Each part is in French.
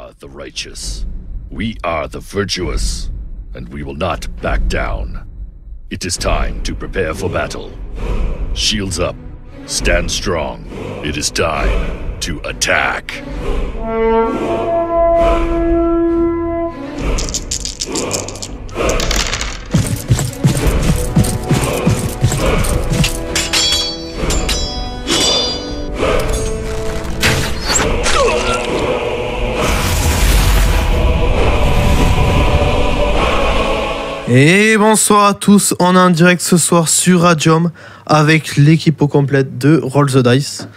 are the righteous. We are the virtuous. And we will not back down. It is time to prepare for battle. Shields up. Stand strong. It is time to attack. Et bonsoir à tous, on est en direct ce soir sur Radium avec l'équipe au complète de Roll the Dice.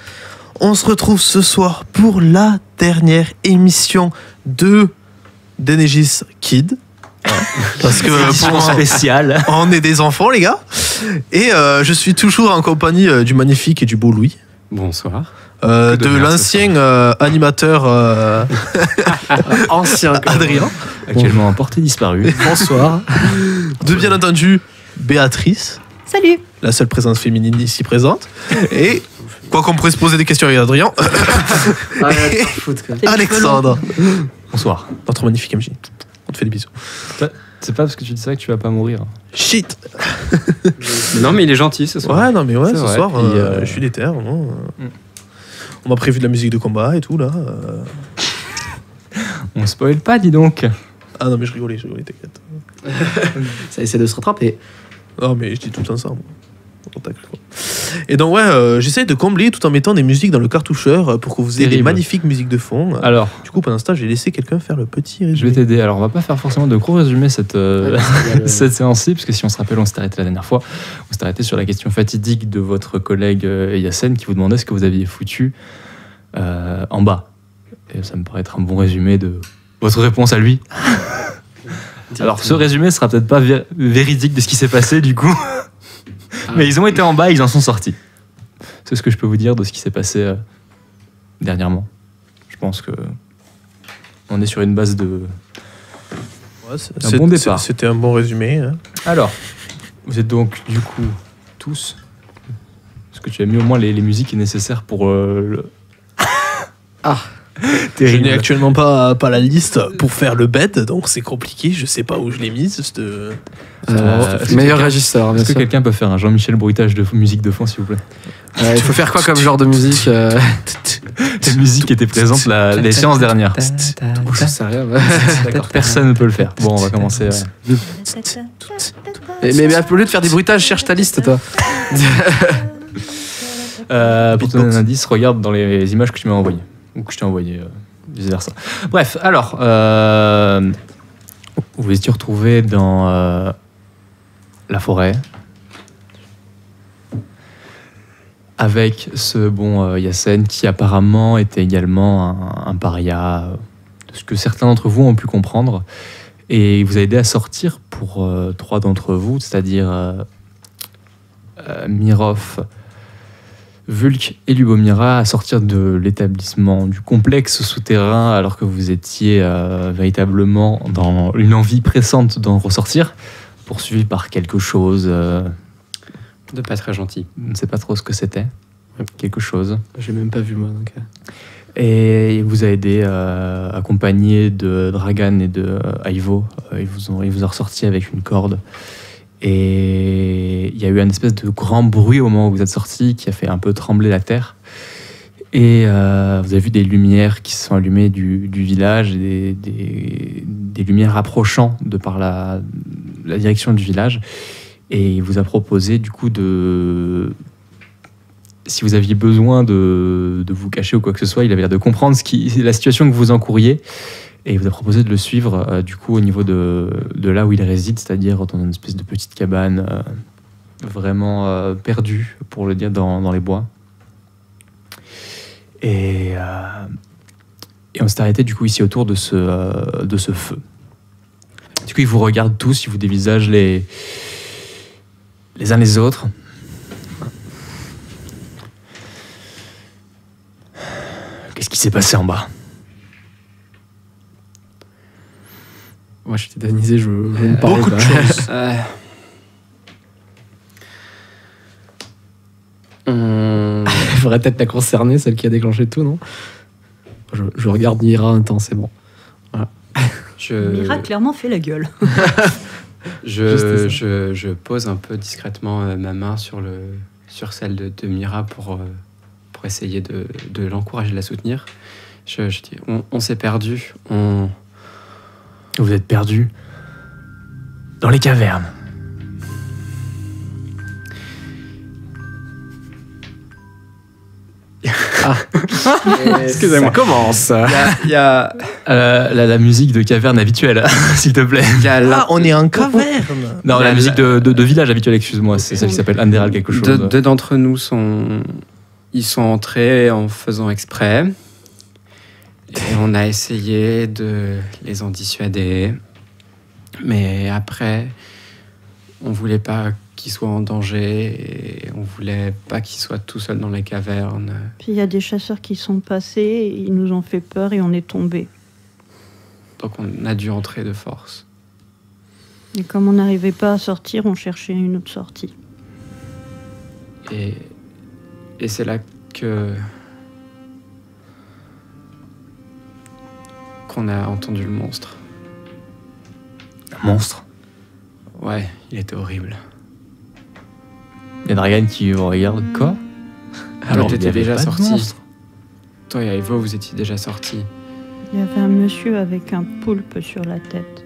On se retrouve ce soir pour la dernière émission de Denegis Kid. Parce que pour spécial. On est des enfants les gars. Et je suis toujours en compagnie du magnifique et du beau Louis. Bonsoir. De l'ancien animateur ancien Adrien. Actuellement en portée disparue. Bonsoir. De bien entendu Béatrice. Salut. La seule présence féminine ici présente. Et quoi qu'on pourrait se poser des questions avec Adrien. Alexandre. Bonsoir. Notre magnifique MJ. On te fait des bisous. C'est pas parce que tu dis ça que tu vas pas mourir. Shit. Non mais il est gentil ce soir. Ouais non mais ouais, ce vrai. soir je suis déter. On m'a prévu de la musique de combat et tout là. On spoil pas, dis donc. Ah non mais je rigolais, t'inquiète. Ça essaie de se rattraper. Non mais je dis tout le temps ça. Moi. Et donc ouais, j'essaye de combler tout en mettant des musiques dans le cartoucheur pour que vous ayez des magnifiques musiques de fond. Alors, du coup pendant ce temps, j'ai laissé quelqu'un faire le petit résumé. Je vais t'aider. Alors on va pas faire forcément de gros résumés cette séance-ci, parce que si on se rappelle, on s'est arrêté la dernière fois. On s'est arrêté sur la question fatidique de votre collègue Yassen qui vous demandait ce que vous aviez foutu en bas. Et ça me paraît être un bon résumé de votre réponse à lui. Alors ce résumé sera peut-être pas véridique de ce qui s'est passé du coup. Mais ils ont été en bas, ils en sont sortis. C'est ce que je peux vous dire de ce qui s'est passé dernièrement. Je pense que on est sur une base de un bon départ. C'était un bon résumé. Hein. Alors, vous êtes donc du coup tous. Est-ce que tu as mis au moins les musiques nécessaires pour le... Je n'ai actuellement pas la liste pour faire le bed, donc c'est compliqué, je sais pas où je l'ai mise. Meilleur régisseur, bien sûr. Est-ce que quelqu'un peut faire un Jean-Michel bruitage de musique de fond, s'il vous plaît? Il faut faire quoi comme genre de musique La musique était présente les séances dernières. Je sais rien. D'accord, personne ne peut le faire. Bon, on va commencer. Mais au lieu de faire des bruitages, cherche ta liste, toi. Pour te donner un indice, regarde dans les images que tu m'as envoyées. Ou que je t'ai envoyé, vice versa. Bref, alors, vous étiez retrouvés dans la forêt avec ce bon Yassen qui apparemment était également un paria, ce que certains d'entre vous ont pu comprendre, et il vous a aidé à sortir pour 3 d'entre vous, c'est-à-dire Mirov, Vulk et Lubomira, à sortir de l'établissement du complexe souterrain alors que vous étiez véritablement dans une envie pressante d'en ressortir, poursuivi par quelque chose de pas très gentil. Je ne sais pas trop ce que c'était. Quelque chose. J'ai même pas vu moi. Donc... Et il vous a aidé, accompagné de Dragan et de Aivo. Il vous a ressorti avec une corde. Et il y a eu une espèce de grand bruit au moment où vous êtes sortis qui a fait un peu trembler la terre. Et vous avez vu des lumières qui se sont allumées du village, et des lumières approchant de par la direction du village. Et il vous a proposé du coup si vous aviez besoin de vous cacher ou quoi que ce soit, il avait l'air de comprendre la situation que vous encouriez. Et il vous a proposé de le suivre du coup au niveau de là où il réside, c'est-à-dire dans une espèce de petite cabane vraiment perdue, pour le dire, dans les bois. Et on s'est arrêté du coup ici autour de ce feu. Du coup, ils vous regardent tous, ils vous dévisagent les uns les autres. Qu'est-ce qui s'est passé en bas? Moi, je suis tétanisé, je me parle beaucoup de choses. Il faudrait peut-être la concerner, celle qui a déclenché tout, non? Je regarde Mira intensément. Mira clairement fait la gueule. Je pose un peu discrètement ma main sur celle de Mira pour essayer de l'encourager, de la soutenir. Je dis, on s'est perdu. Vous êtes perdu dans les cavernes. Excusez-moi. Ça commence. Il y a La musique de caverne habituelle, s'il te plaît. On est en caverne. Non, la musique de village habituelle, excuse-moi, c'est celle qui s'appelle Anderal quelque chose. deux d'entre nous ils sont entrés en faisant exprès. Et on a essayé de les en dissuader. Mais après, on voulait pas qu'ils soient en danger et on voulait pas qu'ils soient tout seuls dans les cavernes. Puis il y a des chasseurs qui sont passés, ils nous ont fait peur et on est tombés. Donc on a dû entrer de force. Et comme on n'arrivait pas à sortir, on cherchait une autre sortie. Et c'est là qu'on a entendu le monstre. Un monstre. Ouais, il était horrible. Il y a Dragan qui vous regarde. Quoi? Alors, il y t'étais avait déjà pas de sorti. monstre. Toi et Ivo, vous étiez déjà sortis. Il y avait un monsieur avec un poulpe sur la tête.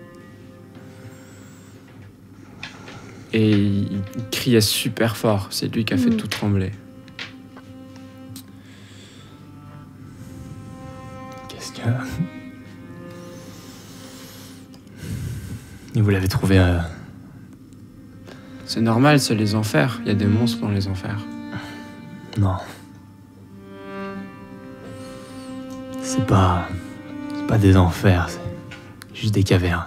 Et il criait super fort. C'est lui qui a fait tout trembler. Qu'est-ce que... Et vous l'avez trouvé... C'est normal, c'est les enfers. Il y a des monstres dans les enfers. Non. C'est pas des enfers, c'est juste des cavernes.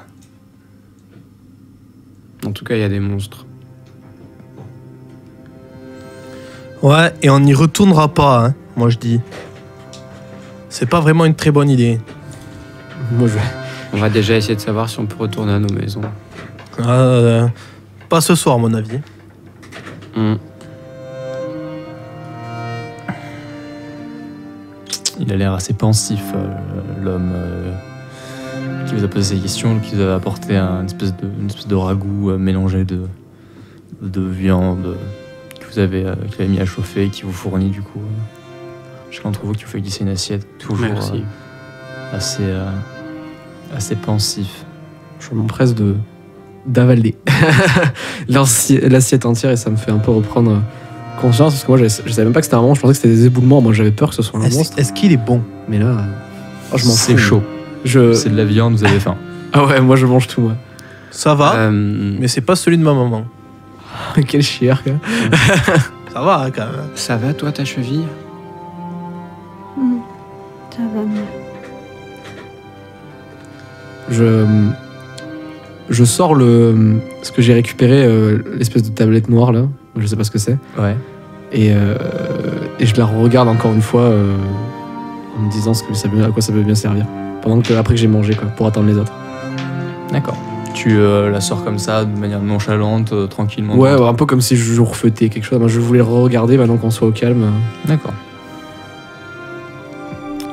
En tout cas, il y a des monstres. Ouais, et on n'y retournera pas, hein, moi je dis. C'est pas vraiment une très bonne idée. Moi, on va déjà essayer de savoir si on peut retourner à nos maisons. Pas ce soir, à mon avis. Il a l'air assez pensif, l'homme qui vous a posé ces questions, qui vous a apporté une espèce de ragoût mélangé de viande qu'il avait mis à chauffer et qui vous fournit du coup. Chacun d'entre vous qui vous fait glisser une assiette, toujours Merci. assez pensif. Je m'empresse d'avaler l'assiette entière et ça me fait un peu reprendre conscience parce que moi je savais même pas que c'était un monstre, je pensais que c'était des éboulements. Moi j'avais peur que ce soit un monstre. Est-ce qu'il est bon? Mais là, je m'en fous. C'est chaud. C'est de la viande, vous avez faim. Ah ouais, moi je mange tout, moi. Ça va, mais c'est pas celui de ma maman. Quel chieur, quoi. Ça va, hein, quand même. Ça va, toi, ta cheville? Ça va mieux. Je sors ce que j'ai récupéré, l'espèce de tablette noire là, je sais pas ce que c'est, Ouais. et je la regarde encore une fois en me disant à quoi ça peut bien servir. Après que j'ai mangé, quoi, pour attendre les autres. D'accord. Tu la sors comme ça, de manière nonchalante, tranquillement. Ouais, un peu comme si je refeutais quelque chose. Moi, je voulais le regarder maintenant qu'on soit au calme. D'accord.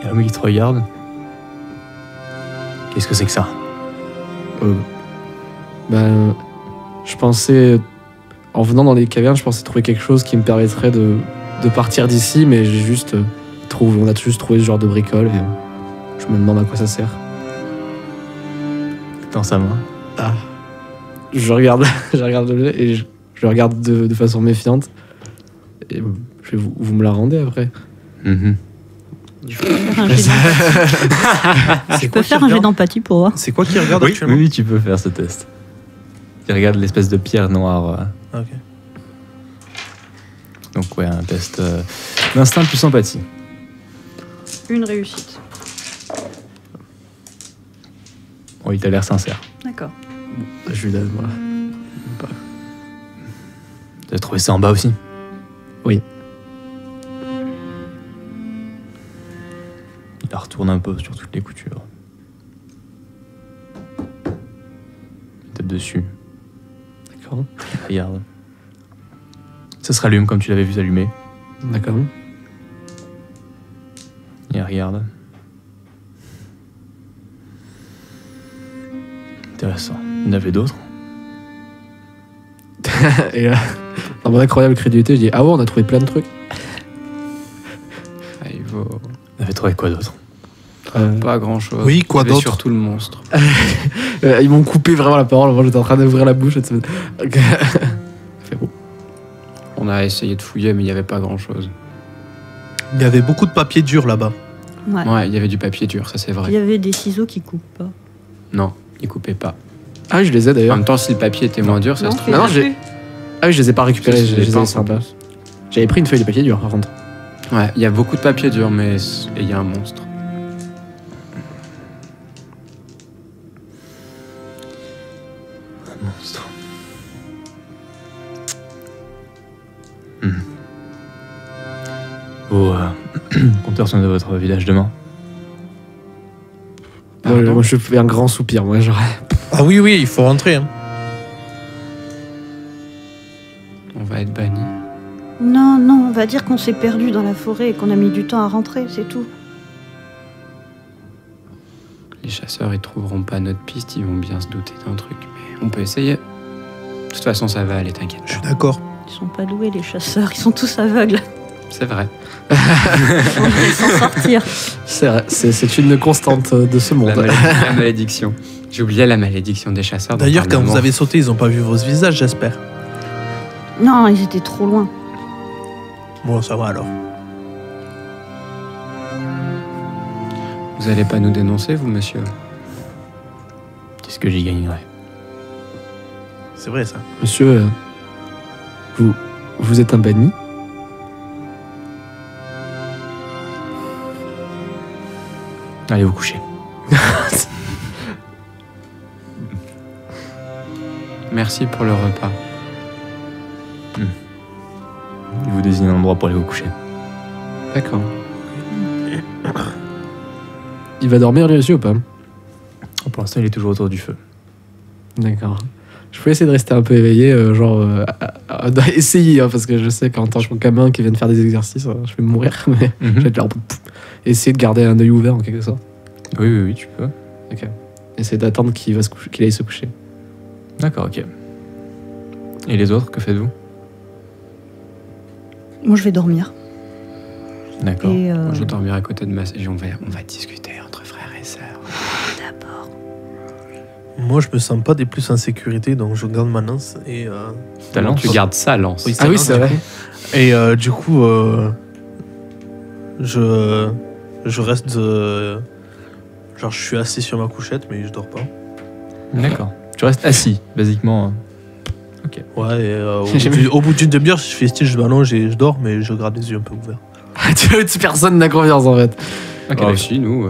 Il y a un mec qui te regarde. Qu'est-ce que c'est que ça? Je pensais, en venant dans les cavernes, je pensais trouver quelque chose qui me permettrait de partir d'ici, mais j'ai juste on a juste trouvé ce genre de bricole et je me demande à quoi ça sert. Dans sa main. Ah. Je regarde et je regarde de façon méfiante. Et vous me la rendez après. Mm-hmm. Je peux faire un jet d'empathie pour voir. C'est quoi qui regarde actuellement? Oui, tu peux faire ce test. Tu regardes l'espèce de pierre noire. Ok. Donc ouais, un test d'instinct plus empathie. Une réussite. Oh, il t'a l'air sincère. D'accord. Je lui donne, voilà. Tu as trouvé ça en bas aussi? Oui. Il la retourne un peu sur toutes les coutures. Il tape dessus. D'accord. Il regarde. Ça se rallume comme tu l'avais vu s'allumer. D'accord. Il regarde. Intéressant. Il y en avait d'autres? Et là, dans mon incroyable crédulité, je dis ah ouais, on a trouvé plein de trucs. Vous avez trouvé quoi d'autre? Pas grand-chose. Oui, quoi d'autre? Surtout le monstre. Ils m'ont coupé vraiment la parole. Moi, j'étais en train d'ouvrir la bouche. Fait bon. On a essayé de fouiller, mais il n'y avait pas grand-chose. Il y avait beaucoup de papier dur là-bas. Ouais. Ouais, il y avait du papier dur, ça c'est Il y vrai. avait des ciseaux qui coupent pas. Non, il coupait pas. Ah oui, je les ai En d'ailleurs. même temps, si le papier était moins dur, ça se trouve. Non, Ah oui, je les ai pas récupérés. Je Je les ai les pas ai laissés en encore. place. J'avais pris une feuille de papier dur par contre. Ouais, il y a beaucoup de papier dur, mais il y a un monstre. Un monstre. Vous comptez retourner dans votre village demain? Pardon Moi, je fais un grand soupir. Moi, genre. Ah oui, il faut rentrer. Hein. On va être banni. Non, non, on va dire qu'on s'est perdu dans la forêt et qu'on a mis du temps à rentrer, c'est tout. Les chasseurs, ils trouveront pas notre piste, ils vont bien se douter d'un truc. Mais on peut essayer. De toute façon, ça va aller, t'inquiète Je suis pas. d'accord. Ils sont pas doués, les chasseurs, ils sont tous aveugles. C'est vrai. On va s'en sortir. C'est vrai, c'est une constante de ce monde. La malédiction. J'ai oublié la malédiction des chasseurs. dont D'ailleurs, parle quand vous maman. avez sauté, ils ont pas vu vos visages, j'espère. Non, ils étaient trop loin. Bon, ça va alors. Vous allez pas nous dénoncer, vous, monsieur? Qu'est-ce que j'y gagnerais? C'est vrai ça. Monsieur, vous êtes un banni. Allez vous coucher. Merci pour le repas. Il vous désigne un endroit pour aller vous coucher. D'accord. Il va dormir lui aussi ou pas? Pour l'instant, il est toujours autour du feu. D'accord. Je peux essayer de rester un peu éveillé, essayer, hein, parce que je sais qu'en tant que gamin qui vient de faire des exercices, je vais mourir, mais je vais être là, essayer de garder un œil ouvert en quelque sorte. Oui, tu peux. Ok. Essayer d'attendre qu'il aille se coucher. D'accord, ok. Et les autres, que faites-vous? Moi, je vais dormir. D'accord. Et Moi, je dormirai à côté de ma sœur. On va discuter entre frères et sœurs. d'abord. Moi, je me sens pas des plus en sécurité, donc je garde ma lance et. Ta lance? Tu gardes sa lance. Oui, Ah oui, lance, c'est du vrai. coup. Et du coup, je reste. Genre, je suis assis sur ma couchette, mais je dors pas. D'accord. Tu restes assis, basiquement. Ouais, et au bout d'une demi-heure, je fais style, je m'allonge et je dors, mais je garde les yeux un peu ouverts. Personne n'a confiance en fait. Ok, Ah, d'accord. si, nous.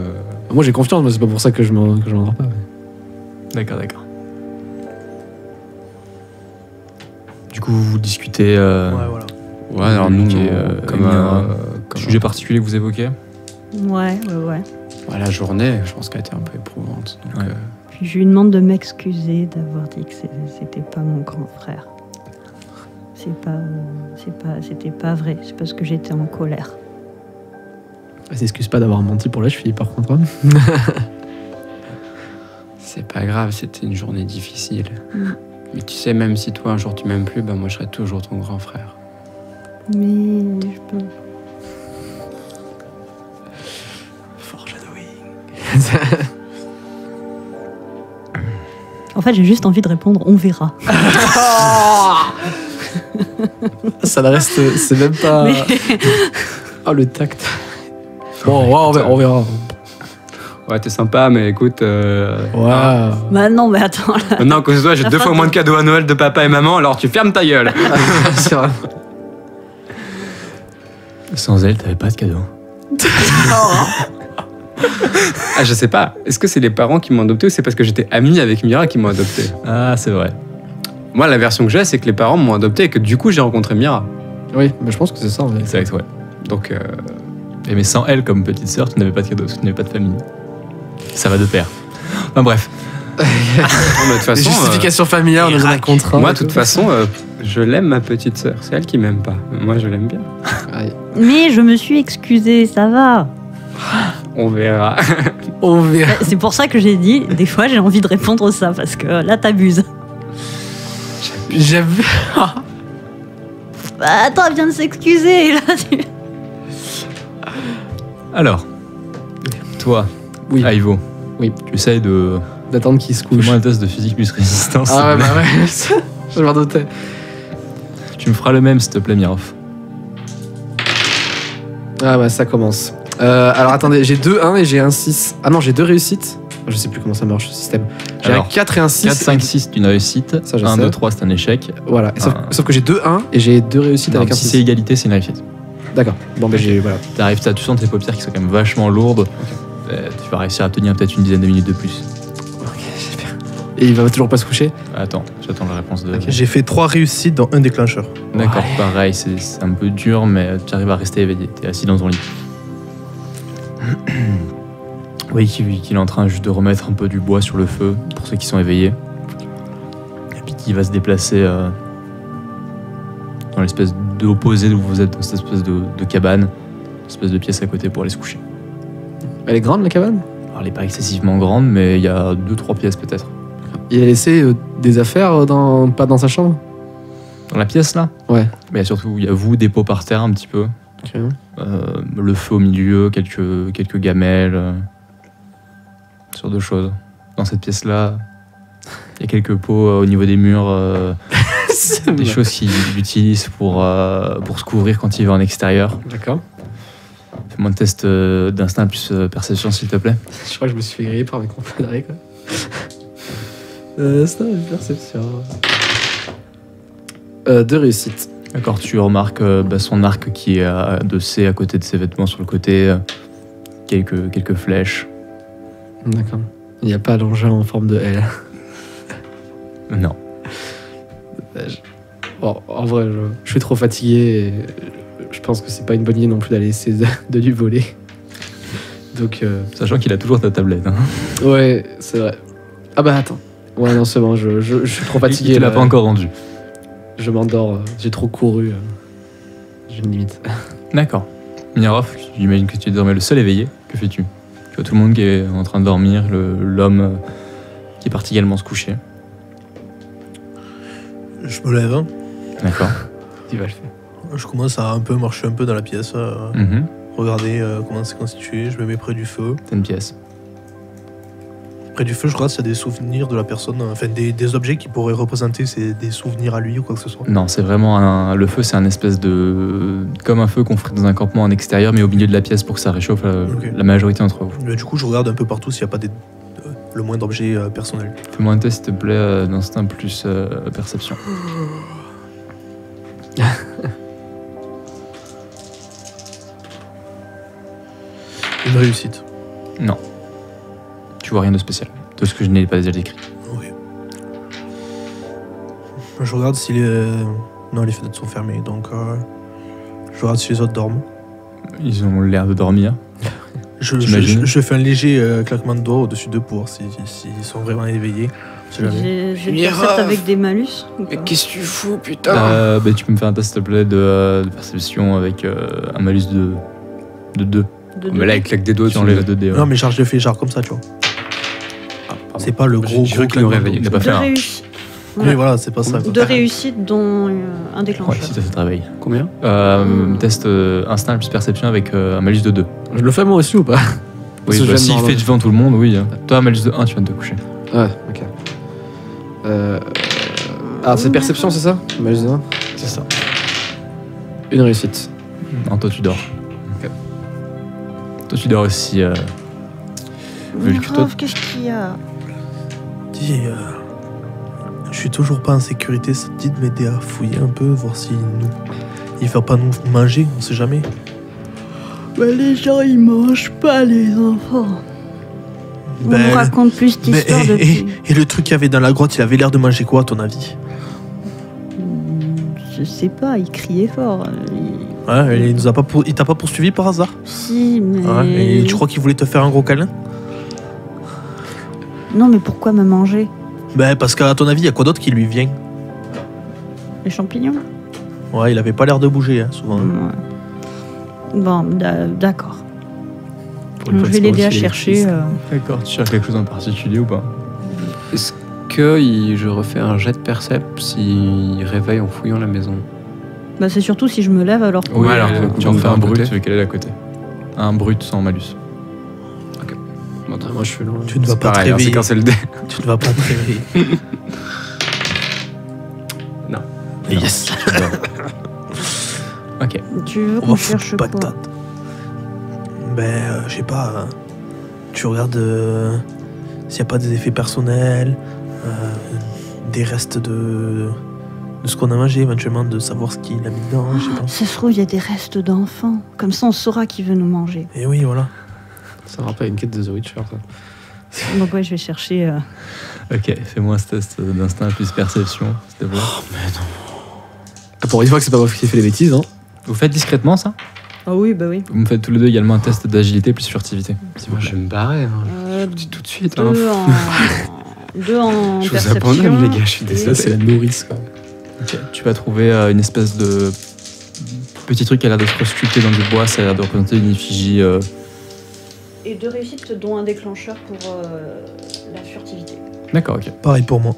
Moi j'ai confiance, mais c'est pas pour ça que je m'endors pas. D'accord. Du coup, vous discutez Ouais, voilà. Ouais, alors nous, communiquez, comme un sujet particulier que vous évoquez? Ouais. Ouais, la journée, je pense qu'elle a été un peu éprouvante. Donc, Ouais. Puis je lui demande de m'excuser d'avoir dit que c'était pas mon grand frère. C'était pas vrai. C'est parce que j'étais en colère. Elle s'excuse pas d'avoir menti pour la cheville par contre. Hein. c'est pas grave, c'était une journée difficile. Mm. Mais tu sais, même si toi un jour tu m'aimes plus, moi je serai toujours ton grand frère. Mais je peux. Foreshadowing. En fait, j'ai juste envie de répondre, on verra. Ça ne reste, c'est même pas. Mais- Oh le tact. Bon, ouais, on verra. Ouais, t'es sympa, mais écoute. Ouais. Bah non, mais attends, là. Maintenant, à cause de toi, j'ai La 2 fin fois de- moins de cadeaux à Noël de papa et maman, alors tu fermes ta gueule. C'est vrai. Sans elle, t'avais pas de cadeau. Ah, je sais pas. Est-ce que c'est les parents qui m'ont adopté ou c'est parce que j'étais ami avec Mira qui m'ont adopté? Ah, c'est vrai. Moi, la version que j'ai, c'est que les parents m'ont adopté et que du coup, j'ai rencontré Mira. Oui, mais je pense que c'est ça en fait. C'est vrai, ouais. Donc, Et mais sans elle comme petite sœur, tu n'avais pas de cadeau, parce que tu n'avais pas de famille. Ça va de pair. Enfin bref. de toute Les façon. justifications familiales, on est dans un contrat. Moi, de toute façon, je l'aime, ma petite sœur. C'est elle qui m'aime pas. Moi, je l'aime bien. Ouais. Mais je me suis excusée, ça va. On verra. On verra. C'est pour ça que j'ai dit, des fois j'ai envie de répondre ça, parce que là t'abuses. J'avais. Bah, attends, elle vient de s'excuser. Là, Alors, toi, Oui. Ivo, Oui. tu essayes de... D'attendre qu'il se couche. Fais-moi un test de physique plus résistance. Ah ouais, s'il te plaît. bah ouais. Je m'en doutais. Tu me feras le même, s'il te plaît, Mirov. Ah bah ça commence. Alors attendez, j'ai 2 1 et j'ai un 6. Ah non, j'ai 2 réussites. Je sais plus comment ça marche ce système. J'ai un Alors, 4 et un 6. 4, 5, 6, c'est une réussite. Ça, je 1, sais. 2, 3, c'est un échec. Voilà. Ah. Sauf que j'ai 2 1 et j'ai 2 réussites Non, avec un si 6. c'est égalité, c'est une réussite. D'accord. Bon bah j'ai. Voilà. T'arrives, tu sens tes paupières qui sont quand même vachement lourdes. Tu vas réussir à tenir peut-être une dizaine de minutes de plus. Ok, j'ai bien. Et il va toujours pas se coucher. Attends, j'attends la réponse de... J'ai fait 3 réussites dans un déclencheur. D'accord, pareil, c'est un peu dur, mais tu arrives à rester éveillé. T'es assis dans ton lit. Oui, qu'il est en train juste de remettre un peu du bois sur le feu, pour ceux qui sont éveillés. Et puis qu'il va se déplacer dans l'espèce d'opposé où vous êtes, dans cette espèce de cabane, une espèce de pièce à côté pour aller se coucher. Elle est grande la cabane. Alors, elle n'est pas excessivement grande, mais il y a 2-3 pièces peut-être. Il a laissé des affaires pas dans sa chambre. Dans la pièce là Ouais. Mais il y a surtout, il y a vous, des pots par terre un petit peu. Ok. Le feu au milieu, quelques gamelles, ce genre de choses. Dans cette pièce-là, il y a quelques pots au niveau des murs, des choses qu'il utilise pour se couvrir quand il va en extérieur. D'accord. Fais-moi un test d'instinct plus perception, s'il te plaît. Je crois que je me suis fait griller par mes confédérés quoi. C'est une perception. 2 réussites. D'accord, tu remarques son arc qui est adossé à côté de ses vêtements sur le côté, quelques flèches. D'accord. Il n'y a pas l'engin en forme de L. Non. Bon, en vrai, je suis trop fatigué et je pense que c'est pas une bonne idée non plus d'aller essayer de lui voler. Donc, Sachant qu'il a toujours ta tablette. Hein. ouais, c'est vrai. Ah bah attends. Ouais, non, c'est bon, je suis trop fatigué. Il te l'a là. pas encore rendu. Je m'endors, j'ai trop couru. J'ai une limite. D'accord. Mirov, j'imagine que tu es désormais le seul éveillé. Que fais-tu? Tu vois tout le monde qui est en train de dormir, l'homme qui est parti également se coucher. Je me lève, hein. D'accord. Tu vas le faire. Je commence à un peu marcher un peu dans la pièce, Mhm. regarder comment c'est constitué, je me mets près du feu. T'as une pièce. Près du feu, je regarde s'il y a des souvenirs de la personne, enfin des objets qui pourraient représenter des souvenirs à lui ou quoi que ce soit. Non, c'est vraiment le feu, c'est un espèce de... Comme un feu qu'on ferait dans un campement en extérieur, mais au milieu de la pièce pour que ça réchauffe Ok. la majorité d'entre vous. Mais du coup, je regarde un peu partout s'il n'y a pas le moindre objet personnel. Fais-moi un test, s'il te plaît, d'instinct plus perception. Une réussite. Non. Tu vois rien de spécial. De ce que je n'ai pas déjà décrit. Ok. Je regarde si les... Non, les fenêtres sont fermées, donc je regarde si les autres dorment. Ils ont l'air de dormir. T'imagines Je fais un léger claquement de doigts au-dessus d'eux pour voir s'ils sont vraiment éveillés. Si jamais. J'ai le percept avec des malus ou pas? Qu'est-ce que tu fous, putain? Tu peux me faire un test, s'il te plaît, de perception avec un malus de 2. De Mais là, il claque des doigts Tu enlèves 2 dés. Ouais. Non, mais genre, je le fais genre comme ça, tu vois. C'est pas le gros J'ai cru qu'il claquement nous de réveillait. Il n'a doigts. pas fait Deux un. réussites. Oui, voilà, c'est pas ça. Deux réussites, dont un Ouais, déclencheur. si ça te réveille. Combien? Test instinct plus perception avec un malus de 2. Je le fais moi aussi ou pas? Parce Oui, que bah, j'aime s'il dans fait le- devant tout le monde, oui. Toi, un malus de 1, tu viens de te coucher. Ouais, ok. Ah, c'est perception, c'est ça? Malus de 1. C'est ça. Une réussite. Non, toi, tu dors. Ok. Toi, tu dors aussi. Vu que toi- Mirov, qu'est-ce qu'il y a? Dis, je suis toujours pas en sécurité, ça te dit de m'aider à fouiller un peu, voir s'il il va pas nous manger, on sait jamais. Bah, les gens, ils mangent pas, les enfants. On Ben, nous raconte plus cette Mais, histoire depuis... et le truc qu'il y avait dans la grotte, il avait l'air de manger quoi, à ton avis? Je sais pas, il criait fort. Ouais, il nous a pas il t'a pas poursuivi par hasard? Si, mais... Ouais, et tu crois qu'il voulait te faire un gros câlin? Non, mais pourquoi me manger? Ben, parce qu'à ton avis, il y a quoi d'autre qui lui vient? Les champignons? Ouais, il avait pas l'air de bouger, hein, souvent. Ouais. Bon, d'accord. Je vais l'aider à chercher. D'accord, tu cherches quelque chose en particulier ou pas? Est-ce que je refais un jet de percept s'il réveille en fouillant la maison? Bah, c'est surtout si je me lève alors que... Oui, alors tu en fais un à brut, côté. celui qu'elle est à côté. Un brut sans malus. Bon, très Moi, je suis loin. Tu ne vas pas te pareil, hein, c'est réveiller. quand c'est le dé. Tu ne vas pas te réveiller. Non. Yes. Ok. Tu veux On qu'on va cherche foutre quoi? patate. Ben, je sais pas. Tu regardes s'il n'y a pas des effets personnels, des restes de ce qu'on a mangé, éventuellement de savoir ce qu'il a mis dedans, je sais pas. Ça se trouve, il y a des restes d'enfants. Comme ça, on saura qui veut nous manger. Et oui, voilà. Ça me rappelle une quête de The Witcher, ça. Donc ouais, je vais chercher... Ok, fais-moi un test d'instinct plus perception, s'il te plaît. Pour une fois que c'est pas moi qui ai fait les bêtises, hein. Vous faites discrètement ça? Ah oui, bah oui. Vous me faites tous les deux également un test d'agilité plus furtivité. s'il vous Moi, plaît. je vais me barrer. Hein. Euh, Je dis tout de suite. Hein. Deux en Je vous perception. abandonne, les gars, je suis et- désolé. Ça, c'est la nourrice, quoi. Ok, tu vas trouver une espèce de petit truc qui a l'air d'être sculpté dans du bois, ça a l'air de représenter une effigie. Et 2 réussites, dont un déclencheur pour la furtivité. D'accord, ok. Pareil pour moi,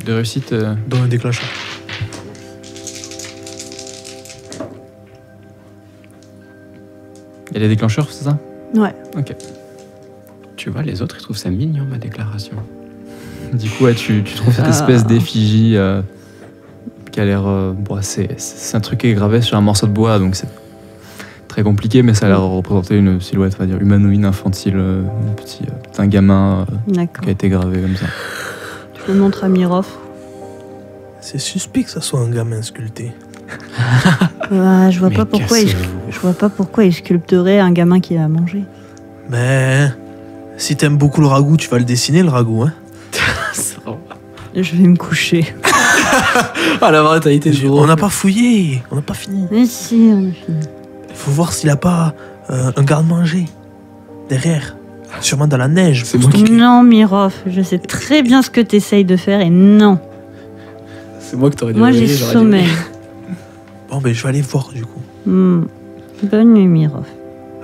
De réussite. dans un déclencheur. Il y a des déclencheurs, c'est ça? Ouais. Tu vois, les autres, ils trouvent ça mignon, ma déclaration. Du coup, ouais, tu trouves cette espèce d'effigie qui a l'air. Bon, c'est un truc qui est gravé sur un morceau de bois, donc c'est très compliqué, mais ça a l'air de représenter une silhouette, on va dire, humanoïde, infantile, un gamin D'accord. qui a été gravé comme ça. Je le montre à Mirov. C'est suspect que ça soit un gamin sculpté. Je vois Mais pas pourquoi il... cassez-vous. Je vois pas pourquoi il sculpterait un gamin qui a mangé. Mais si t'aimes beaucoup le ragoût, tu vas le dessiner le ragoût, hein. Je vais me coucher. Ah, la mentalité du On n'a pas fouillé, on n'a pas fini. Mais si, on a fini. Faut voir s'il a pas un garde-manger derrière. Sûrement dans la neige. C'est pour moi stocker. Non, Mirov, je sais très bien ce que t'essayes de faire et non. C'est moi que t'aurais dû Moi, j'ai réveiller, j'aurais dit sommeil. Bon, ben je vais aller voir du coup. Bonne nuit, Mirov.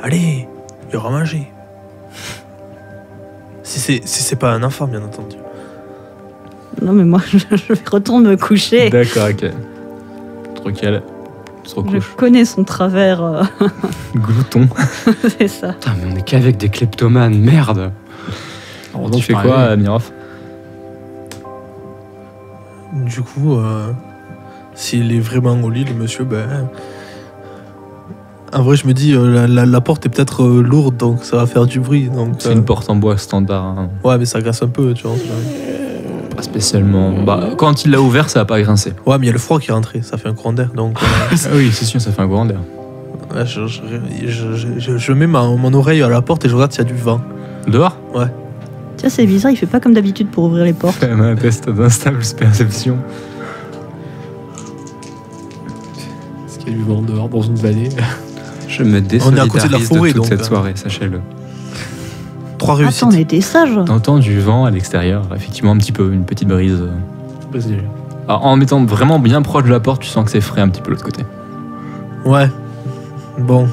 Allez, il y aura à manger. Si c'est pas un enfant, bien entendu. Non, mais moi, je retourne me coucher. D'accord, ok. Tranquille. Tu te Je recouches. connais son travers. Glouton. C'est ça. Putain, mais on est qu'avec des kleptomanes, merde. Heureusement Tu que fais je quoi, parlais. Mirov? Du coup, s'il est vraiment au lit, le monsieur, ben. En vrai, je me dis, la porte est peut-être lourde, donc ça va faire du bruit. Donc, C'est une porte en bois standard, hein. Ouais, mais ça glace un peu, tu vois. Pas spécialement. Bah, quand il l'a ouvert, ça a pas grincé. Ouais, mais il y a le froid qui est rentré, ça fait un courant d'air. Donc, Ah oui, c'est sûr, ça fait un courant d'air. ouais, je mets mon oreille à la porte et je regarde s'il y a du vent. Dehors? Tiens, c'est bizarre, il fait pas comme d'habitude pour ouvrir les portes. Fais un test d'instable perception. Est-ce qu'il y a du vent dehors dans une vallée? Je me On est à côté de la désolidarise forêt, toute donc, cette soirée, sachez-le. 3 réussites. Attends, on était sages. T'entends du vent à l'extérieur, effectivement un petit peu, une petite brise. Vas-y. Alors, en mettant vraiment bien proche de la porte, tu sens que c'est frais un petit peu de l'autre côté. Ouais. Bon.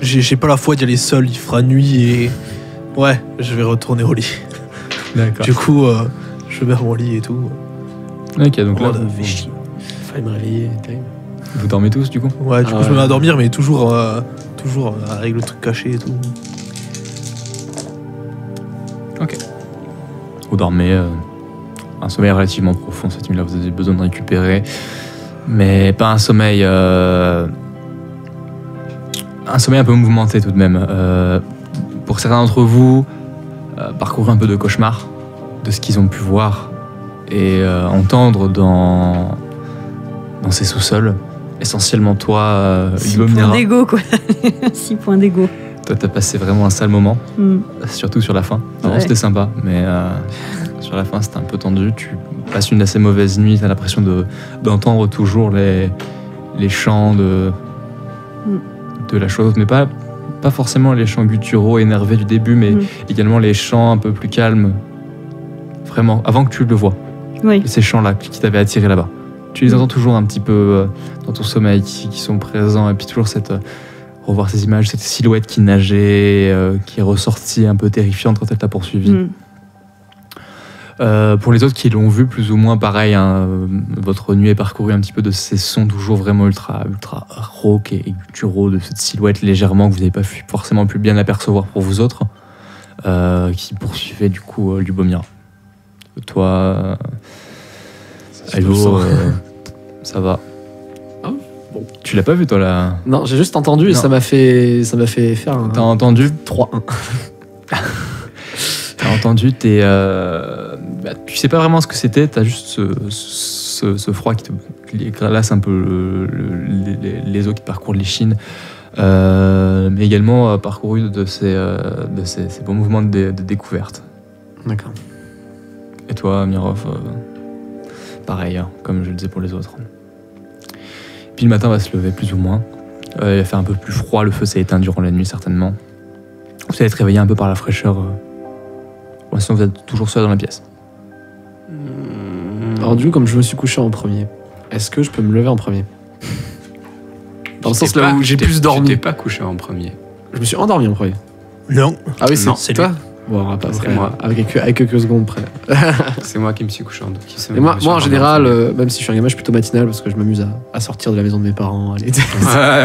J'ai pas la foi d'y aller seul, il fera nuit et. Ouais, je vais retourner au lit. D'accord. Du coup, je vais à mon lit et tout. Ok, donc là, Oh, vous, fait chier. Fallait me réveiller, terrible. vous dormez tous du coup? Ouais, du coup, Ah je me ouais. mets à dormir, mais toujours avec le truc caché et tout. Vous dormez un sommeil relativement profond cette nuit-là, vous avez besoin de récupérer, mais pas un sommeil un sommeil un peu mouvementé tout de même. Pour certains d'entre vous, parcourir un peu de cauchemar de ce qu'ils ont pu voir et entendre dans ces sous-sols. Essentiellement toi, 6 Hugo points Minera. d'ego, quoi. 6 points d'ego. Toi, t'as passé vraiment un sale moment, surtout sur la fin. Vraiment, Ouais. c'était sympa, mais sur la fin, c'était un peu tendu. Tu passes une assez mauvaise nuit, t'as l'impression d'entendre toujours les chants de la chose, mais pas forcément les chants gutturaux énervés du début, mais également les chants un peu plus calmes, vraiment, avant que tu le vois. Oui. Ces chants-là qui t'avaient attiré là-bas. Tu les entends toujours un petit peu dans ton sommeil, qui sont présents, et puis toujours cette revoir ces images, cette silhouette qui nageait, qui est ressortie un peu terrifiante quand elle t'a poursuivi. Pour les autres qui l'ont vu plus ou moins pareil, hein, votre nuit est parcourue un petit peu de ces sons toujours vraiment ultra rauques et gutturaux de cette silhouette légèrement que vous n'avez pas forcément pu bien apercevoir pour vous autres, qui poursuivait du coup Lubomir. Toi, Aïvo, ça va. Ah, bon. Tu l'as pas vu toi là? Non, j'ai juste entendu et Non. ça m'a fait faire un T'as entendu? 3-1. T'as entendu, tu sais pas vraiment ce que c'était, t'as juste ce froid qui te glace un peu les os qui parcourent les chines, mais également parcouru de ces bons mouvements de découverte. D'accord. Et toi, Mirov, pareil, hein, comme je le disais pour les autres. Puis le matin va se lever plus ou moins. Il va faire un peu plus froid, le feu s'est éteint durant la nuit certainement. Vous allez être réveillé un peu par la fraîcheur. Pour l'instant, vous êtes toujours seul dans la pièce. Alors du coup, comme je me suis couché en premier, est-ce que je peux me lever en premier? Dans le sens là où j'ai plus Tu dormi. t'es pas couché en premier. Je me suis endormi en premier. Non. Ah oui, Non, c'est c'est toi. Bon, on va pas C'est après, moi. avec quelques secondes près. C'est moi qui me suis couché en deux. Et moi en général, même si je suis un gamin, je suis plutôt matinal parce que je m'amuse à sortir de la maison de mes parents. Aller...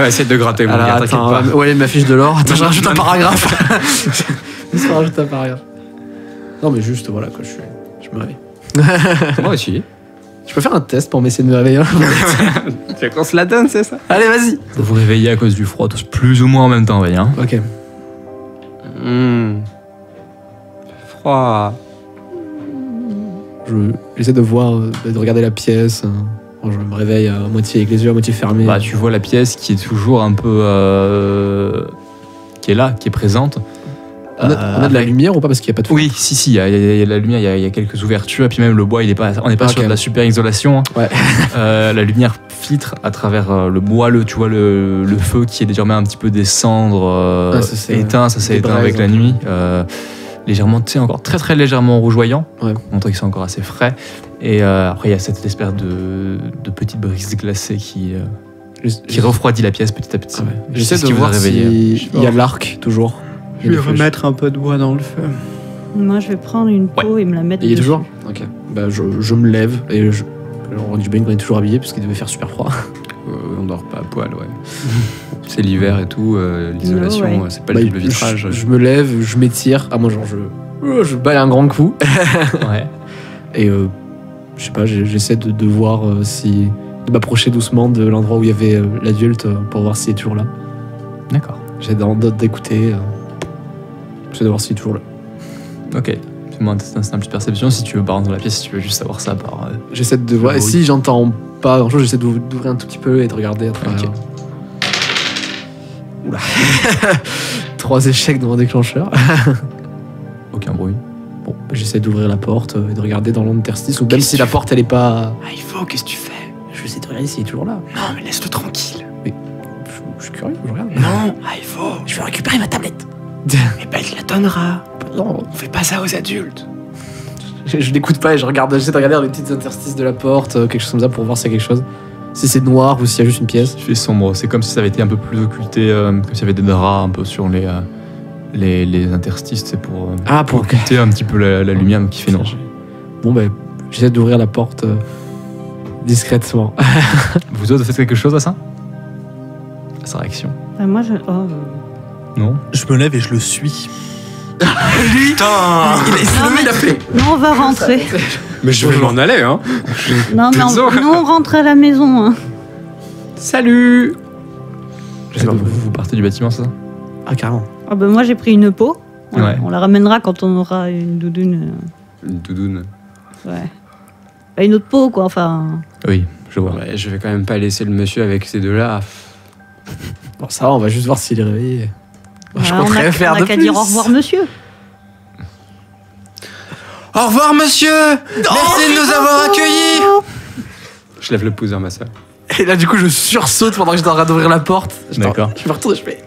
essaie de gratter mon Alors, gars, t'inquiète attends, pas. ouais, ma fiche de l'or. Attends, je rajoute un paragraphe. Je rajoute un paragraphe. Non, mais juste, voilà, quoi, je me réveille. Moi aussi. Je peux faire un test pour m'essayer de me réveiller. Tu veux qu'on se la donne, c'est ça? Allez, vas-y. Vous vous réveillez à cause du froid, tous plus ou moins en même temps, voyez. Hein. Ok. Froid. J'essaie de voir, de regarder la pièce. Bon, je me réveille à moitié avec les yeux à moitié fermés. Bah, tu vois la pièce qui est toujours un peu... qui est là, qui est présente. On a de la lumière ou pas parce qu'il n'y a pas de feu? Oui, si, il y a de la lumière, il y a quelques ouvertures, et puis même le bois, on n'est pas sur Ok. de la super isolation. Hein. Ouais. La lumière filtre à travers le bois, tu vois le feu qui est désormais un petit peu des cendres Ah, ça, c'est éteint, ça s'est des éteint braises, avec la hein. nuit. Légèrement, tu sais, encore très très légèrement rougeoyant, Ouais. pour montrer que c'est encore assez frais. Et après, il y a cette espèce de petite brise glacée qui refroidit la pièce petit à petit. Ah ouais. C'est J'essaie ce de qui vous a voir réveillé. s'il y a l'arc toujours. Je vais remettre un peu de bois dans le feu. Moi, je vais prendre une peau et me la mettre Il y est dessus. toujours? Ok. Bah, je me lève et on dit bien qu'on est toujours habillé parce qu'il devait faire super froid. On dort pas à poil, ouais. C'est l'hiver et tout, l'isolation, No way. c'est pas Bah, le double vitrage. je me lève, je m'étire. Ah, moi, genre, je bats un grand coup. Ouais. Et je sais pas, j'essaie de voir si. De m'approcher doucement de l'endroit où il y avait l'adulte pour voir s'il est toujours là. D'accord. J'essaie d'écouter. J'essaie de voir s'il est toujours là. Ok. Fais-moi un test instinct plus perception si tu veux pas rentrer dans la pièce, si tu veux juste savoir ça par. J'essaie de voir. Et si j'entends pas grand chose, j'essaie d'ouvrir un tout petit peu et de regarder à travers. Ok. Oula. 3 échecs dans mon déclencheur. Aucun bruit. Bon, j'essaie d'ouvrir la porte et de regarder dans l'interstice, ou même si la porte elle est pas. Ah, il faut, qu'est-ce que tu fais? Je vais essayer de regarder s'il est toujours là. Non, mais laisse-le tranquille. Je suis curieux, je regarde. Non, ah, il faut. Je vais récupérer ma tablette. Eh ben, il la donnera. Non, On fait pas ça aux adultes. je n'écoute pas et j'essaie de regarder dans les petites interstices de la porte, quelque chose comme ça pour voir s'il y a quelque chose. Si c'est noir ou s'il y a juste une pièce. Il fait sombre. C'est comme si ça avait été un peu plus occulté, comme s'il y avait des draps un peu sur les interstices, c'est pour Pour occulter un petit peu la lumière qui fait noir. Bon, ben, j'essaie d'ouvrir la porte discrètement. Vous autres faites quelque chose à ça? À sa réaction? Moi, je... Non? Je me lève et je le suis. Putain! Il a fait. Non, on va rentrer. Mais je vais m'en aller, hein. Non, mais Désolé. nous, on rentre à la maison. Hein. Salut! Alors, vous partez du bâtiment, c'est ça? Ah, carrément. Ah ben, moi, j'ai pris une peau. Ouais. On la ramènera quand on aura une doudoune. Une doudoune. Ouais. Bah, une autre peau, quoi. Enfin, Oui, je vois. Ouais, je vais quand même pas laisser le monsieur avec ces deux-là. Bon, ça va, on va juste voir s'il est réveillé. Je voilà, compterais faire on a de qu'à plus. dire au revoir, monsieur. Au revoir, monsieur! Merci de nous avoir accueillis! Je lève le pouce vers ma soeur. Et là, du coup, je sursaute pendant que j'étais en train d'ouvrir la porte. D'accord. Je me retourne et je fais.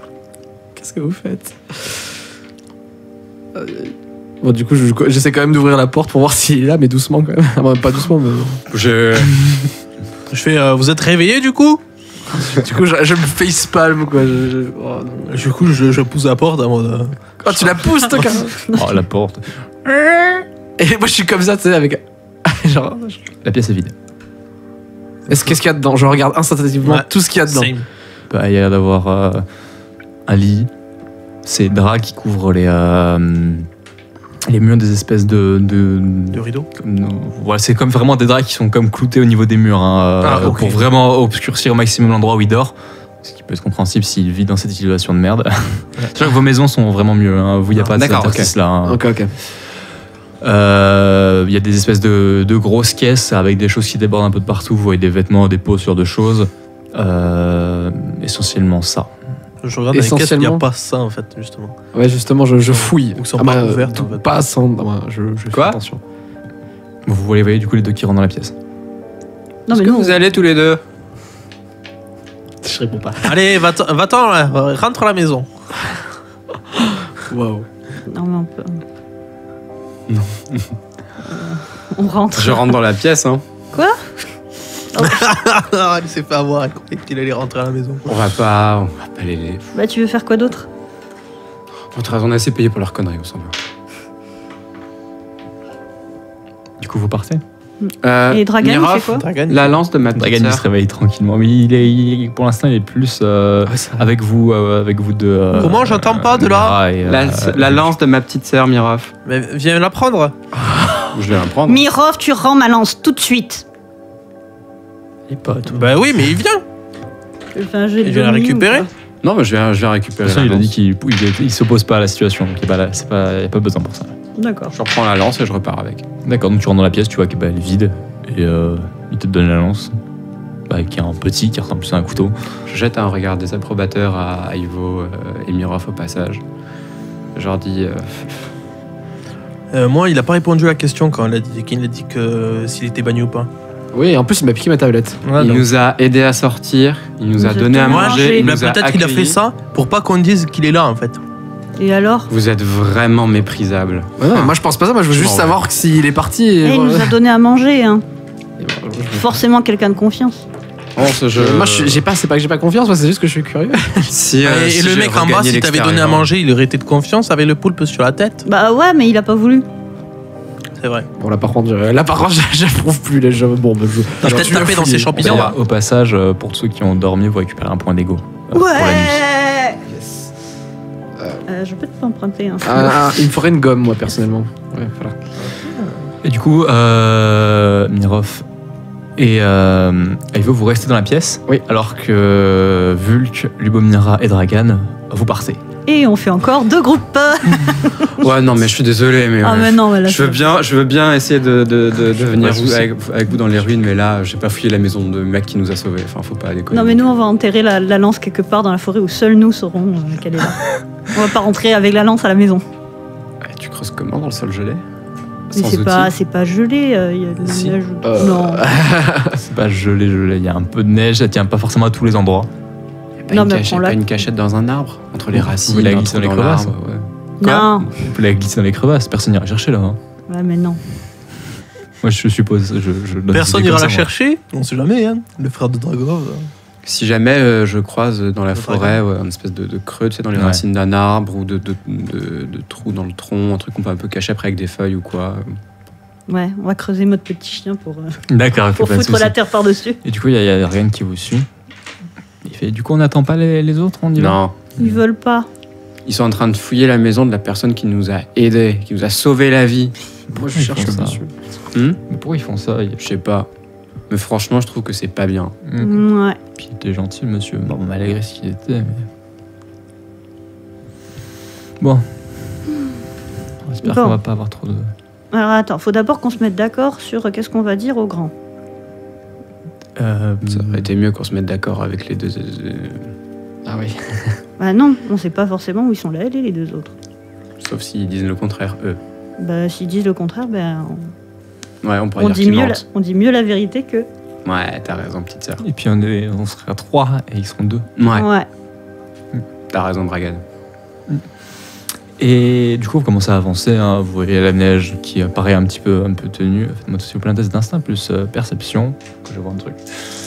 Qu'est-ce que vous faites? Bon, du coup, j'essaie quand même d'ouvrir la porte pour voir s'il est là, mais doucement quand même. Ah, bon, pas doucement, mais. Je... Je fais, vous êtes réveillé du coup? Du coup, je me facepalm, quoi. Oh, non. Du coup, je pousse la porte à mode. Oh, tu la pousses, toi, carrément. Oh, la porte. Et moi, je suis comme ça, tu sais, avec. Genre. La pièce est vide. Qu'est-ce qu'il y a dedans? Je regarde instantanément tout ce qu'il y a dedans. Same. Bah, il y a l'air d'avoir un lit, ces draps qui couvrent les murs des espèces de rideau. Voilà, c'est comme vraiment des draps qui sont comme cloutés au niveau des murs Ok. pour vraiment obscurcir au maximum l'endroit où il dort. Ce qui peut être compréhensible s'il vit dans cette situation de merde. C'est vrai que vos maisons sont vraiment mieux. Hein. Vous, il n'y a pas de cet D'accord, interstice-là. Hein. Ok. Il y a des espèces de grosses caisses avec des choses qui débordent un peu de partout. Vous voyez des vêtements, des pots sur de choses. Essentiellement ça. Je regarde dans les caisses, il n'y a Essentiellement. pas ça en fait, justement. Ouais, justement, je fouille. Ou sont pas ouvertes, en fait. Pas sans. Je fais Quoi attention. Vous voyez du coup les deux qui rentrent dans la pièce. Non, Est-ce mais que nous, vous allez tous les deux? Je réponds pas. Allez, va-t'en là, rentre à la maison. Waouh. non, mais on peut. On rentre. Je rentre dans la pièce, hein. Elle s'est fait avoir, elle croyait qu'il allait rentrer à la maison. On va pas les... Bah, tu veux faire quoi d'autre? On a assez payé pour leur connerie, on s'en va. Du coup, vous partez. Et Dragan, il Mirov, fait quoi? Dragan, la lance de ma petite Dragan il se sœur. réveille tranquillement, mais pour l'instant il est plus avec vous deux. Comment j'entends pas de là Mira et, La lance de ma petite sœur, Mirov. Mais viens la prendre. Je vais la prendre. Mirov, tu rends ma lance tout de suite. les potes. Bah oui, mais il vient. Enfin, j'ai Il vient la récupérer. Non, mais je vais De récupérer toute façon, la il a lance. dit qu'il s'oppose pas à la situation, donc il n'y a pas besoin pour ça. D'accord. Je reprends la lance et je repars avec. D'accord, donc tu rentres dans la pièce, tu vois qu'elle est vide, et il te donne la lance, qui est un petit, qui ressemble plus à un couteau. Je jette un regard désapprobateur à Ivo et Mirov au passage. Je leur dis... Moi, il a pas répondu à la question quand il a dit que s'il était banni ou pas. Oui, en plus, il m'a piqué ma tablette. Ouais, il donc- nous a aidés à sortir, il nous a donné à tout manger, mangé. il Bah, nous a peut-être qu'il a fait accueillis. ça pour pas qu'on dise qu'il est là en fait. Et alors? Vous êtes vraiment méprisable. Ouais, non, moi, je pense pas ça. Moi, je veux Je juste m'en savoir s'il est parti. Et Eh, il nous a donné à manger, hein. voilà. Forcément quelqu'un de confiance. Oh, ce jeu... Moi, c'est pas que j'ai pas confiance, moi, c'est juste que je suis curieux. Si, et si le j'ai mec en bas, regagné si t'avais donné à l'expérience. manger, il aurait été de confiance avec le poulpe sur la tête. Bah ouais, mais il a pas voulu. C'est vrai. Bon, là, par contre, j'approuve plus les jeux. Bon, bah, T'as peut-être tapé dans ses champignons. D'ailleurs, au passage, pour ceux qui ont dormi, vous récupérez un point d'ego. Pour la nuit. Ouais. Je peux te emprunter un. Il me faudrait une gomme, moi, personnellement. Ouais, voilà. Et du coup, Mirov et Ivo, vous restez dans la pièce. Oui. Alors que Vulk, Lubomira et Dragan, vous partez. Et on fait encore 2 groupes. Ouais, non, mais je suis désolé, mais... Ah mais non, mais là, Je veux bien essayer de venir Pas de souci. avec vous dans les ruines, mais là, j'ai pas fouillé la maison de mec qui nous a sauvés. Enfin, faut pas déconner. Non mais nous on va enterrer la lance quelque part dans la forêt où seuls nous saurons qu'elle est là. On va pas rentrer avec la lance à la maison. Ouais, tu creuses comment dans le sol gelé? Mais Sans c'est pas gelé, il y a de la Si. neige. Non. C'est pas gelé, il y a un peu de neige, elle tient pas forcément à tous les endroits. Non, mais prends-la. Pas une cachette dans un arbre entre les racines, pouvez la un glisser trou dans les dans crevasses. l'arbre, ouais. Non. Vous pouvez la glisser dans les crevasses, personne n'ira chercher là. Hein. Ouais mais non. Moi je suppose, je donne Personne des idées n'ira comme la ça, moi. chercher. On sait jamais, hein. Le frère de Dragov. Si jamais je croise dans la Le forêt une espèce de creux, tu sais, dans les Ouais. racines d'un arbre ou de trous dans le tronc, un truc qu'on peut un peu cacher après avec des feuilles ou quoi. Ouais, on va creuser mode petit chien pour D'accord, pour pas de foutre souci. la terre par-dessus. Et du coup, il y a Rien qui vous suit. Il fait, du coup, on n'attend pas les autres, on y va. Non. Ils veulent pas. Ils sont en train de fouiller la maison de la personne qui nous a aidés, qui nous a sauvé la vie. Moi, je Ils cherche font le ça. monsieur. Mais pourquoi ils font ça Je sais pas. Mais franchement, je trouve que c'est pas bien. Ouais. Puis il était gentil, le monsieur. Bon, malgré ce qu'il était. Mais... Bon. J'espère Bon. qu'on va pas avoir trop de. Alors attends, faut d'abord qu'on se mette d'accord sur qu'est-ce qu'on va dire aux grands. Ça aurait été mieux qu'on se mette d'accord avec les deux. Ah oui. Bah non, on sait pas forcément où ils sont là, les 2 autres. Sauf s'ils disent le contraire, eux. Bah s'ils disent le contraire, ben Ouais, on pourrait on dire dit qu'ils mieux, mentent. on dit mieux la vérité que. Ouais, t'as raison, petite sœur. Et puis on serait à 3 et ils seront 2. Ouais, Ouais. t'as raison, Dragan. Et du coup, vous commencez à avancer. Hein. Vous voyez la neige qui apparaît un peu tenue. Faites-moi s'il vous plaît un test d'instinct plus perception. Que je vois un truc.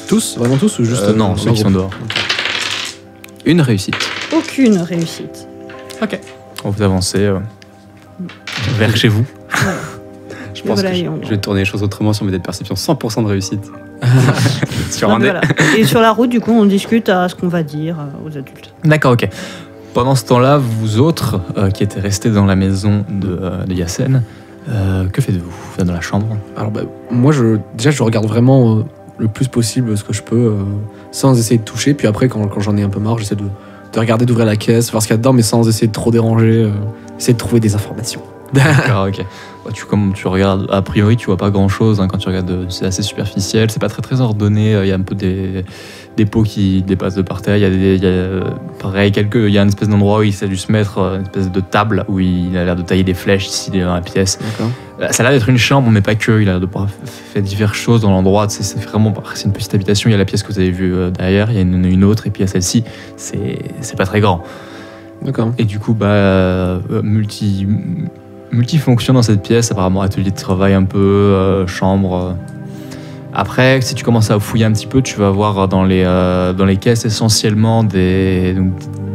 Tous? Vraiment tous ou juste Non, ceux qui sont dehors. Une réussite. Aucune réussite. Ok. Vous avancez vers chez vous. Voilà. Je pense voilà, que et on- je vais tourner les choses autrement sur mes dés de perception. 100% de réussite. Sur Non, un mais dé. voilà. Et sur la route, du coup, on discute à ce qu'on va dire aux adultes. D'accord, ok. Pendant ce temps-là, vous autres qui étaient restés dans la maison de Yassen, que faites-vous? Vous êtes dans la chambre? Alors moi je regarde vraiment le plus possible ce que je peux sans essayer de toucher, puis après quand j'en ai un peu marre j'essaie de regarder, d'ouvrir la caisse, voir ce qu'il y a dedans, mais sans essayer de trop déranger, essayer de trouver des informations. D'accord, ok. Comme tu regardes, a priori, tu vois pas grand-chose quand tu regardes. C'est assez superficiel, c'est pas très ordonné. Il y a un peu des pots qui dépassent de par terre. Il y a pareil, il y a une espèce d'endroit où il s'est dû se mettre une espèce de table où il a l'air de tailler des flèches ici dans la pièce. D'accord. Ça a l'air d'être une chambre, mais pas que. Il a l'air de pouvoir faire diverses choses dans l'endroit. C'est une petite habitation. Il y a la pièce que vous avez vue derrière, il y a une autre, et puis il y a celle-ci. C'est pas très grand. D'accord. Et du coup, multifonction dans cette pièce, apparemment atelier de travail un peu, chambre. Après, si tu commences à fouiller un petit peu, tu vas voir dans les caisses essentiellement des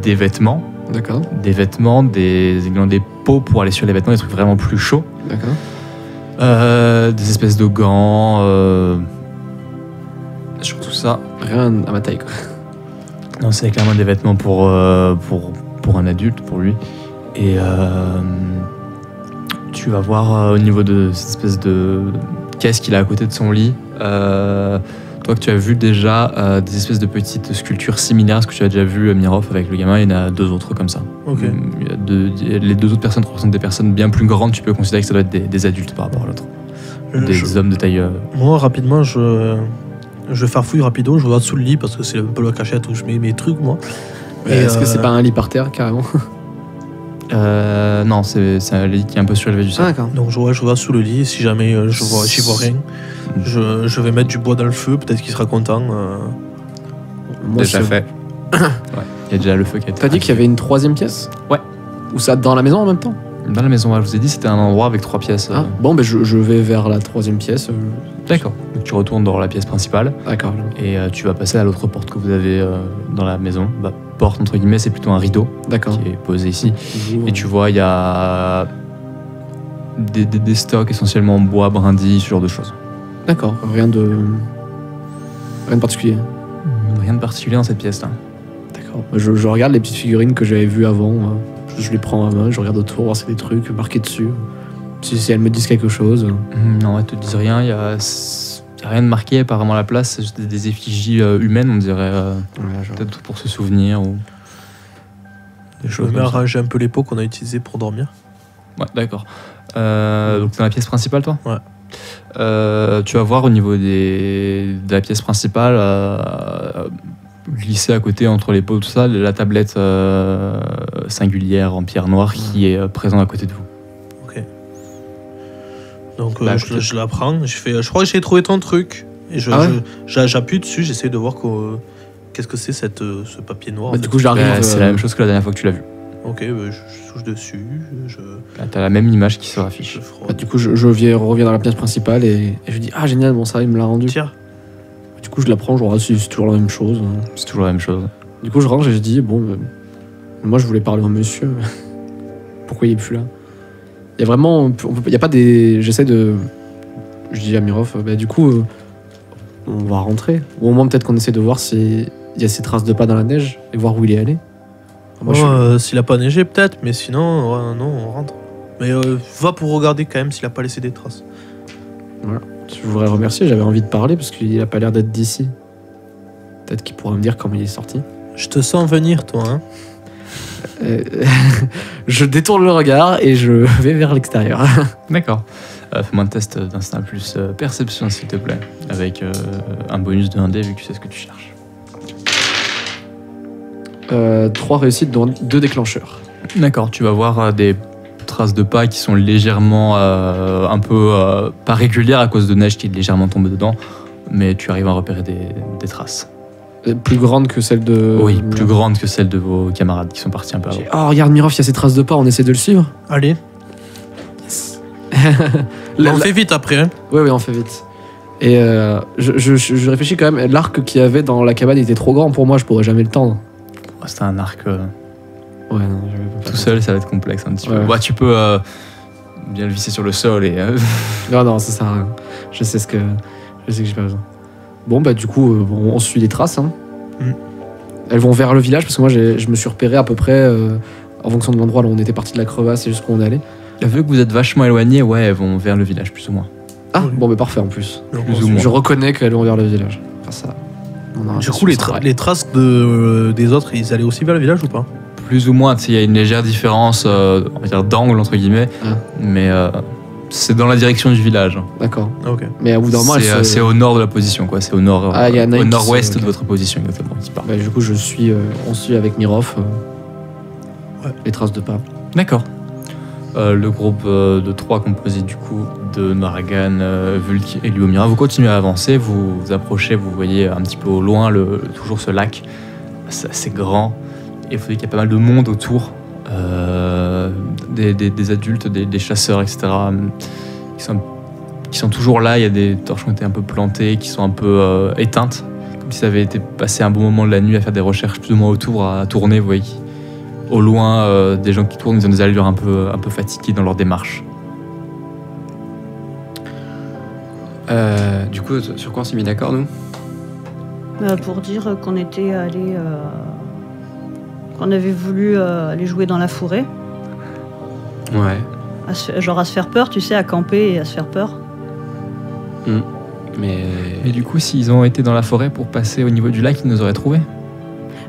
vêtements. D'accord. Des vêtements, des pots pour aller sur les vêtements, des trucs vraiment plus chauds. D'accord. Des espèces de gants. Surtout ça. Rien à ma taille quoi. Non, c'est clairement des vêtements pour un adulte, pour lui. Et tu vas voir au niveau de cette espèce de caisse qu'il a à côté de son lit. Toi que tu as vu déjà des espèces de petites sculptures similaires à ce que tu as déjà vu Mirov avec le gamin, il y en a deux autres comme ça. Ok. Les deux autres personnes représentent des personnes bien plus grandes, tu peux considérer que ça doit être des adultes par rapport à l'autre. Des hommes de taille. Moi, rapidement, je vais faire fouille rapido. Je regarde sous le lit parce que c'est un peu la cachette où je mets mes trucs, moi. Est-ce que c'est pas un lit par terre carrément? Non, c'est un lit qui est un peu surélevé du sol. Ah, d'accord. Donc je regarde sous le lit. Si jamais j'y vois rien, je vais mettre du bois dans le feu. Peut-être qu'il sera content. Moi, Déjà fait. Il y a déjà le feu qui a été. T'as dit qu'il y avait une troisième pièce? Ouais. Ou ça dans la maison en même temps? Dans la maison, je vous ai dit, c'était un endroit avec 3 pièces. Ah, bon, je vais vers la troisième pièce. D'accord. Donc tu retournes dans la pièce principale D'accord. et tu vas passer à l'autre porte que vous avez dans la maison. Porte entre guillemets, c'est plutôt un rideau D'accord. qui est posé ici. J'ouvre. Et tu vois, il y a des stocks essentiellement en bois, brindilles, ce genre de choses. D'accord. Rien de particulier. Rien de particulier dans cette pièce-là. D'accord. Je regarde les petites figurines que j'avais vues avant. Je les prends à main, je regarde autour, voir si c'est des trucs marqués dessus. Si elles me disent quelque chose. Non, elles te disent rien. Il y a rien de marqué apparemment à la place. C'est juste des effigies humaines, on dirait. Voilà, genre. Peut-être pour se souvenir ou des Je choses me mets comme à ça. ranger un peu les pots qu'on a utilisés pour dormir. Ouais, d'accord. Donc dans la pièce principale, toi? Ouais. Tu vas voir au niveau de la pièce principale, glissée à côté entre les pots, tout ça, la tablette singulière en pierre noire qui est présente à côté de vous. Ok. Donc Bah, je la prends. Je crois que j'ai trouvé ton truc. Et Ah ouais j'appuie dessus. J'essaie de voir qu'est-ce que c'est ce papier noir. Bah, en du fait. coup, j'arrive. C'est la même chose que la dernière fois que tu l'as vu. Ok, je touche dessus. Là, t'as la même image qui se raffiche. Je frotte. Bah, du coup, je reviens dans la pièce principale et je dis ah génial, bon ça il me l'a rendu. Tiens. Du coup, je la prends, je regarde si c'est toujours la même chose. C'est toujours la même chose. Du coup, je range et je dis bon, moi je voulais parler au monsieur. Pourquoi il est plus là? Il y a vraiment, il y a pas des, j'essaie de, je dis à Mirov, bah du coup, on va rentrer. Ou au moins peut-être qu'on essaie de voir s'il y a ces traces de pas dans la neige et voir où il est allé. Moi, S'il a pas neigé, peut-être, mais sinon, non, on rentre. Mais va pour regarder quand même s'il a pas laissé des traces. je voudrais le remercier, j'avais envie de parler parce qu'il a pas l'air d'être d'ici. Peut-être qu'il pourra me dire comment il est sorti. Je te sens venir, toi, hein. Je détourne le regard et je vais vers l'extérieur. D'accord. Fais-moi un test d'instinct plus perception, s'il te plaît. Avec un bonus de 1D vu que tu sais ce que tu cherches. 3 réussites, dont 2 déclencheurs. D'accord, tu vas voir des traces de pas qui sont légèrement un peu pas régulières à cause de neige qui est légèrement tombée dedans, mais tu arrives à repérer des traces. Plus grande que celle de. Oui, plus grande que celle de vos camarades qui sont partis un peu avant. Oh, regarde Mirov, il y a ces traces de pas, on essaie de le suivre. Allez, on fait vite après. Hein. Oui, on fait vite. Et je réfléchis quand même, l'arc qu'il y avait dans la cabane était trop grand pour moi, je pourrais jamais le tendre. C'était un arc. Ouais, non, je vais pas. Tout seul, ça va être complexe un petit peu. Ouais. Bah, tu peux bien le visser sur le sol et. Non, ça sert à rien. Je sais que j'ai pas besoin. Bon, bah, du coup, on suit les traces. Hein. Elles vont vers le village parce que moi, je me suis repéré à peu près en fonction de l'endroit où on était parti de la crevasse et jusqu'où on est allé. Vu que vous êtes vachement éloigné, ouais, elles vont vers le village, plus ou moins. Ah, bon, mais parfait en plus. Plus ou moins. Je reconnais qu'elles vont vers le village. Enfin, ça. Du coup, les traces des autres, ils allaient aussi vers le village ou pas? Plus ou moins, il y a une légère différence, on va dire d'angle, entre guillemets, mais c'est dans la direction du village. D'accord. Ah, ok. Mais au bout d'un moment, C'est au nord de la position, quoi. C'est au nord, Ah, il y a Nike au nord-ouest qui- de votre position, exactement. Qui part. Bah, du coup, on suit avec Mirov Ouais. les traces de pas. D'accord. Le groupe de 3 composé du coup de Maragan, Vulk et Luomira, vous continuez à avancer, vous vous approchez, vous voyez un petit peu au loin toujours ce lac. C'est assez grand et vous voyez qu'il y a pas mal de monde autour, des adultes, des chasseurs, etc. Qui sont toujours là. Il y a des torches qui ont été un peu plantées, qui sont un peu éteintes, comme si ça avait été passé un bon moment de la nuit à faire des recherches plus ou moins autour, à tourner, vous voyez. Au loin, des gens qui tournent, ils ont des allures un peu fatiguées dans leur démarche. Du coup, sur quoi on s'est mis d'accord, nous? Pour dire qu'on était allé. Qu'on avait voulu aller jouer dans la forêt. Ouais. À se faire peur, tu sais, à camper et à se faire peur. Mais Et du coup, s'ils ont été dans la forêt pour passer au niveau du lac, ils nous auraient trouvés.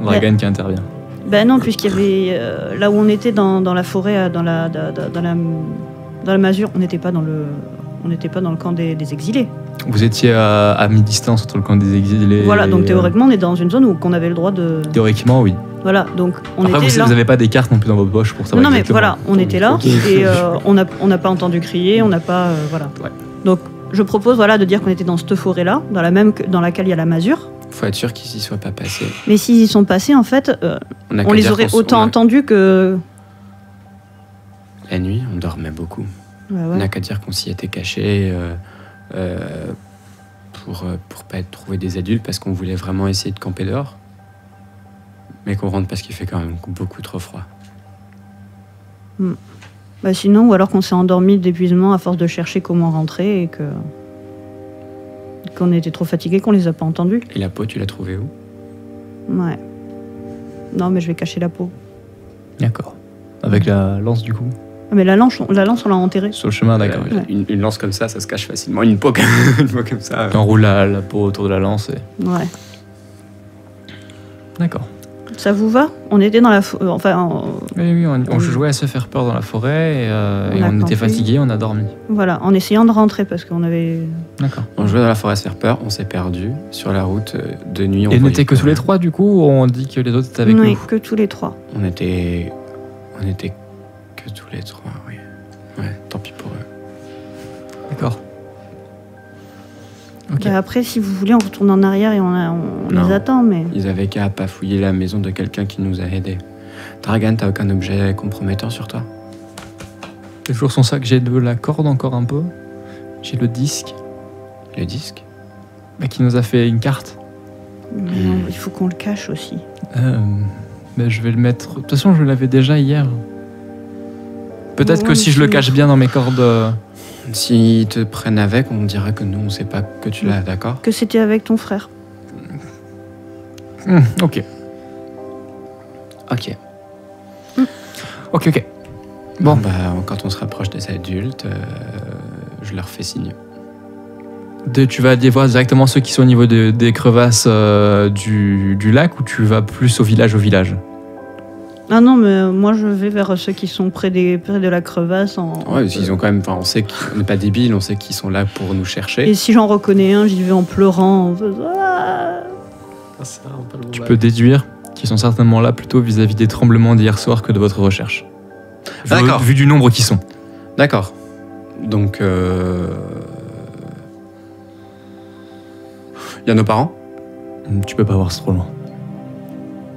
Dragan qui intervient. Ben non, puisqu'il y avait. Là où on était dans la forêt, dans la masure, on n'était pas dans le camp des exilés. Vous étiez à mi-distance entre le camp des exilés. Voilà, donc et, théoriquement, on est dans une zone où on avait le droit de. Théoriquement, oui. Voilà, donc on Après, était là. vous n'avez pas des cartes non plus dans votre poche pour savoir. Non, mais exactement. voilà, on était là et on n'a pas entendu crier, on n'a pas. Voilà. Ouais. Donc je propose de dire qu'on était dans cette forêt-là, dans laquelle il y a la masure. faut être sûr qu'ils s'y soient pas passés. Mais s'ils y sont passés, en fait, on les aurait autant entendus que. La nuit, on dormait beaucoup. Ouais, On ouais. n'a qu'à dire qu'on s'y était caché pour pas être trouvé des adultes parce qu'on voulait vraiment essayer de camper dehors. Mais qu'on rentre parce qu'il fait quand même beaucoup trop froid. Bah sinon, ou alors qu'on s'est endormi d'épuisement à force de chercher comment rentrer et qu'on était trop fatigués, qu'on les a pas entendus. Et la peau, tu l'as trouvée où? Ouais. Non, mais je vais cacher la peau. D'accord. Avec la lance, du coup. Ah, mais la lance, on l'a enterrée. Sur le chemin, d'accord. Ouais. Une lance comme ça se cache facilement. Une peau comme ça. Tu enroules la peau autour de la lance et. Ouais. D'accord. Ça vous va? On était dans la Oui, on jouait à se faire peur dans la forêt et On a on était campé. fatigués, on a dormi. voilà, en essayant de rentrer parce qu'on avait. D'accord. On jouait dans la forêt à se faire peur, on s'est perdu sur la route de nuit. On Et voyait n'étaient que tous les 3 du coup, ou on dit que les autres étaient avec Oui, nous? que tous les 3. On était que tous les 3, oui. Ouais, tant pis pour eux. D'accord. Ok. Bah, après, si vous voulez, on retourne en arrière et on Non. les attend, mais. Ils avaient qu'à pas fouiller la maison de quelqu'un qui nous a aidés. Dragan, t'as aucun objet compromettant sur toi? J'ai toujours son sac, j'ai de la corde encore un peu. J'ai le disque Le disque? qui nous a fait une carte. Non, il faut qu'on le cache aussi. Mais je vais le mettre. De toute façon, je l'avais déjà hier. Peut-être Ouais, que si je le mais cache bien dans mes cordes. S'ils te prennent avec, on dirait que nous, on sait pas que tu l'as, d'accord? Que c'était avec ton frère. Ok. Ok. Ok. Bon, bah, quand on se rapproche des adultes, je leur fais signe. Tu vas aller voir directement ceux qui sont au niveau des crevasses du lac, ou tu vas plus au village? Ah non, mais moi je vais vers ceux qui sont près de la crevasse. Ouais, ils ont quand même. Enfin, on sait qu'on n'est pas débiles, on sait qu'ils sont là pour nous chercher. Et si j'en reconnais un, j'y vais en pleurant. En faisant, ah. Tu peux déduire qu'ils sont certainement là plutôt vis-à-vis des tremblements d'hier soir que de votre recherche. D'accord. Vu du nombre qui sont. D'accord. Donc, il y a nos parents? Tu peux pas voir, c'est trop loin.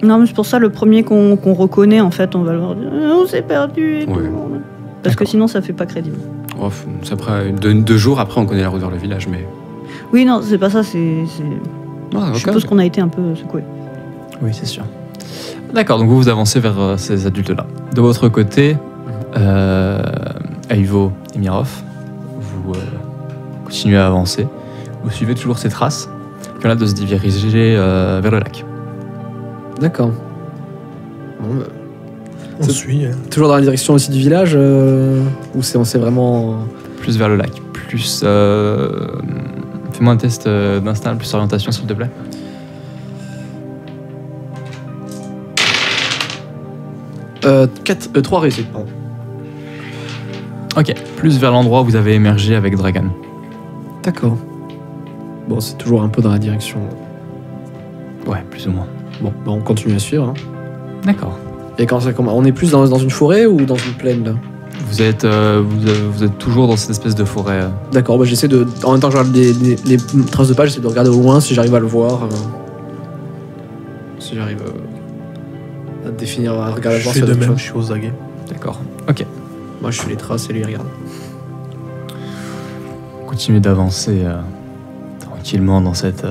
Non, mais c'est pour ça, le premier qu'on reconnaît, en fait, on va leur dire on s'est perdu et Ouais. tout. Parce que sinon, ça fait pas crédible. Oh, ça prend 2 jours après, on connaît la route vers le village, mais. Oui, non, c'est pas ça, c'est... Ah, Je ok. suppose qu'on a été un peu secoué. Oui, c'est sûr. D'accord, donc vous avancez vers ces adultes-là. De votre côté, Aivo et Mirov, vous continuez à avancer. Vous suivez toujours ces traces qui ont l'air de se diriger vers le lac. D'accord. Bon, bah, On suit. toujours dans la direction aussi du village ou on sait vraiment. Plus vers le lac. Plus. Fais-moi un test d'instinct, plus orientation, s'il te plaît. Euh, 3 réussites, pardon. Ok, plus vers l'endroit où vous avez émergé avec Dragan. D'accord. Bon, c'est toujours un peu dans la direction. Ouais, plus ou moins. Bon, bah, on continue à suivre. Hein. D'accord. Et quand ça commence, on est plus dans une forêt ou dans une plaine là? Vous êtes toujours dans cette espèce de forêt. D'accord, bah, j'essaie de. En même temps que je regarde les traces de pas, j'essaie de regarder au loin si j'arrive à le voir. Si j'arrive à définir, à regarder, à Je voir fais s'il y a de d'autres même, choses. je suis aux aguets. D'accord. Ok. Moi je suis les traces et lui il regarde. Continuez d'avancer tranquillement dans cette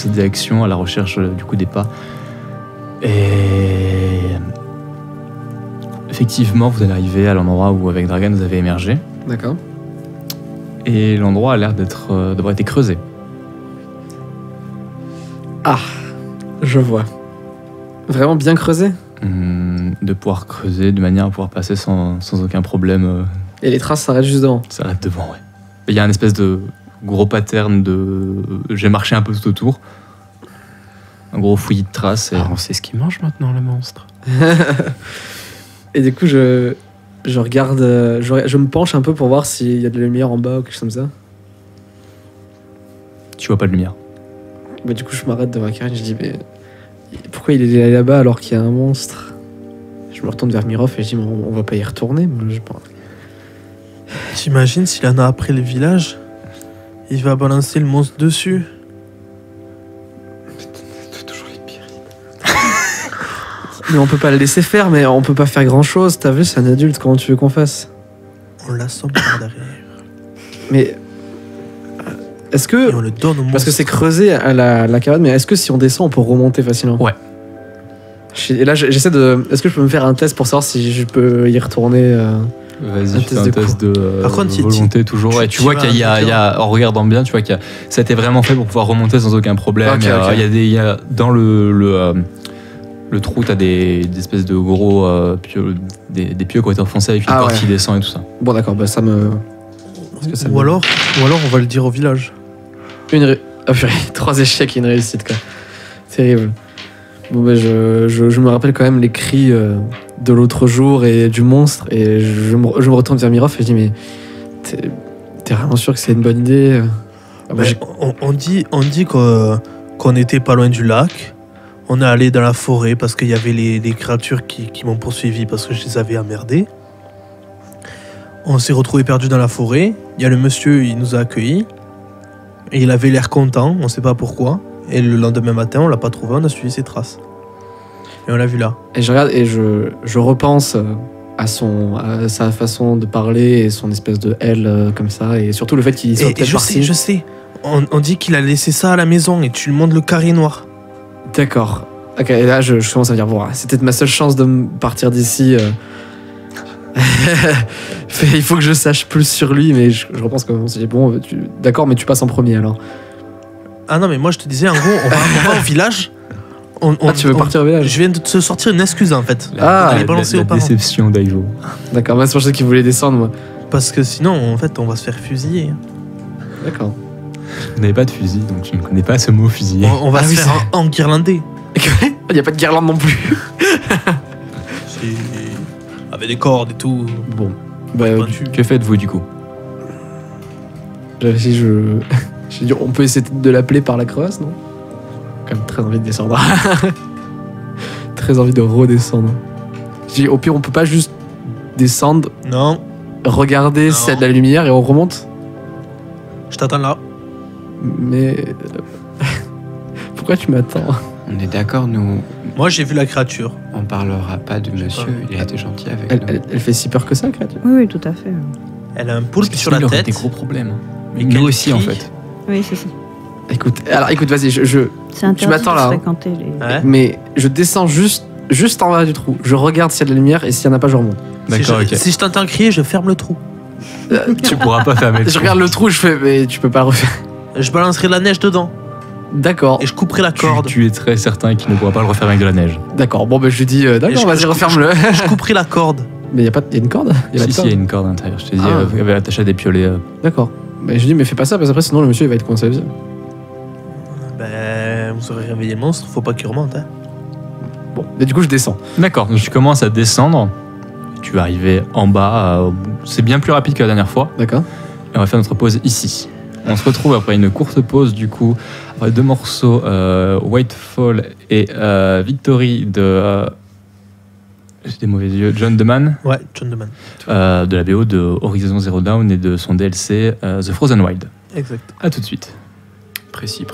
direction à la recherche du coup des pas. Et effectivement, vous allez arriver à l'endroit où avec Dragan vous avez émergé. D'accord. Et l'endroit a l'air d'avoir été creusé. Ah, je vois. Vraiment bien creusé. De pouvoir creuser de manière à pouvoir passer sans aucun problème. Et les traces s'arrêtent juste devant. Ça arrête devant, ouais. Il y a un espèce de gros pattern de... J'ai marché un peu tout autour. Un gros fouillis de traces. Et... Ah, on sait ce qu'il mange maintenant, le monstre. Et du coup, je regarde, je me penche un peu pour voir s'il y a de la lumière en bas ou quelque chose comme ça. Tu vois pas de lumière. Mais du coup, je m'arrête devant Karine, je dis, mais pourquoi il est allé là-bas alors qu'il y a un monstre? Je me retourne vers Mirov et je dis, mais on va pas y retourner. Moi, je pense. T'imagines s'il en a après le village, il va balancer le monstre dessus. Toujours les pires. Mais on peut pas le laisser faire, mais on peut pas faire grand-chose. T'as vu, c'est un adulte, comment tu veux qu'on fasse? On l'assomme par derrière. Mais est-ce Et que... on le donne au monstre. Parce que c'est creusé à la cabane, mais est-ce que si on descend, on peut remonter facilement? Ouais. Et là, j'essaie de... Est-ce que je peux me faire un test pour savoir si je peux y retourner Vas-y, Un fais test un de test de Par contre, volonté toujours. Et tu vois qu'il y a, en regardant bien, tu vois qu'il y a, ça a été vraiment fait pour pouvoir remonter sans aucun problème. Ok, Il y a- ok. il y a dans le trou, t'as des espèces de gros pieux, des pieux qui ont été enfoncés avec une Ah corde ouais. qui descend et tout ça. Bon, d'accord, bah ça me... Parce que ça Ou me- alors on va le dire au village. Ah, purée, 3 échecs et une réussite, quoi. Terrible. Bon, bah, je me rappelle quand même les cris de l'autre jour et du monstre, et je me retourne vers Mirov et je dis, mais t'es vraiment sûr que c'est une bonne idée? Ah, bah, Mais on dit qu'on était pas loin du lac. On est allé dans la forêt parce qu'il y avait les créatures qui m'ont poursuivi parce que je les avais emmerdés. On s'est retrouvés perdus dans la forêt. Il y a le monsieur, il nous a accueillis. Et il avait l'air content, on sait pas pourquoi. Et le lendemain matin, on l'a pas trouvé, on a suivi ses traces. Et on l'a vu là. Et je regarde et je repense à sa façon de parler et son espèce de L comme ça, et surtout le fait qu'il soit Et peut-être parti. je sais. On dit qu'il a laissé ça à la maison et tu lui montres le carré noir. D'accord. Ok, et là je commence à me dire, bon, c'est peut-être ma seule chance de partir d'ici. Il faut que je sache plus sur lui, mais je repense comme on s'est dit, bon, d'accord, mais tu passes en premier alors. Ah non, mais moi je te disais, en gros, on va au village. Tu veux partir au village? Je viens de te sortir une excuse en fait. Ah, On allait balancer aux parents. déception d'Aivo. D'accord, moi c'est pour ça qu'il voulait descendre, moi. Parce que sinon, en fait, on va se faire fusiller. D'accord. Vous n'avez pas de fusil, donc tu ne connais pas ce mot fusiller. On va Ah se oui, faire enguirlander. Il n'y a pas de guirlande non plus. Avec des cordes et tout. Bon, bah, Pointu. Que faites-vous du coup? si j'ai dit, on peut essayer de l'appeler par la crevasse, non? Quand même très envie de descendre. Très envie de redescendre. J'ai dit, au pire, on peut pas juste descendre, Non, regarder Non. s'il y a de la lumière et on remonte. je t'attends là. Mais pourquoi Pourquoi tu m'attends? On est d'accord, nous, Moi, j'ai vu la créature. on parlera pas de Je sais monsieur. pas. Il a été gentil avec nous. Elle fait si peur que ça, créature? Oui, oui, tout à fait. Elle a un Parce poulpe que sur sinon, la il aurait tête. des gros problèmes. Mais Nous quel aussi, en cri. fait. Oui, c'est ça. Écoute, vas-y, C'est interdit m'attends de là, hein. fréquenter les... Ouais. mais je descends juste en bas du trou. Je regarde s'il y a de la lumière et s'il n'y en a pas, je remonte. D'accord, si je, ok. si je t'entends crier, je ferme le trou. Tu pourras pas fermer le Je trou. regarde le trou, je fais, mais tu peux pas le refaire. Je balancerai de la neige dedans. D'accord, Et je couperai la corde. Tu es très certain qu'il ne pourra pas le refaire avec de la neige. d'accord. Bon, ben je lui dis, Et d'accord, je- vas-y, je- referme-le. Je couperai la corde. Mais il y a une corde? Y a pas de Si, il y a une corde à l'intérieur. Je te dis, Ah. elle avait attaché à des piolets. D'accord. Mais je dis, mais fais pas ça, parce qu'après, sinon le monsieur il va être coincé. Ben, vous aurez réveillé le monstre, faut pas qu'il remonte. Hein. Bon, mais du coup, je descends. D'accord, donc tu commences à descendre. Tu vas arriver en bas. C'est bien plus rapide que la dernière fois. D'accord. Et on va faire notre pause ici. On se retrouve après une courte pause, du coup, après 2 morceaux, Whitefall et Victory de. J'ai des mauvais yeux. John Deman, Ouais, John Deman. de la BO de Horizon Zero Dawn et de son DLC The Frozen Wild. Exact. A tout de suite. Précis.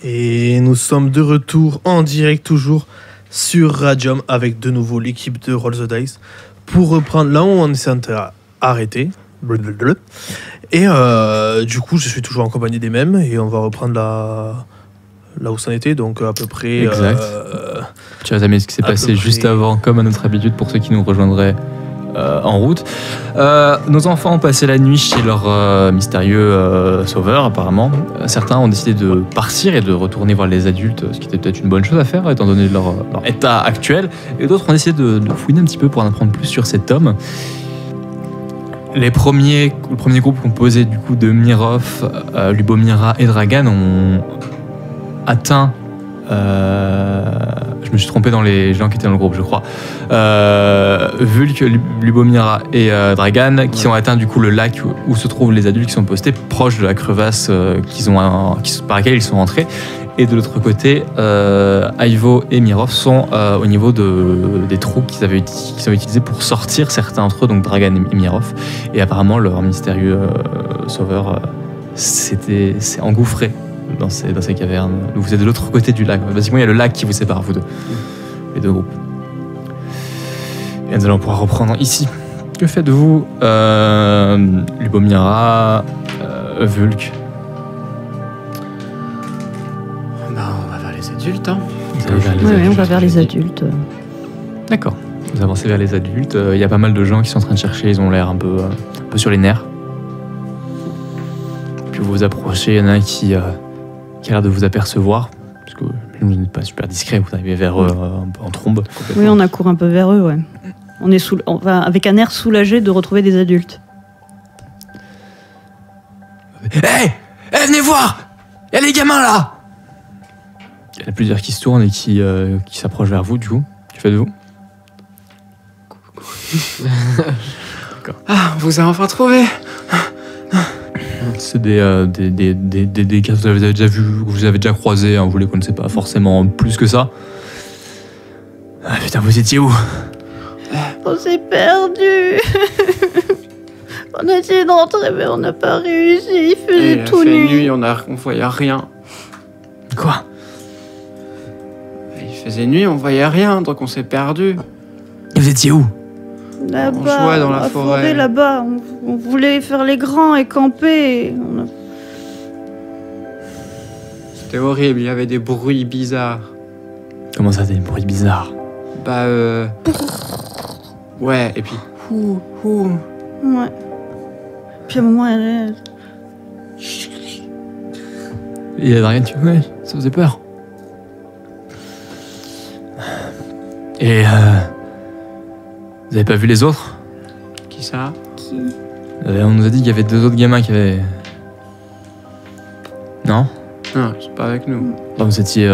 Et nous sommes de retour en direct toujours sur Radium avec de nouveau l'équipe de Roll the Dice pour reprendre là où on s'est arrêté. Et du coup, je suis toujours en compagnie des mêmes et on va reprendre là où ça en était, donc à peu près. Exact. Tu vas amener ce qui s'est passé juste avant, comme à notre habitude pour ceux qui nous rejoindraient en route. Nos enfants ont passé la nuit chez leur mystérieux sauveur, apparemment. Certains ont décidé de partir et de retourner voir les adultes, ce qui était peut-être une bonne chose à faire, étant donné leur état actuel. Et d'autres ont décidé de fouiner un petit peu pour en apprendre plus sur cet homme. Le premier groupe composé du coup de Mirov, Lubomira et Dragan ont atteint. Je me suis trompé dans les gens qui étaient dans le groupe, je crois. Vulk, Lubomira et Dragan, qui ont atteint du coup le lac où se trouvent les adultes qui sont postés proche de la crevasse par laquelle ils sont rentrés. Et de l'autre côté, Ivo et Mirov sont au niveau des trous qu'ils avaient utilisés pour sortir certains d'entre eux, donc Dragan et Mirov. Et apparemment, leur mystérieux sauveur s'est engouffré dans ces cavernes. Donc vous êtes de l'autre côté du lac. Basiquement, il y a le lac qui vous sépare, vous deux. Les deux groupes. Et nous allons pouvoir reprendre ici. Que faites-vous, Lubomira, Vulk? On va vers les adultes, hein. On va vers les adultes. D'accord. Vous avancez vers les adultes. Il y a pas mal de gens qui sont en train de chercher. Ils ont l'air un peu sur les nerfs. Puis vous vous approchez. Il y en a un qui a l'air de vous apercevoir. Parce que vous n'êtes pas super discret. Vous arrivez vers eux un peu en trombe. Oui, on accourt un peu vers eux, ouais. On va avec un air soulagé de retrouver des adultes. Hey, venez voir! Il y a les gamins là! Il y en a plusieurs qui se tournent et qui s'approchent vers vous, du coup. Que faites-vous? Ah, on vous a enfin trouvé! C'est des gars que vous avez déjà croisés, hein, vous les connaissez pas forcément plus que ça. Ah putain, vous étiez où? On s'est perdu. On a essayé d'entrer, mais on n'a pas réussi. Il faisait tout nuit. On voyait rien. Quoi? Il faisait nuit, on voyait rien, donc on s'est perdu. Et vous étiez où? Là-bas, On jouait dans la forêt. Là-bas, on voulait faire les grands et camper. C'était horrible, il y avait des bruits bizarres. Comment ça, des bruits bizarres? Ouais, et puis... Ouais. Puis à un moment, elle... Et Adrien, ouais, ça faisait peur. Et vous avez pas vu les autres? Qui ça? Qui? On nous a dit qu'il y avait 2 autres gamins qui avaient... Non? Non, c'est pas avec nous. Non, vous étiez...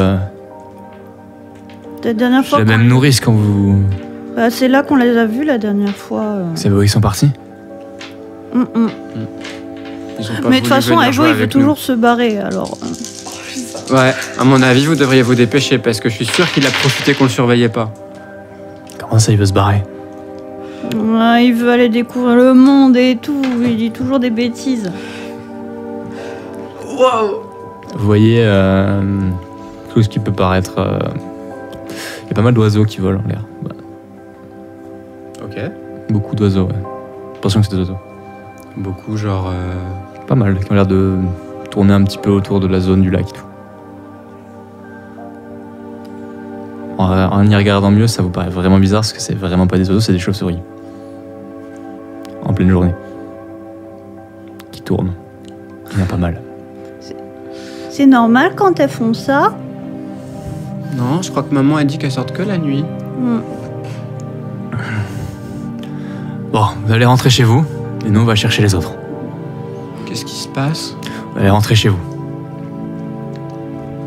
La dernière fois... la même nourrice quand vous... Bah, c'est là qu'on les a vus la dernière fois. C'est où ils sont partis? Ils ont pas Mais de toute voulu façon, venir Ivo, jouer il veut avec toujours se barrer, alors... Ouais, à mon avis, vous devriez vous dépêcher parce que je suis sûr qu'il a profité qu'on le surveillait pas. Comment ça, il veut se barrer? Ouais, il veut aller découvrir le monde et tout. Il dit toujours des bêtises. Wow. Vous voyez tout ce qui peut paraître... Il y a pas mal d'oiseaux qui volent en l'air. Bah, Ok. beaucoup d'oiseaux, ouais. Attention que c'est des oiseaux. Beaucoup, genre... Pas mal, qui ont l'air de tourner un petit peu autour de la zone du lac et tout. En y regardant mieux, ça vous paraît vraiment bizarre parce que c'est vraiment pas des oiseaux, c'est des chauves-souris. En pleine journée. Qui tournent. Il y en a pas mal. C'est normal quand elles font ça. Non, je crois que maman a dit qu'elle sorte que la nuit. Bon, vous allez rentrer chez vous, et nous on va chercher les autres. Qu'est-ce qui se passe? Vous allez rentrer chez vous.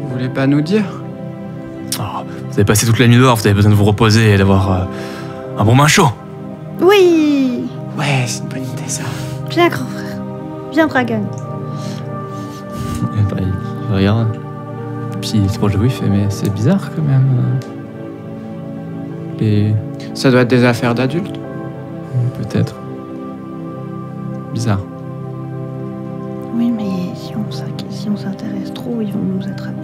Vous voulez pas nous dire? Oh, vous avez passé toute la nuit dehors, vous avez besoin de vous reposer et d'avoir un bon bain chaud. Oui. Ouais, c'est une bonne idée ça. Bien, grand frère. Bien, Dragan. Et bah, il regarde. Puis il se proche de vous, il fait mais c'est bizarre quand même. Et Ça doit être des affaires d'adultes. peut-être. Bizarre. Oui, mais si on s'intéresse trop, ils vont nous attraper.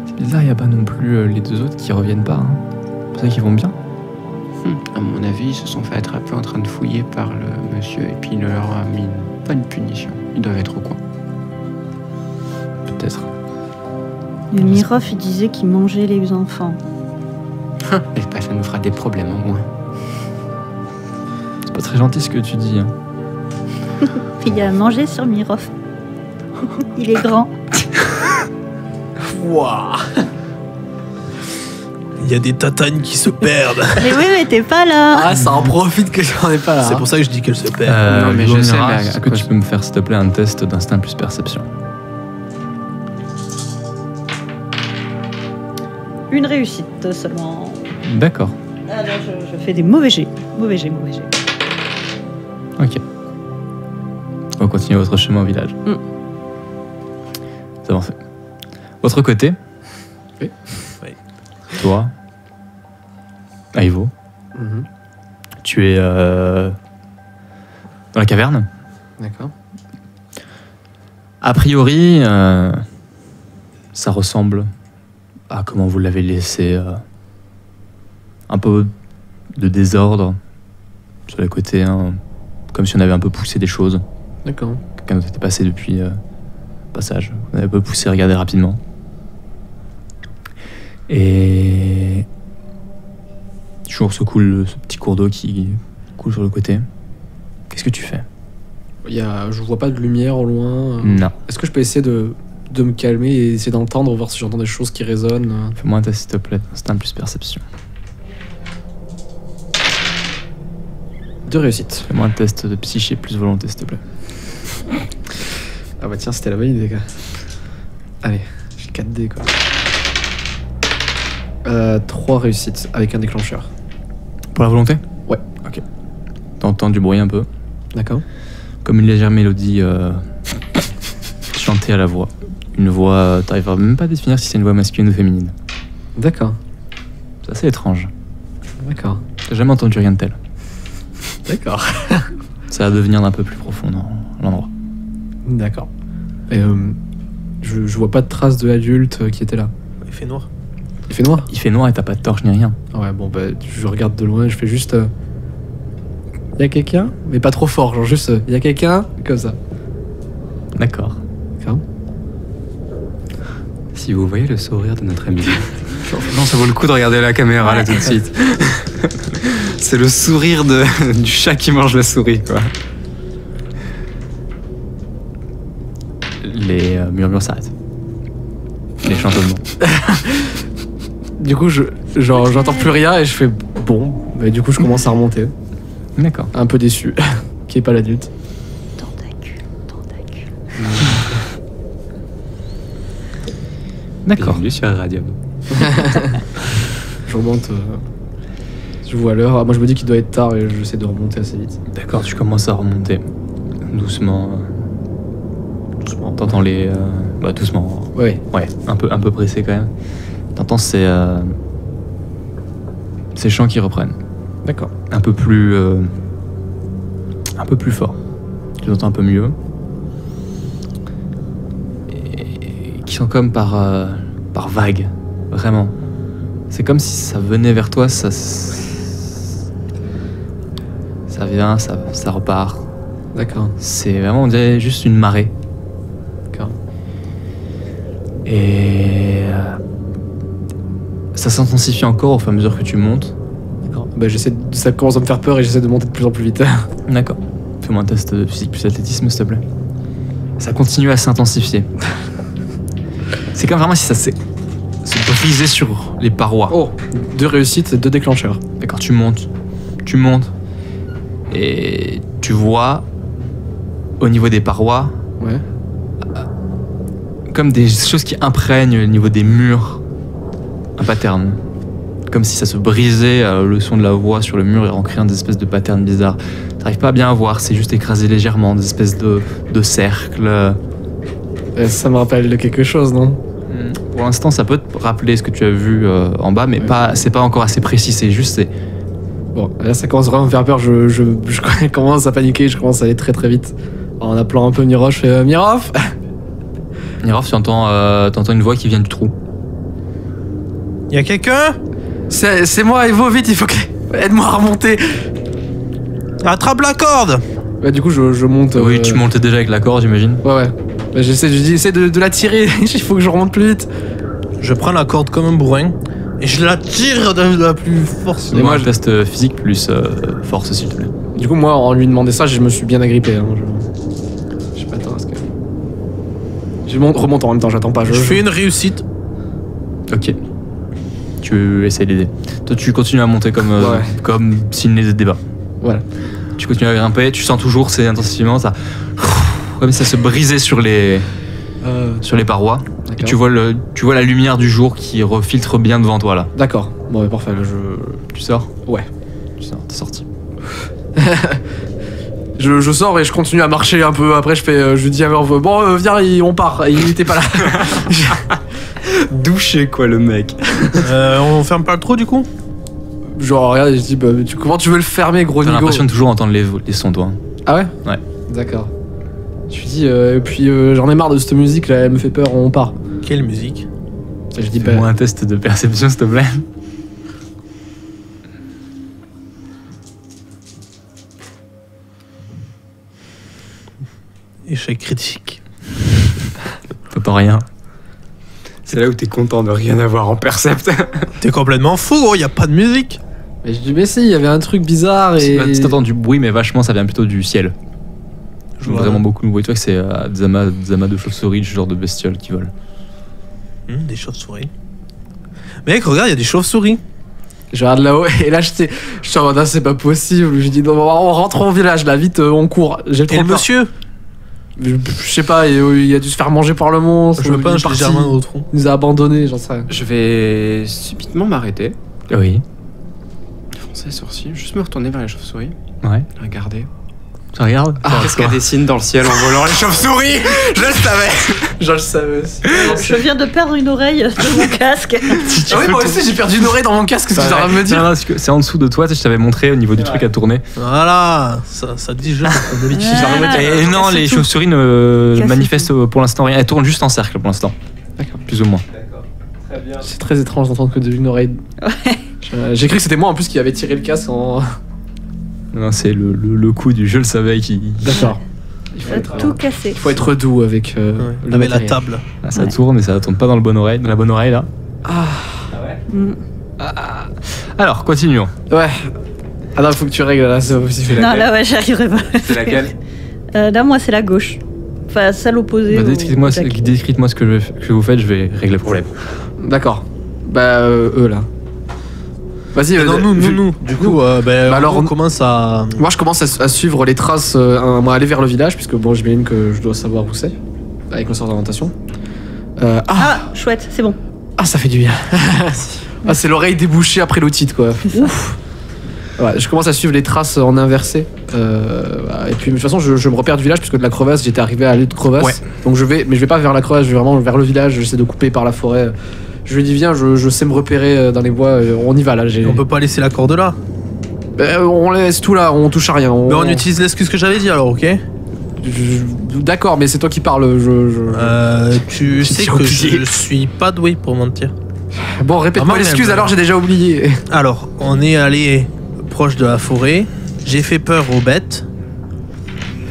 C'est bizarre, il n'y a pas non plus les deux autres qui reviennent pas. Hein. C'est ça qu'ils vont bien. À mon avis, ils se sont fait attraper en train de fouiller par le monsieur et puis il leur a mis une bonne punition. Ils doivent être au coin. Peut-être. Le Mirov, il disait qu'il mangeait les enfants. Et bah, ça nous fera des problèmes en moins. C'est pas très gentil ce que tu dis. Hein. Il a mangé sur Mirov. Il est grand. Waouh. Il y a des tatanes qui se perdent. Mais oui, mais t'es pas là. Ah, ça en profite que j'en ai pas là. C'est pour ça que je dis qu'elle se perd. Non, mais je sais, mais est-ce que tu peux me faire, s'il te plaît, un test d'instinct plus perception? Une réussite seulement. D'accord. Ah, là, je fais des mauvais jets. Mauvais jets. Ok. On va continuer votre chemin au village. C'est bon fait. Autre côté. Oui. Toi, Aivo, tu es dans la caverne. D'accord. A priori, ça ressemble à comment vous l'avez laissé. Un peu de désordre sur les côtés, hein, comme si on avait un peu poussé des choses. D'accord. Quelqu'un d'autre était passé depuis le passage. On avait un peu poussé, regardé rapidement. Et toujours ce petit cours d'eau qui coule sur le côté. Qu'est-ce que tu fais? Je vois pas de lumière au loin. Non. Est-ce que je peux essayer de me calmer et essayer d'entendre, voir si j'entends des choses qui résonnent? Fais-moi un test, s'il te plaît. Instinct plus perception. 2 réussites. Fais-moi un test de psyché plus volonté, s'il te plaît. Ah bah tiens, c'était la bonne idée, gars. Allez, j'ai 4D, quoi. 3 réussites avec un déclencheur. Pour la volonté? Ouais. Ok. T'entends du bruit un peu. D'accord. Comme une légère mélodie chantée à la voix. Une voix, t'arrives même pas à définir si c'est une voix masculine ou féminine. D'accord. C'est assez étrange. D'accord. T'as jamais entendu rien de tel. D'accord. Ça va devenir d'un peu plus profond dans l'endroit. D'accord. Et je vois pas de traces de l'adulte qui était là. Il fait noir. Il fait noir? Il fait noir et t'as pas de torche ni rien. Ah ouais, bon, bah, je regarde de loin, je fais juste. Y a quelqu'un? Mais pas trop fort, genre juste. Y a quelqu'un? Comme ça. D'accord. D'accord. Si vous voyez le sourire de notre ami, non, ça vaut le coup de regarder la caméra là tout de suite. C'est le sourire du chat qui mange la souris, quoi. Les murmures s'arrêtent. Les chantonnements. Du coup, j'entends plus rien et je fais bon. Bah, du coup, je commence à remonter. D'accord. Un peu déçu. Qui est pas l'adulte. Tentacule. D'accord. Bienvenue sur Radium. Je remonte. Je vois l'heure. Ah, moi, je me dis qu'il doit être tard et j'essaie de remonter assez vite. D'accord, tu commences à remonter. Doucement. Doucement. T'entends les... doucement. Ouais. Ouais, un peu pressé quand même. T'entends ces chants qui reprennent. D'accord. Un peu plus fort. Tu les entends un peu mieux. Et qui sont comme par vagues. Vraiment. C'est comme si ça venait vers toi, ça vient, ça repart. D'accord. C'est vraiment, on dirait juste une marée. D'accord. Et ça s'intensifie encore au fur et à mesure que tu montes. D'accord. Bah, ça commence à me faire peur et j'essaie de monter de plus en plus vite. D'accord. Fais-moi un test de physique plus athlétisme, s'il te plaît. Ça continue à s'intensifier. C'est comme vraiment si ça s'est brisé sur les parois. Oh, 2 réussites et 2 déclencheurs. D'accord, tu montes. Et tu vois, au niveau des parois, Ouais. comme des choses qui imprègnent au niveau des murs, un pattern. Comme si ça se brisait le son de la voix sur le mur et en créant des espèces de patterns bizarres. T'arrives pas à bien voir, c'est juste écrasé légèrement, des espèces de cercles. Ça me rappelle quelque chose, non? Pour l'instant, ça peut te rappeler ce que tu as vu en bas, mais Ouais. c'est pas encore assez précis, c'est juste... Bon, là ça commence vraiment à me faire peur, je commence à paniquer, je commence à aller très très vite. En appelant un peu Mirov, je fais Mirov! Nirov, tu entends une voix qui vient du trou. Y a quelqu'un? C'est moi, Evo, vite, il faut que... Aide-moi à remonter. Attrape la corde! Bah, du coup, je monte. Oui, tu montais déjà avec la corde, j'imagine. Ouais. Bah, j'essaie de la tirer, il faut que je remonte plus vite. Je prends la corde comme un bourrin et je la tire de la plus force. Et moi, je teste physique plus force, s'il te plaît. Du coup, moi, en lui demandant ça, je me suis bien agrippé. Hein. Je sais pas, attends, est-ce que... Je remonte en même temps, j'attends pas. Je fais une réussite. Ok. Tu essaies d'aider. Toi, tu continues à monter comme s'il n'était pas. Voilà. Tu continues à grimper, tu sens toujours, c'est intensivement, ça... Comme ça se brisait sur les parois. Et tu vois la lumière du jour qui refiltre bien devant toi, là. D'accord. Bon, parfait, là, Tu sors? Ouais. Tu sors, t'es sorti. je sors et je continue à marcher un peu. Après, je lui dis à Murph, bon, viens, on part. Il était pas là. Douché, quoi, le mec. On ferme pas le trou du coup? Genre, regarde, je dis, bah, comment tu veux le fermer, gros T'as nigo? l'impression de toujours entendre les sons, toi. Ah ouais? Ouais. D'accord. Je lui dis, et puis j'en ai marre de cette musique là, elle me fait peur, on part. Quelle musique? Je dis, Fais-moi un test de perception, s'il te plaît. Échec critique. T'entends rien. C'est là où t'es content de rien avoir en percept. T'es complètement fou, gros, y a pas de musique. Mais je dis, mais si, il y avait un truc bizarre et. Tu t'entends du bruit, mais vachement, ça vient plutôt du ciel. Je vois Vraiment beaucoup de bruit. Tu vois que c'est des amas de chauves-souris, ce genre de bestioles qui volent. Des chauves-souris. Mec, regarde, y a des chauves-souris. Je regarde là-haut et là je suis en mode, ah, c'est pas possible. Je dis, non, on rentre au village là, vite, on court. J'ai trop Et le peur. monsieur? Je sais pas, il a dû se faire manger par le monstre. Je me il est penche parti, légèrement au trou. Il nous a abandonnés, j'en sais rien. Je vais subitement m'arrêter, Oui. foncer les sourcils, juste me retourner vers les chauves-souris, Ouais. regarder. Tu regardes? Qu'est-ce qu'elle dessine dans le ciel en volant les chauves-souris? Je le savais. Je le savais aussi. Je viens de perdre une oreille de mon casque. Ah oui, moi aussi j'ai perdu une oreille dans mon casque, qu'est-ce que tu as à me dire? Non, parce que c'est en dessous de toi, tu sais, je t'avais montré au niveau du truc à tourner. Voilà, ça dit je d'habitude. Voilà. Et non, Casse les tout. chauves-souris ne Casse manifestent pour l'instant rien. Elles tournent juste en cercle pour l'instant. D'accord. Plus ou moins. C'est très étrange d'entendre que d'une oreille. J'ai cru que c'était moi en plus qui avait tiré le casque en. Non, c'est le coup du je le savais qui. D'accord. Tout cassé. Il faut être doux avec le Avec la matériel. table. Ah, ça Ouais. tourne et ça tourne pas dans la bonne oreille là. Mm. Alors, continuons. Ouais. Ah non, faut que tu règles là, c'est pas possible. Non, là, ouais, j'y arriverai pas. C'est laquelle? Là, moi, c'est la gauche. Enfin, celle opposée. Bah, au- décrite-moi au tac. décrite-moi ce que vous faites, je vais régler le problème. D'accord. Bah, eux là. Vas-y, Non, nous. Du coup, Bah, alors, on commence à. Moi je commence à suivre les traces, à aller vers le village, puisque bon, j'imagine que je dois savoir où c'est, avec le sort d'orientation. Ah, chouette, c'est bon. Ah, ça fait du bien. Ah, c'est l'oreille débouchée après l'otite, quoi. Ouf. Ouais, je commence à suivre les traces en inversé. Et puis, de toute façon, je me repère du village, puisque de la crevasse, j'étais arrivé à l'île de crevasse. Ouais. Donc, je vais pas vers la crevasse, je vais vraiment vers le village, j'essaie de couper par la forêt. Je lui dis, viens, je sais me repérer dans les bois, on y va là. On peut pas laisser la corde là. On laisse tout là, on touche à rien. Mais on utilise l'excuse que j'avais dit alors, ok? D'accord, mais c'est toi qui parles. Tu sais J'ai que oublié. je suis pas doué pour mentir. Bon, répète-moi Ah, l'excuse même. alors, j'ai déjà oublié. Alors, on est allé proche de la forêt. J'ai fait peur aux bêtes.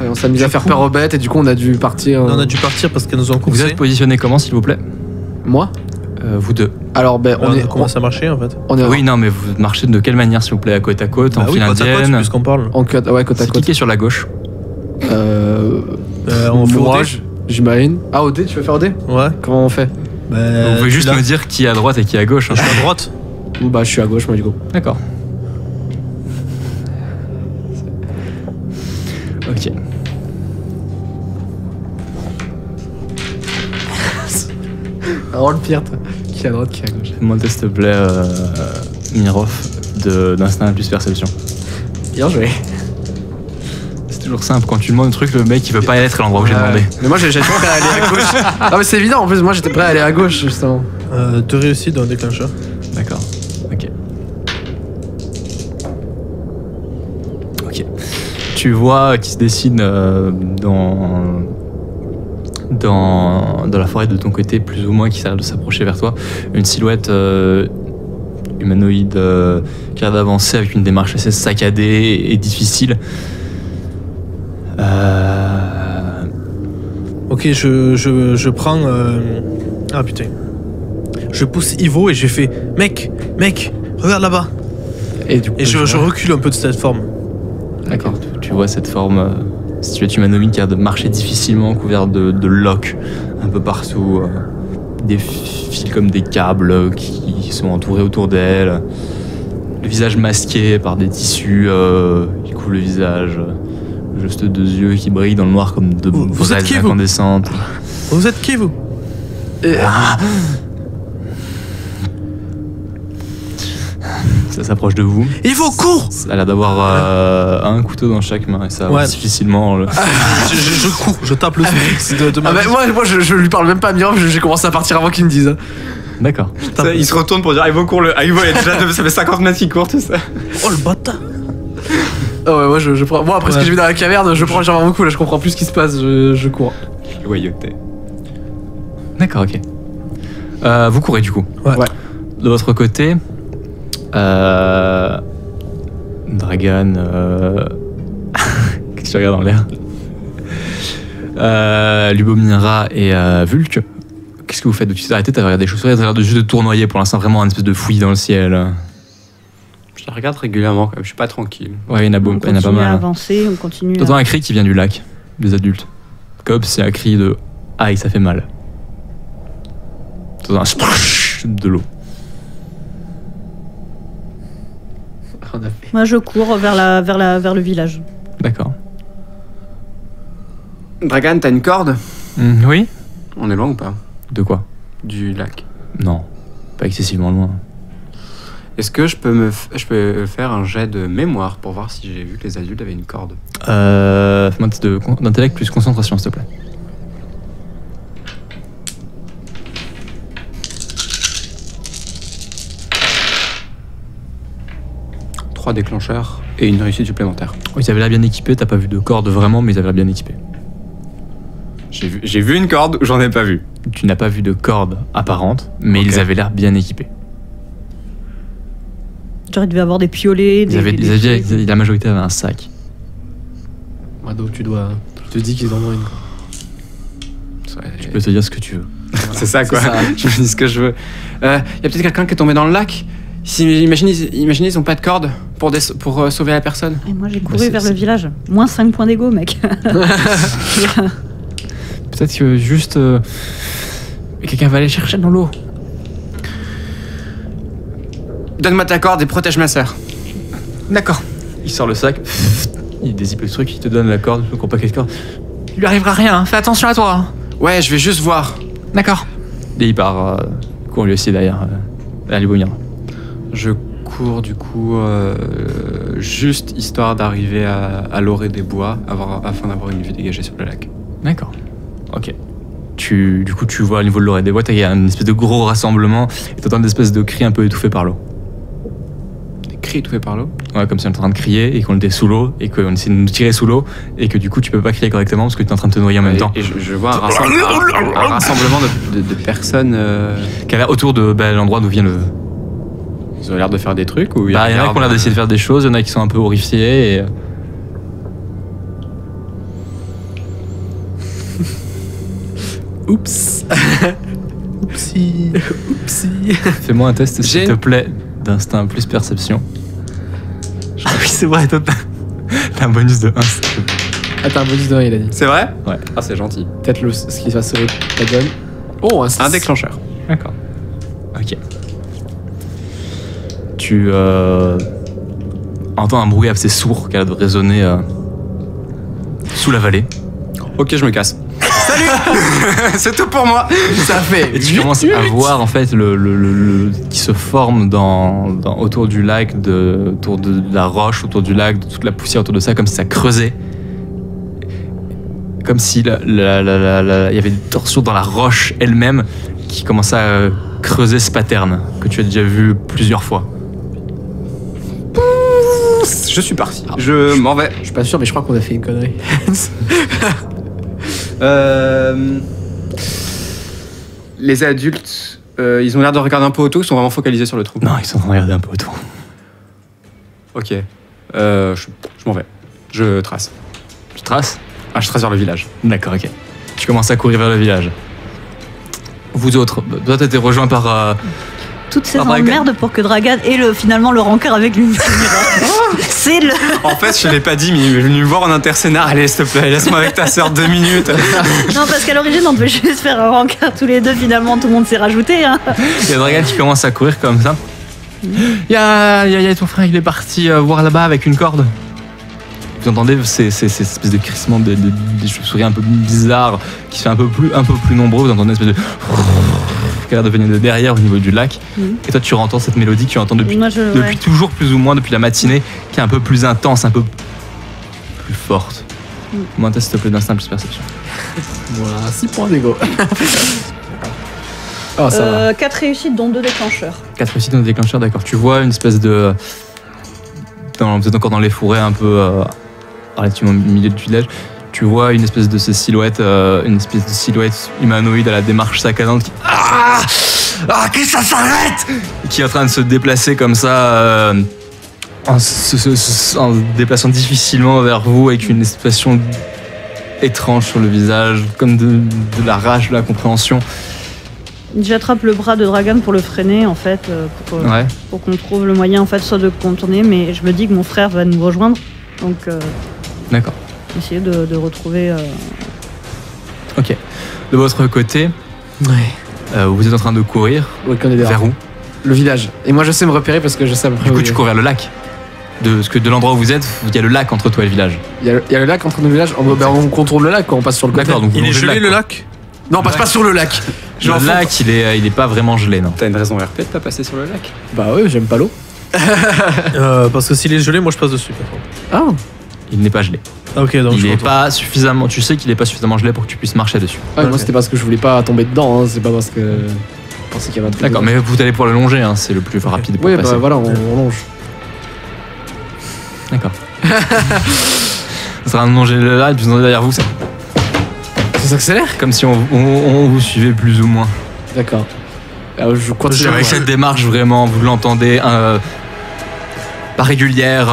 On s'est mis à faire coup- peur aux bêtes et du coup on a dû partir. On a dû partir parce qu'elles nous ont Vous coursé. êtes positionné comment, s'il vous plaît? Moi Vous deux. Alors, ben, On commence à marcher en fait. on est Oui, non, mais vous marchez de quelle manière, s'il vous plaît? À côte, en Bah oui, file côte à côte, indienne? puisqu'on parle. en côte, ouais, côte à côte. Cliquez sur la gauche. On fait moi, OD. j'imagine. Ah, OD, tu veux faire OD? Ouais. Comment on fait? Vous pouvez juste me dire qui est à droite et qui est à gauche. hein. Je suis à droite. Bah, je suis à gauche, moi, du coup. D'accord. Ok. Alors, le pire, toi. Qui est à droite, qui est à gauche? Fais-moi un test, s'il te plaît, Mirov, d'instinct plus perception. Bien joué. C'est toujours simple, quand tu demandes un truc, le mec il veut pas être à l'endroit où j'ai demandé. Mais moi, j'étais prêt à aller à gauche. Ah, mais c'est évident, en plus, moi, j'étais prêt à aller à gauche, justement. 2 réussites dans un déclencheur. D'accord. Ok. Ok. Tu vois qui se dessine dans la forêt de ton côté, plus ou moins, qui s'arrête de s'approcher vers toi. Une silhouette humanoïde qui a l'air d'avancer avec une démarche assez saccadée et difficile. Ok, je prends... Ah putain. Je pousse Ivo et j'ai fait mec, regarde là-bas. Et du coup, Et je recule un peu de cette forme. D'accord, tu vois cette forme silhouette humanoïde qui a l'air de marcher difficilement, couverte de loques un peu partout, des fils comme des câbles qui sont entourés autour d'elle, le visage masqué par des tissus qui couvrent le visage, juste 2 yeux qui brillent dans le noir comme de Vous êtes braises qui, vous incandescentes. Vous êtes qui, vous? Ça s'approche de vous. Ivo, cours! Ça a l'air d'avoir un couteau dans chaque main et ça avance difficilement. Je cours, je tape le fixe de ma... Ah bah, moi je lui parle même pas bien, j'ai commencé à partir avant qu'il me dise. D'accord. Il se retourne pour dire Ivo court Ivo est déjà ça fait 50 mètres qu'il court tout ça. Oh le bâtard! Ah ouais, moi je prends. Moi après ce que j'ai vu dans la caverne, je prends le genre beaucoup là, je comprends plus ce qui se passe, je cours. Loyauté. D'accord, ok. Vous courez du coup. Ouais. De votre côté, Dragan, qu'est-ce que tu regardes dans l'air, Lubomira et Vulk, qu'est-ce que vous faites? Tu t'es arrêté, t'as regardé des chauves-souris, t'as l'air de juste de tournoyer pour l'instant, vraiment une espèce de fouillis dans le ciel. Je la regarde régulièrement quand même, je suis pas tranquille. Ouais, il y en a pas On continue à mal. avancer, on continue T'entends un cri qui vient du lac, des adultes. Comme c'est un cri de « Aïe, ça fait mal ». T'entends un splash de l'eau. Moi, je cours vers le village. D'accord. Dragan, t'as une corde? Oui. On est loin ou pas? De quoi? Du lac. Non, pas excessivement loin. Est-ce que je peux faire un jet de mémoire pour voir si j'ai vu que les adultes avaient une corde? Fais-moi d'intellect plus concentration, s'il te plaît. 3 déclencheurs et une réussite supplémentaire. Ils avaient l'air bien équipés, t'as pas vu de corde vraiment, mais ils avaient l'air bien équipés. J'ai vu une corde, j'en ai pas vu. Tu n'as pas vu de corde apparente, mais Ok. ils avaient l'air bien équipés. Genre, il devait avoir des piolets, La majorité avait un sac. Mado, tu te dis qu'ils en ont une. Tu peux te dire ce que tu veux. C'est ça quoi. C'est ça. Je me dis ce que je veux. Y a peut-être quelqu'un qui est tombé dans le lac. Imaginez, ils ont pas de corde pour sauver la personne. Et moi, j'ai couru c'est- vers le village. Moins 5 points d'ego, mec. Peut-être que juste quelqu'un va aller chercher dans l'eau. Donne-moi ta corde et protège ma sœur. D'accord. Il sort le sac, il dézippe le truc, il te donne la corde, le paquet de corde. Il lui arrivera rien, hein. Fais attention à toi. Ouais, je vais juste voir. D'accord. Et il part, court lui aussi derrière, aller vomir. Je cours du coup juste histoire d'arriver à l'orée des bois afin d'avoir une vue dégagée sur le lac. D'accord. Ok. Du coup, tu vois au niveau de l'orée des bois, il y a une espèce de gros rassemblement et t'entends une espèce de cri un peu étouffé par l'eau. Des cris étouffés par l'eau. Ouais, comme si on était en train de crier et qu'on était sous l'eau et qu'on essayait de nous tirer sous l'eau et que du coup, tu peux pas crier correctement parce que tu es en train de te noyer en même temps. Et je vois un rassemblement de personnes. Qui a l'air autour de l'endroit d'où vient le. Ils ont l'air de faire des trucs ou Il y en a qui ont l'air d'essayer de faire des choses, il y en a qui sont un peu horrifiés et. Oups. Oupsie. Oupsie. Fais-moi un test, s'il J'ai- te plaît, d'instinct plus perception. Ah oui, c'est vrai, t'as un bonus de 1. Ah, t'as un bonus de 1, il a dit. C'est vrai? Ouais. Ah, c'est gentil. Peut-être ce qui va sauver ta donne. Oh, Un déclencheur. D'accord. Ok. Tu entends un bruit assez sourd qui a l'air de résonner sous la vallée. Ok, je me casse. Salut. C'est tout pour moi. Ça fait. Et tu commences à voir en fait le qui se forme autour du lac, autour de la roche, autour du lac, de toute la poussière autour de ça, comme si ça creusait. Comme si il y avait une torsion dans la roche elle-même qui commençait à creuser ce pattern que tu as déjà vu plusieurs fois. Je suis parti. Je m'en vais. Je suis pas sûr, mais je crois qu'on a fait une connerie. Les adultes, ils ont l'air de regarder un peu autour, ils sont vraiment focalisés sur le trou. Non, ils sont en train de regarder un peu autour. Ok. Je m'en vais. Je trace. Tu traces? Ah, je trace vers le village. D'accord, ok. Tu commences à courir vers le village. Vous autres, toi t'as été rejoint par... Toutes ces Ah, Dragan. emmerdes pour que Dragan ait finalement le rencard avec lui. C'est le. En fait, je l'ai pas dit, mais il est venu me voir en interscénar. Allez, s'il te plaît, laisse-moi avec ta sœur 2 minutes. Non, parce qu'à l'origine, on devait juste faire un rencard tous les deux. Finalement, tout le monde s'est rajouté. Hein. Il y a Dragan qui commence à courir comme ça. Il y a ton frère, il est parti voir là-bas avec une corde. Vous entendez ces espèces de crissements des chauves-souris un peu bizarres qui se fait un peu plus nombreux. Vous entendez une espèce de... qui a l'air de venir de derrière au niveau du lac. Et toi, tu entends cette mélodie que tu entends depuis toujours plus ou moins, depuis la matinée, qui est un peu plus intense, un peu plus forte. Moi, un test, s'il te plaît, d'instinct plus perception. Voilà, 6 points d'ego. Oh, ça va. 4 réussites, dont 2 déclencheurs. 4 réussites dans le déclencheur, d'accord. Tu vois une espèce de... vous êtes encore dans les forêts, un peu relativement au milieu du village. Tu vois une espèce de silhouette humanoïde à la démarche saccadante qui... que ça s'arrête! Qui est en train de se déplacer comme ça, en se déplaçant difficilement vers vous avec une expression étrange sur le visage, comme de la rage, de la compréhension. J'attrape le bras de Dragan pour le freiner, en fait, pour qu'on trouve le moyen, en fait, soit de contourner, mais je me dis que mon frère va nous rejoindre, donc... D'accord. Essayer de retrouver... Ok. De votre côté, vous êtes en train de courir. Vers où? Le village. Et moi, je sais me repérer parce que je sais à peu près Du où coup, il tu est. cours vers le lac. De l'endroit où vous êtes, il y a le lac entre toi et le village. Il y a le lac entre nos villages. On contourne le lac quand on passe sur le côté. D'accord, donc vous Il est longez gelé le quoi. lac? Non, on passe pas sur le lac. Le lac, il est pas vraiment gelé, non. T'as une raison RP de pas passer sur le lac. Bah ouais, j'aime pas l'eau. Parce que s'il est gelé, moi je passe dessus. Par contre. Ah, Il n'est pas gelé. Ah, ok, donc Il je est retourne. pas suffisamment. Tu sais qu'il est pas suffisamment gelé pour que tu puisses marcher dessus. ouais, moi Ok. c'était parce que je voulais pas tomber dedans, hein. C'est pas parce que je pensais qu'il y avait un truc. D'accord, mais vous allez pour le longer, hein, c'est le plus rapide pour Oui, passer. bah voilà, on longe. D'accord. Ça sera un longer le lac, puis vous entendez derrière vous, c'est Ça s'accélère? comme si on vous suivait plus ou moins. D'accord. Alors, je continue. Avec cette démarche, vraiment, vous l'entendez, pas régulière,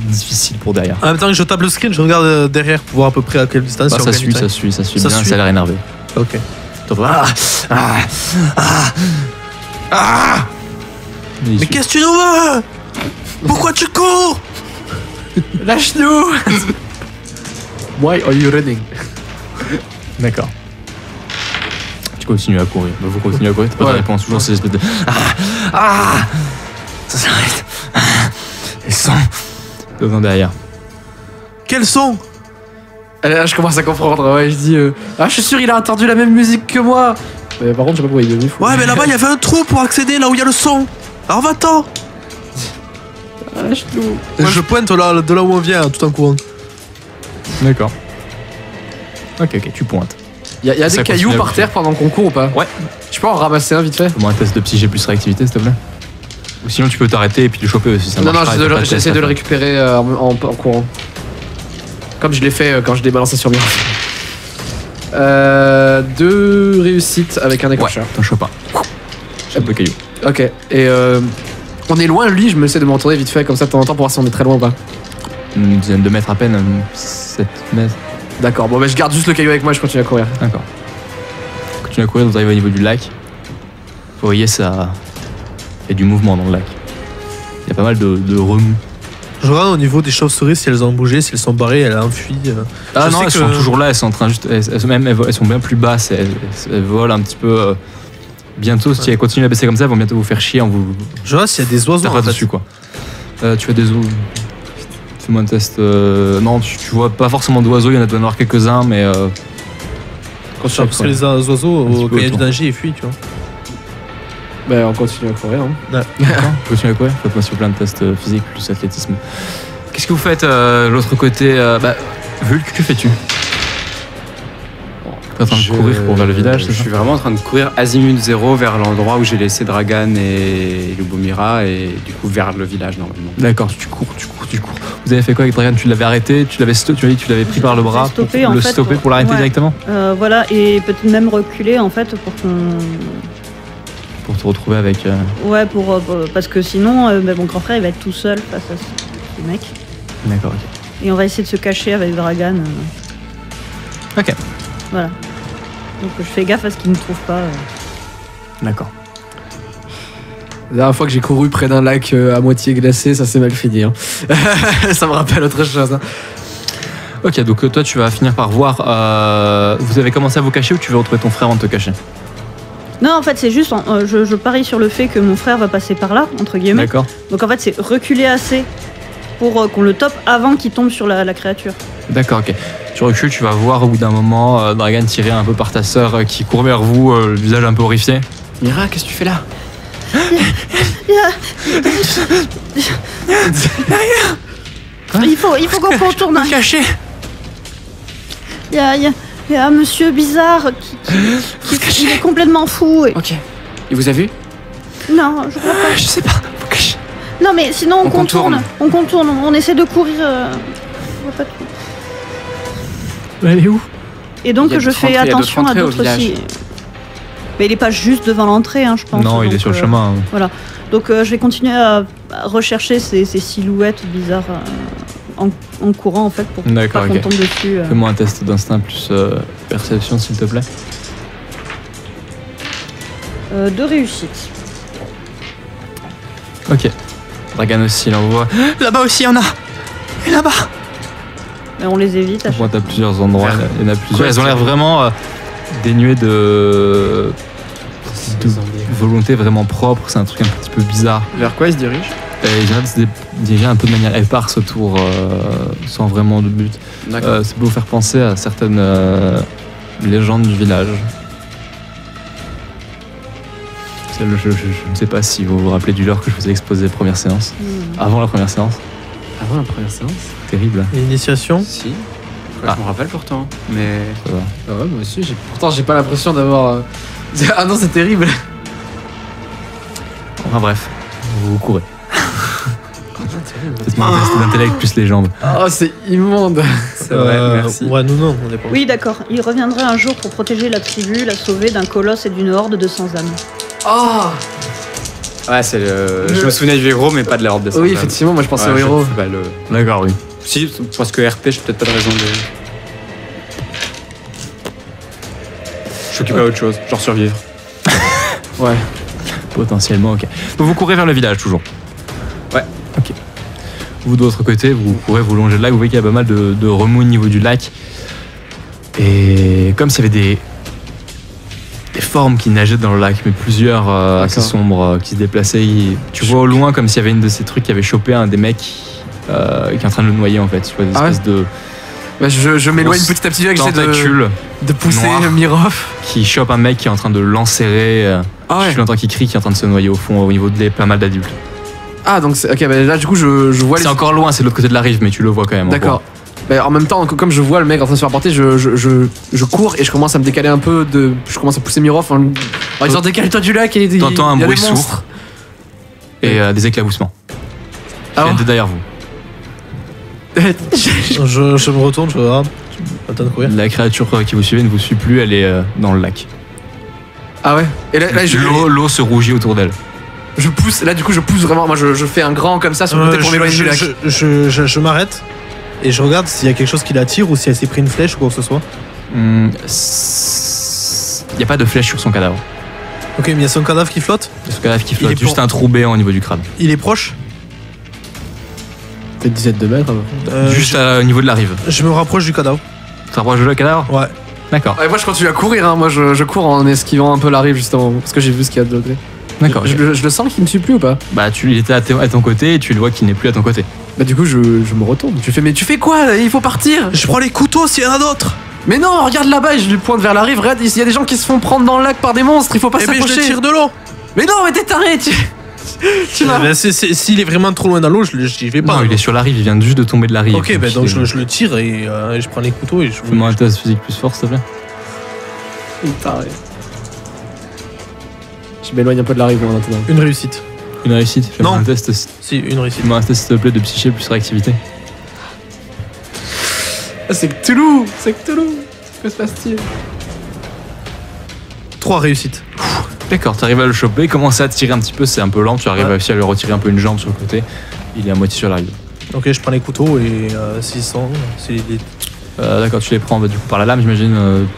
difficile pour derrière. En même temps que je tape le screen, je regarde derrière pour voir à peu près à quelle distance. Bah, il ça gagne suit du temps. bien, Ça ça suit. a l'air énervé. Ok. Mais qu'est-ce que tu nous veux? Pourquoi tu cours? Lâche-nous! Why are you running? D'accord. Tu continues à courir. Bah, vous continuez à courir, t'as pas de Ouais. réponse. Toujours ces espèces de... Ça s'arrête. Les sons. Devant derrière. Quels sont? Et là, je commence à comprendre. Ouais, je dis je suis sûr, il a entendu la même musique que moi. Mais par contre, je sais pas pourquoi il est devenu fou. Ouais, mais là-bas il y avait un trou pour accéder là où il y a le son. Alors va-t'en. Lâche-nous. Je pointe là, de là où on vient tout en courant. D'accord. Ok, tu pointes. Il y a Ça des cailloux continue à par bouger. terre pendant qu'on court ou pas? Ouais. Je peux en ramasser un vite fait? Fais-moi un test de psyché plus réactivité, s'il te plaît. Ou sinon, tu peux t'arrêter et puis le choper aussi. Ça Non, marche pas, t'as pas de test j'essaie à de le faire. récupérer en courant. Comme je l'ai fait quand je l'ai balancé sur Mira. 2 réussites avec un déclencheur. T'en chopes un. Chope le caillou. Ok. Et on est loin, lui, je me essaie de me retourner vite fait comme ça de temps en temps pour voir si on est très loin ou pas. Une dizaine de mètres à peine, 7 mètres. D'accord, bon bah je garde juste le caillou avec moi, je continue à courir. D'accord. Continue à courir, vous arrivez au niveau du lac. Vous voyez, ça. Il y a du mouvement dans le lac. Il y a pas mal de remous. Je regarde au niveau des chauves-souris si elles ont bougé, si elles sont barrées, elles ont fui. Ah Je non, sais elles que- sont toujours là, elles sont en train juste. Elles sont bien plus basses, elles volent un petit peu. Bientôt, si elles continuent à baisser comme ça, elles vont bientôt vous faire chier en vous. Je regarde s'il y a des oiseaux T'as en pas fait. dessus quoi. Tu as des oiseaux. Fais-moi un test. Non, tu vois pas forcément d'oiseaux, il y en a doit y en avoir quelques-uns, mais. Parce que les oiseaux, Un petit peu quand il y a du autour. danger, ils fuient, tu vois. Bah on continue à courir. Hein. Continue à courir, faites-moi s'il vous plaît un test physique plus athlétisme. Qu'est-ce que vous faites de l'autre côté Vulk, que fais-tu? T'es en train de courir pour vers le village, c'est Je ça? suis vraiment en train de courir azimut 0 vers l'endroit où j'ai laissé Dragan et Lubomira et du coup vers le village normalement. D'accord, tu cours. Vous avez fait quoi avec Dragan? Tu l'avais arrêté, tu m'as dit que tu l'avais pris par le bras stoppé, pour en le fait, stopper, pour l'arrêter ouais. directement? Voilà, et peut-être même reculer en fait pour qu'on. Pour te retrouver avec... Ouais, parce que sinon, mon grand frère il va être tout seul face à ce mec. D'accord, ok. Et on va essayer de se cacher avec Dragan. Ok, Voilà. Donc je fais gaffe à ce qu'il ne trouve pas. d'accord. La dernière fois que j'ai couru près d'un lac à moitié glacé, ça s'est mal fini. Hein. Ça me rappelle autre chose. Hein. Ok, donc toi tu vas finir par voir... vous avez commencé à vous cacher ou tu veux retrouver ton frère avant de te cacher? Non, en fait, c'est juste, je parie sur le fait que mon frère va passer par là, entre guillemets. D'accord. Donc en fait, c'est reculer assez pour qu'on le tope avant qu'il tombe sur la créature. D'accord, ok. Tu recules, tu vas voir au bout d'un moment Dragan tirer un peu par ta sœur qui court vers vous, le visage un peu horrifié. Mira, qu'est-ce que tu fais là? Il faut qu'on contourne. Caché. Il y a un monsieur bizarre qui il est complètement fou. Ok. Il vous a vu? Non, je crois pas. Je sais pas, faut cacher. Non, mais sinon on On contourne. On contourne. On essaie de courir. On voit pas tout. Elle est où? Et donc Il y a je d'autres fais entrées, il y a attention d'autres à entrées au d'autres village. aussi. Mais il est pas juste devant l'entrée, hein, je pense. Non, il est donc, sur le chemin. Voilà. Donc je vais continuer à rechercher ces silhouettes bizarres en courant en fait pour D'accord, pas qu'on ok. tombe dessus. Fais-moi un test d'instinct plus perception s'il te plaît. 2 réussites. Ok. Dragan aussi, il envoie. Là-bas aussi, il y en a. Et là-bas. Mais on les évite à chaque Bon, t'as plusieurs endroits, Vers- il y en a plusieurs. Ouais, Elles ont l'air vraiment dénuées de volonté vraiment propre. C'est un truc un petit peu bizarre. Vers quoi il se dirige? Et il vient de se diriger un peu de manière éparse autour, sans vraiment de but. D'accord. Ça peut vous faire penser à certaines légendes du village. Je ne sais pas si vous vous rappelez du lore que je vous ai exposé première séance. Avant la première séance. Avant la première séance. Terrible, L'initiation. Si. Je me rappelle pourtant. Mais. ça va. Ah ouais, moi aussi. Pourtant, j'ai pas l'impression d'avoir. Ah non, c'est terrible. Enfin bref, vous courez. Peut-être mon test d'intellect plus les jambes. Oh, c'est immonde. C'est vrai, merci. Ouais, nous non, on est pas. Oui, d'accord. Il reviendrait un jour pour protéger la tribu, la sauver d'un colosse et d'une horde de sans-âme. Oh. Ouais, c'est le. Je me souvenais du héros, mais pas de la horde des Oui, Sans-Âmes. effectivement, moi je pensais Ouais, au héros. bah, le... D'accord, oui. Si, parce que RP, j'ai peut-être pas de raison de. Je suis occupé à autre chose, genre survivre. Ouais. Potentiellement, ok. Donc vous courez vers le village toujours. Ouais. Ok. Vous de votre côté, vous courez, vous longez le lac, vous voyez qu'il y a pas mal de remous au niveau du lac. Et comme s'il y avait des formes qui nageaient dans le lac, mais plusieurs assez sombres qui se déplaçaient. Tu vois au loin comme s'il y avait une de ces trucs qui avait chopé un des mecs qui est en train de le noyer en fait. Tu vois des espèces de Bah, je m'éloigne Grosse petit à petit, j'essaie tentacules de pousser noirs. Mirov. qui chopent un mec qui est en train de l'enserrer. Ah ouais. Je l'entends qui crie, qui est en train de se noyer au fond, au niveau de pas mal d'adultes. Ah, donc c'est. Ok, bah là du coup, je vois C'est encore loin, c'est de l'autre côté de la rive, mais tu le vois quand même. en D'accord. Bah, en même temps, comme je vois le mec en train de se faire porter, je cours et je commence à me décaler un peu de. Je commence à pousser Mirov en disant décale-toi du lac et il T'entends un y a bruit des sourd. monstres. Et des éclaboussements. Ah Qui viennent ouais. de derrière vous. Je me retourne, je regarde. Attends de courir. La créature qui vous suivait ne vous suit plus, elle est dans le lac. Ah ouais. Et là L'eau se rougit autour d'elle. je pousse. Là du coup, je pousse vraiment. Moi, je fais un grand comme ça sur le côté pour m'éloigner du lac. Je m'arrête et je regarde s'il y a quelque chose qui l'attire ou si elle s'est pris une flèche ou quoi que ce soit. Il n'y a pas de flèche sur son cadavre. Ok, mais il y a son cadavre qui flotte. Son cadavre qui Il flotte, est juste un trou béant au niveau du crâne. Il est proche. Peut-être 17 de mètres. Juste au niveau de la rive. Je me rapproche du cadavre. Tu te rapproches de le cadavre? Ouais. D'accord. Ouais, moi je continue à courir, hein. Moi je cours en esquivant un peu la rive justement, parce que j'ai vu ce qu'il y a de l'autre côté. D'accord. ok. Je le sens qu'il me suit plus ou pas? Bah, il était à ton côté et tu le vois qu'il n'est plus à ton côté. Bah du coup je me retourne. Tu fais mais tu fais quoi là? Il faut partir. Je prends les couteaux s'il y en a d'autres. Mais non, regarde là-bas et je lui pointe vers la rive. Regarde, il y a des gens qui se font prendre dans le lac par des monstres. Il faut pas Eh ben je s'approcher. le tire de l'eau. Mais non, mais t'es taré. Tu m'as. Ben, s'il est vraiment trop loin dans l'eau, j'y vais pas. Non, il est sur la rive, il vient juste de tomber de la rive. Ok, ben donc je le tire et je prends les couteaux et je Fais-moi un test physique plus fort, s'il te plaît. Il paraît. Je m'éloigne un peu de la rive moi maintenant. Une réussite. Une réussite. Fais-moi Non. un test. Si, une réussite. Fais-moi un test, s'il te plaît, de psyché plus réactivité. Ah, c'est Cthulhu. C'est Cthulhu. Que se passe-t-il? 3 réussites. D'accord, tu arrives à le choper, commencer à tirer un petit peu, c'est un peu lent, tu arrives aussi à lui retirer un peu une jambe sur le côté. Il est à moitié sur la rive. Ok, je prends les couteaux et 600, c'est les... D'accord, tu les prends du coup par la lame, j'imagine.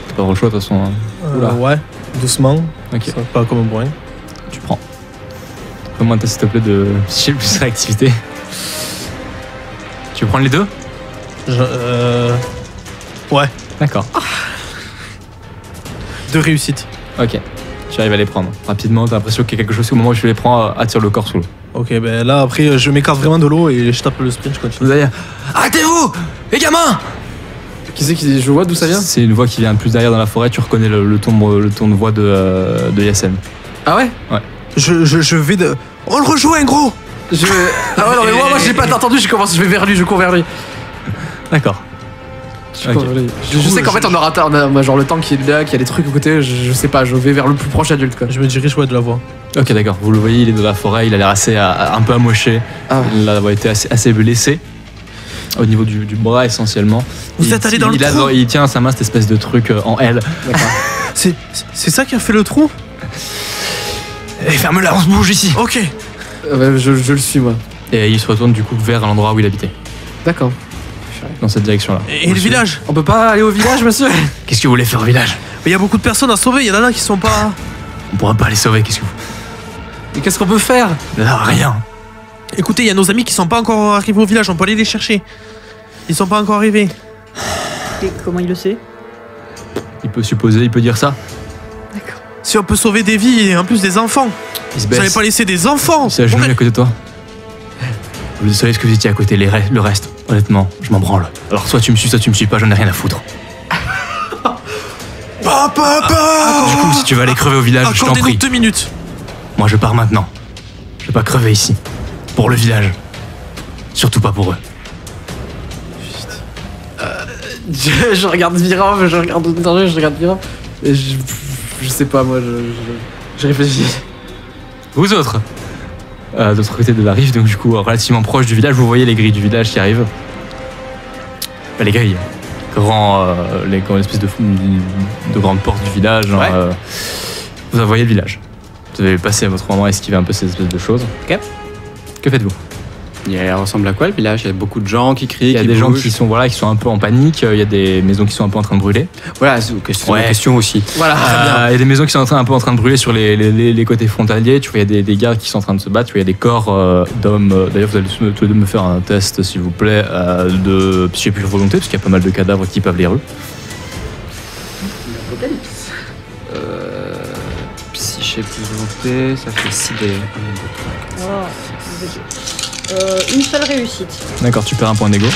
T'as pas trop le choix de toute façon. Hein. Oula. Ouais, doucement. Ok, Ça, pas comme un bruit. tu prends. Fais-moi un test s'il te plaît de psyché plus réactivité. Tu veux prendre les deux? Ouais, D'accord. 2 réussites. Ok, tu arrives à les prendre. Rapidement, t'as l'impression qu'il y a quelque chose, au moment où tu les prends, attire le corps sous l'eau. Ok, ben là après je m'écarte vraiment de l'eau et je tape le sprint, je continue. Vous allez... Arrêtez-vous, les gamins! Qui c'est qui... Je vois d'où ça vient? C'est une voix qui vient plus derrière dans la forêt, tu reconnais le ton de voix de Yassen. Ah ouais? Je vais de... On le rejoint gros. Ah ouais, non mais moi j'ai pas entendu, je vais vers lui, je cours vers lui. D'accord. Je cours vers lui. Je sais qu'en fait on a genre le tank qui est là, qui a des trucs à côté, je sais pas, je vais vers le plus proche adulte quoi. Je me dirige de la voix. Ok, d'accord. Vous le voyez, il est dans la forêt, il a l'air assez un peu amoché. Ah. Il a été assez blessé. Au niveau du bras essentiellement. Vous êtes allé dans le trou? Il tient à sa main cette espèce de truc en L. D'accord. C'est ça qui a fait le trou? Et ferme-la, on se bouge ici. Ok. Je le suis moi. Et il se retourne du coup vers l'endroit où il habitait. D'accord. Dans cette direction-là. Et le village? On peut pas aller au village monsieur? Qu'est-ce que vous voulez faire au village? Il y a beaucoup de personnes à sauver, il y en a qui sont pas... On pourra pas les sauver, qu'est-ce que vous... Et qu'est-ce qu'on peut faire? Non, rien. Écoutez, il y a nos amis qui sont pas encore arrivés au village, on peut aller les chercher. Ils sont pas encore arrivés. Et comment il le sait? Il peut supposer, il peut dire ça. Si on peut sauver des vies et en plus des enfants. Il se Vous allez baisse. pas laisser des enfants. C'est à genoux à côté de toi. Vous savez ce que vous étiez à côté, le reste, honnêtement, je m'en branle. Alors soit tu me suis pas, j'en ai rien à foutre. Papa. Du coup, si tu veux aller crever au village, je t'en Accordez-nous prie. 2 minutes. Moi, je pars maintenant. Je vais pas crever ici. Pour le village. Surtout pas pour eux. Je regarde Virov, je regarde Virov. Et je sais pas moi, je réfléchis. Vous autres, de l'autre côté de la rive, donc du coup relativement proche du village, vous voyez les grilles du village qui arrivent. Enfin, les grilles. Une espèce de grande porte du village. Genre, Ouais. Vous voyez le village. Vous avez passé à votre moment à esquiver un peu ces espèces de choses. Ok. Que faites-vous? Il ressemble à quoi le village? Il y a beaucoup de gens qui crient, Il y a qui des gens bougent. qui sont un peu en panique. Il y a des maisons qui sont un peu en train de brûler. Voilà, c'est une Ouais. question aussi. Voilà, très bien. Il y a des maisons qui sont un peu en train de brûler sur les côtés frontaliers. Tu vois, il y a des gars qui sont en train de se battre. Tu vois, il y a des corps d'hommes. D'ailleurs, vous allez tous les deux me faire un test, s'il vous plaît, de psyché plus volonté, parce qu'il y a pas mal de cadavres qui pavent les rues. Psyché plus volonté, ça fait 6 dés. Une seule réussite. D'accord, tu perds un point d'ego.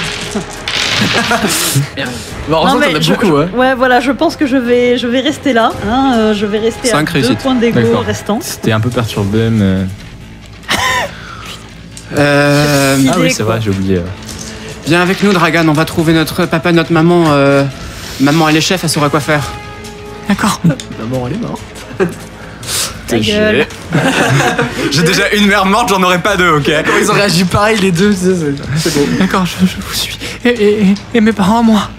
Bon, heureusement qu'on a beaucoup, ouais. Ouais, voilà, je pense que je vais rester là. Hein, je vais rester à 5 2 réussites. points d'ego D'accord. restants. C'était un peu perturbé, mais. Euh, Ah oui, c'est vrai, j'ai oublié. Viens avec nous, Dragan, on va trouver notre papa et notre maman. Maman, elle est chef, elle saura quoi faire. D'accord. Maman, elle est morte. Ta gueule. J'ai déjà une mère morte, j'en aurais pas deux, ok? Comment ils ont réagi pareil les deux, c'est beau. D'accord, je vous suis. Et mes parents, moi?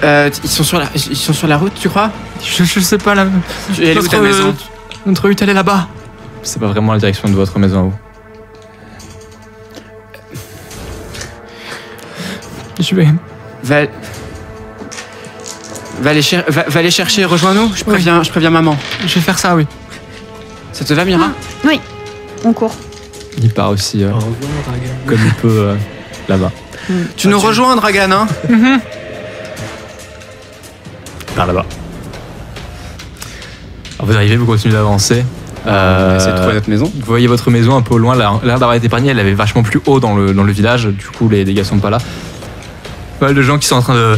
Ils sont sur la route, tu crois? Je sais pas, là. Elle est où ta maison? Notre hutte, elle est là-bas. C'est pas vraiment la direction de votre maison à vous. Je vais. Va les chercher, rejoins-nous, je préviens maman. Je vais faire ça, oui. Ça te va, Mira? Oui, on court. Il part aussi comme il peut là-bas. Tu nous rejoins, Dragan, hein? Par là-bas. Alors vous arrivez, vous continuez d'avancer. On va essayer de trouver notre maison. Vous voyez votre maison un peu au loin, l'air d'avoir été épargnée, elle avait vachement plus haut dans le village, du coup les dégâts sont pas là. Pas mal de gens qui sont en train de...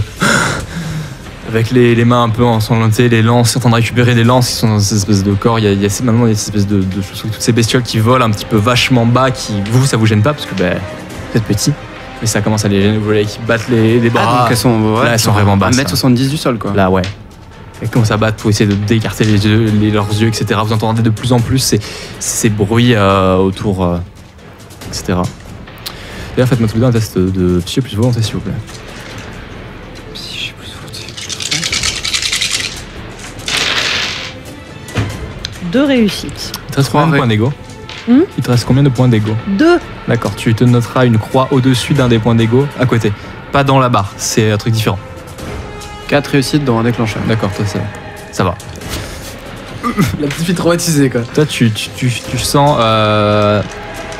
avec les mains un peu ensanglantées, les lances, en train de récupérer des lances qui sont dans cette espèce de corps. Il y a maintenant des espèces de choses, toutes ces bestioles qui volent un petit peu vachement bas, qui vous ça vous gêne pas parce que vous êtes petit, mais ça commence à les gêner, vous voyez qui battent les bras. Ah, donc elles sont, Là, elles sont vraiment basses. 1m70 du sol, quoi. Là ouais. Elles commencent à battre pour essayer d'écarter leurs yeux, etc. Vous entendez de plus en plus ces bruits autour, etc. D'ailleurs, faites-moi tous les deux un test de psy plus volonté, s'il vous plaît. Psy plus volonté. 2 réussites. Il te reste combien de points d'ego? Il te reste combien de points d'ego? 2. D'accord, tu te noteras une croix au-dessus d'un des points d'ego à côté. Pas dans la barre, c'est un truc différent. 4 réussites dans un déclencheur. D'accord, toi ça va. La petite fille traumatisée, quoi. Toi, tu sens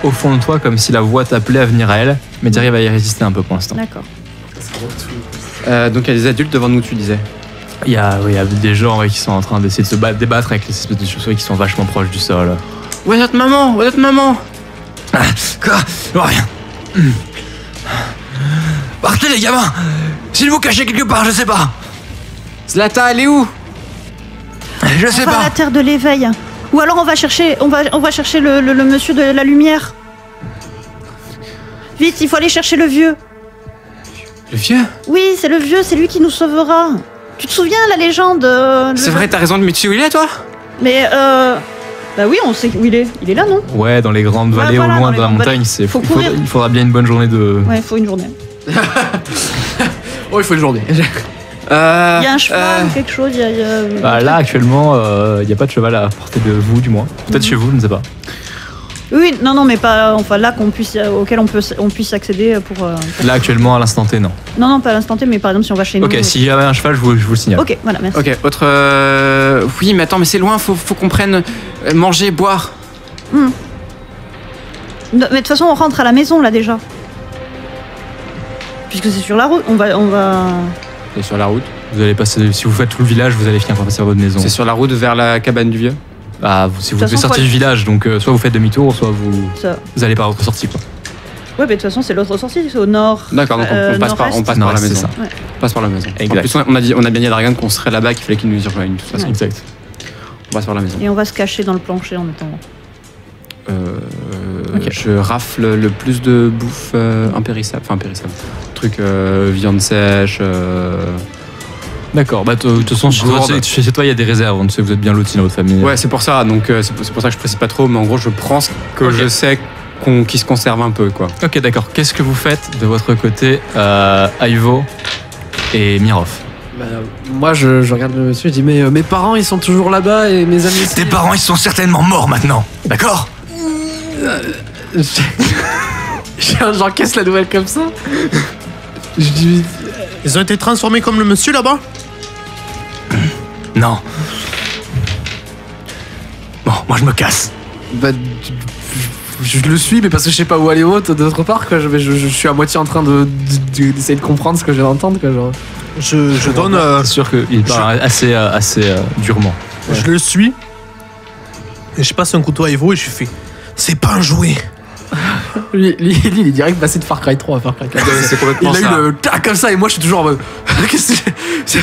au fond de toi comme si la voix t'appelait à venir à elle, mais tu arrives à y résister un peu pour l'instant. D'accord. Donc il y a des adultes devant nous, tu disais. Il y a des gens qui sont en train d'essayer de se débattre avec les espèces de chauves-souris qui sont vachement proches du sol. Où est notre maman? Où est notre maman? Quoi? Rien. Partez les gamins! S'il vous cachez quelque part, je sais pas. Zlata, elle est où? Je sais On va à la terre de l'éveil. Ou alors on va chercher le monsieur de la lumière. Vite, il faut aller chercher le vieux. Le vieux? Oui, c'est le vieux, c'est lui qui nous sauvera. Tu te souviens la légende C'est vrai, t'as raison de me tuer où il est, toi? Mais bah oui, on sait où il est. Il est là, non? Ouais, dans les grandes vallées voilà, au loin dans de la les grandes montagne, vallées. il faudra bien une bonne journée de... Ouais, il faut une journée. Oh, il faut une journée. Il y a un cheval ou quelque chose, il y a... Bah, là, actuellement, il n'y a pas de cheval à portée de vous, du moins. Peut-être chez vous, je ne sais pas. Oui, non, mais pas... Enfin, là, auquel on puisse accéder pour... Là, actuellement, à l'instant T, non. Non, pas à l'instant T, mais par exemple, si on va chez nous... Ok, s'il y avait un cheval, je vous le signale. Ok, voilà, merci. Ok, autre... Oui, mais attends, mais c'est loin, faut qu'on prenne manger, boire. Non, mais de toute façon, on rentre à la maison, là, déjà. Puisque c'est sur la route, on va... C'est sur la route. Vous allez passer, si vous faites tout le village, vous allez finir par passer à votre maison. C'est sur la route vers la cabane du vieux. Ah, si vous De toute devez façon, sortir du village, donc soit vous faites demi-tour, soit vous allez par votre sortie, quoi. Ouais, mais de toute façon, c'est l'autre sortie, c'est au nord. D'accord, donc on passe par la Nord-est, maison. c'est ça. Ouais. On passe par la maison. Exact. En plus, on a bien dit à Dragan qu'on serait là-bas, qu'il fallait qu'il nous y rejoigne, de toute façon. Ouais. Exact. On passe par la maison. Et on va se cacher dans le plancher en étant... Ok. Je rafle le plus de bouffe impérissable. Enfin, impérissable. Truc viande sèche. D'accord, bah de toute façon, chez toi, il y a des réserves, on sait que vous êtes bien lotis dans votre famille. Ouais, c'est pour ça. Donc, c'est pour ça que je précise pas trop. Mais en gros, je prends ce que je sais qui se conserve un peu, quoi. Ok, d'accord. Qu'est-ce que vous faites de votre côté, Ivo et Mirov? Bah, moi, je regarde le monsieur, je dis, mais mes parents, ils sont toujours là-bas et mes amis... Tes parents, ils sont certainement morts maintenant, d'accord? J'encaisse la nouvelle comme ça. Je dis... Ils ont été transformés comme le monsieur là-bas? Non. Bon, moi je me casse. Bah, je le suis, mais parce que je sais pas où aller d'autre part, quoi. Je suis à moitié en train d'essayer de comprendre ce que je viens d'entendre, quoi. Genre. Je donne... C'est sûr qu'il parle assez durement. Ouais. Je le suis. Et je passe un couteau à Ivo et je lui fais... C'est pas un jouet. Lui, il est direct passé de Far Cry 3 à Far Cry 4. C'est complètement Il a ça. eu le tac comme ça et moi je suis toujours en mode... Qu'est-ce que c'est?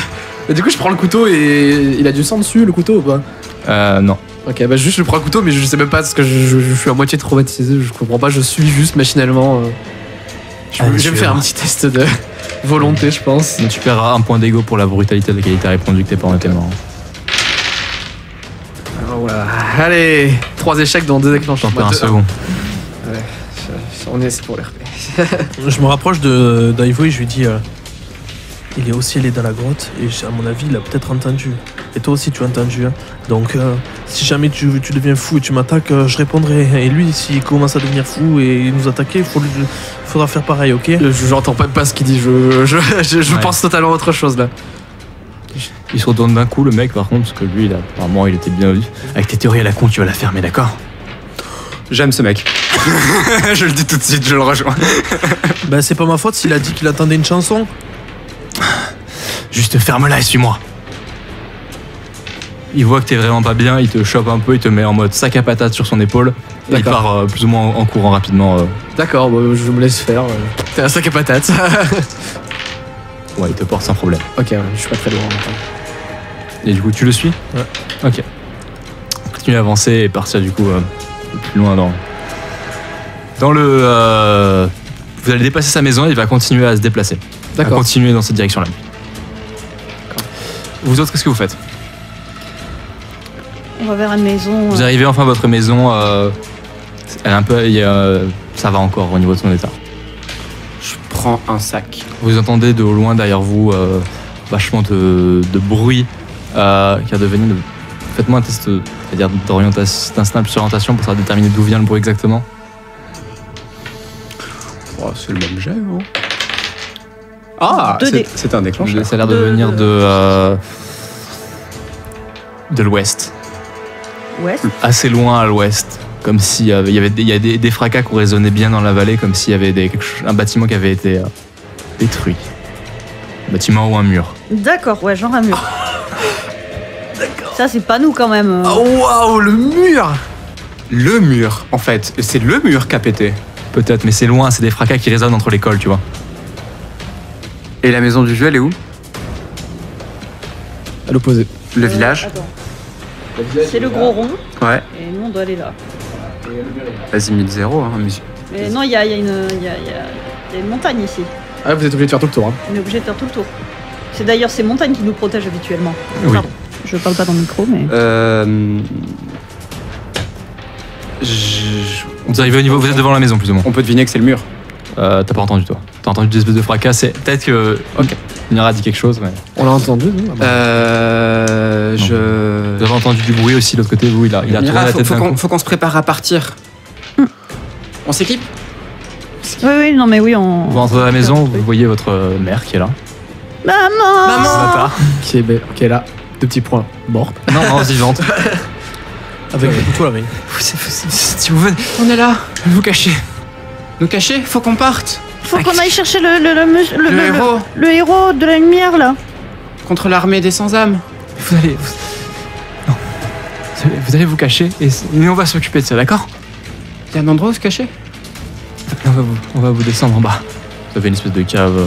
Et du coup je prends le couteau et il a du sang dessus le couteau ou pas? Non. Ok, bah juste je prends le couteau mais je sais même pas parce que je suis à moitié traumatisé, je comprends pas, je suis juste machinalement... Je vais me faire un petit test de volonté je pense. Donc tu perds un point d'ego pour la brutalité de laquelle il t'a répondu que tes parents étaient morts. Alors voilà, allez, 3 échecs dans 2 déclenchements. T'en perds un second. Ouais, on est, c'est pour l'RP. Je me rapproche d'Ivo et je lui dis... il est aussi allé dans la grotte et à mon avis il a peut-être entendu. Et toi aussi tu as entendu. Hein. Donc si jamais tu deviens fou et tu m'attaques, je répondrai. Et lui s'il commence à devenir fou et nous attaquer, il faudra faire pareil, ok? J'entends pas ce qu'il dit, je Ouais. pense totalement à autre chose là. Il se retourne d'un coup, le mec, par contre, parce que lui, apparemment, il était bien vif. Avec tes théories à la con, tu vas la fermer, d'accord? J'aime ce mec. Je le dis tout de suite, je le rejoins. Ben c'est pas ma faute s'il a dit qu'il attendait une chanson. Juste ferme-la et suis-moi. Il voit que t'es vraiment pas bien, il te chope un peu, il te met en mode sac à patate sur son épaule. Et il D'accord. part plus ou moins en courant rapidement. D'accord, bah, je me laisse faire. T'es un sac à patates. Ouais, il te porte sans problème. Ok, ouais, je suis pas très loin. Et du coup, tu le suis? Ouais. Ok. Continue à avancer et partir du coup plus loin dans le... Vous allez dépasser sa maison et il va continuer à se déplacer. À D'accord. continuer dans cette direction-là. Vous autres, qu'est-ce que vous faites? On va vers la maison. Vous arrivez enfin à votre maison. Elle est un peu, ça va encore au niveau de son état. Je prends un sac. Vous entendez de loin derrière vous vachement de bruit qui a devenu. Faites-moi un test, c'est-à-dire d'un simple orientation pour savoir déterminer d'où vient le bruit exactement. Oh, c'est le même jet, hein. Ah, 2D. c'est un déclencheur. Ça a l'air de venir de l'ouest, Ouais. assez loin à l'ouest, comme s'il y avait des fracas qui résonnaient bien dans la vallée, comme s'il y avait un bâtiment qui avait été détruit. Un bâtiment ou un mur. D'accord, ouais, genre un mur. Ça, c'est pas nous quand même. Oh waouh, le mur! Le mur, en fait. C'est le mur qui a pété. Peut-être, mais c'est loin, c'est des fracas qui résonnent entre l'école, tu vois. Et la maison du jeu, elle est où? À l'opposé. Le village? Attends. C'est le gros rond, Ouais. et nous, on doit aller là. Vas-y, 1000, hein, monsieur. Mais non, il y a une montagne ici. Ah, vous êtes obligé de faire tout le tour. Hein. On est obligé de faire tout le tour. C'est d'ailleurs ces montagnes qui nous protègent habituellement. Oui. Pardon, je parle pas dans le micro, mais... Vous arrivez au niveau, vous êtes devant la maison plus ou moins. On peut deviner que c'est le mur. T'as pas entendu toi. T'as entendu des espèces de fracas, c'est peut-être que. Ok. Nira dit quelque chose, mais. On l'a entendu, nous? Vous avez entendu du bruit aussi de l'autre côté, vous, il a tourné Mira, la tête d'un coup. faut qu'on se prépare à partir. On s'équipe? Oui, non, mais oui, on... Vous rentrez dans la maison, vous voyez votre mère qui est là. Maman Bâtard. Qui est là. 2 petits points. Morte. Non, vivante. Avec le couteau là, mais. Si vous venez, On est là. vous cachez. Nous cacher? Faut qu'on parte. Faut qu'on aille chercher le héros. le héros de la lumière, là. Contre l'armée des sans-âmes. Vous allez. Non. Vous allez vous cacher et nous on va s'occuper de ça, d'accord? Il y a un endroit où se cacher? On va vous descendre en bas. Vous avez une espèce de cave.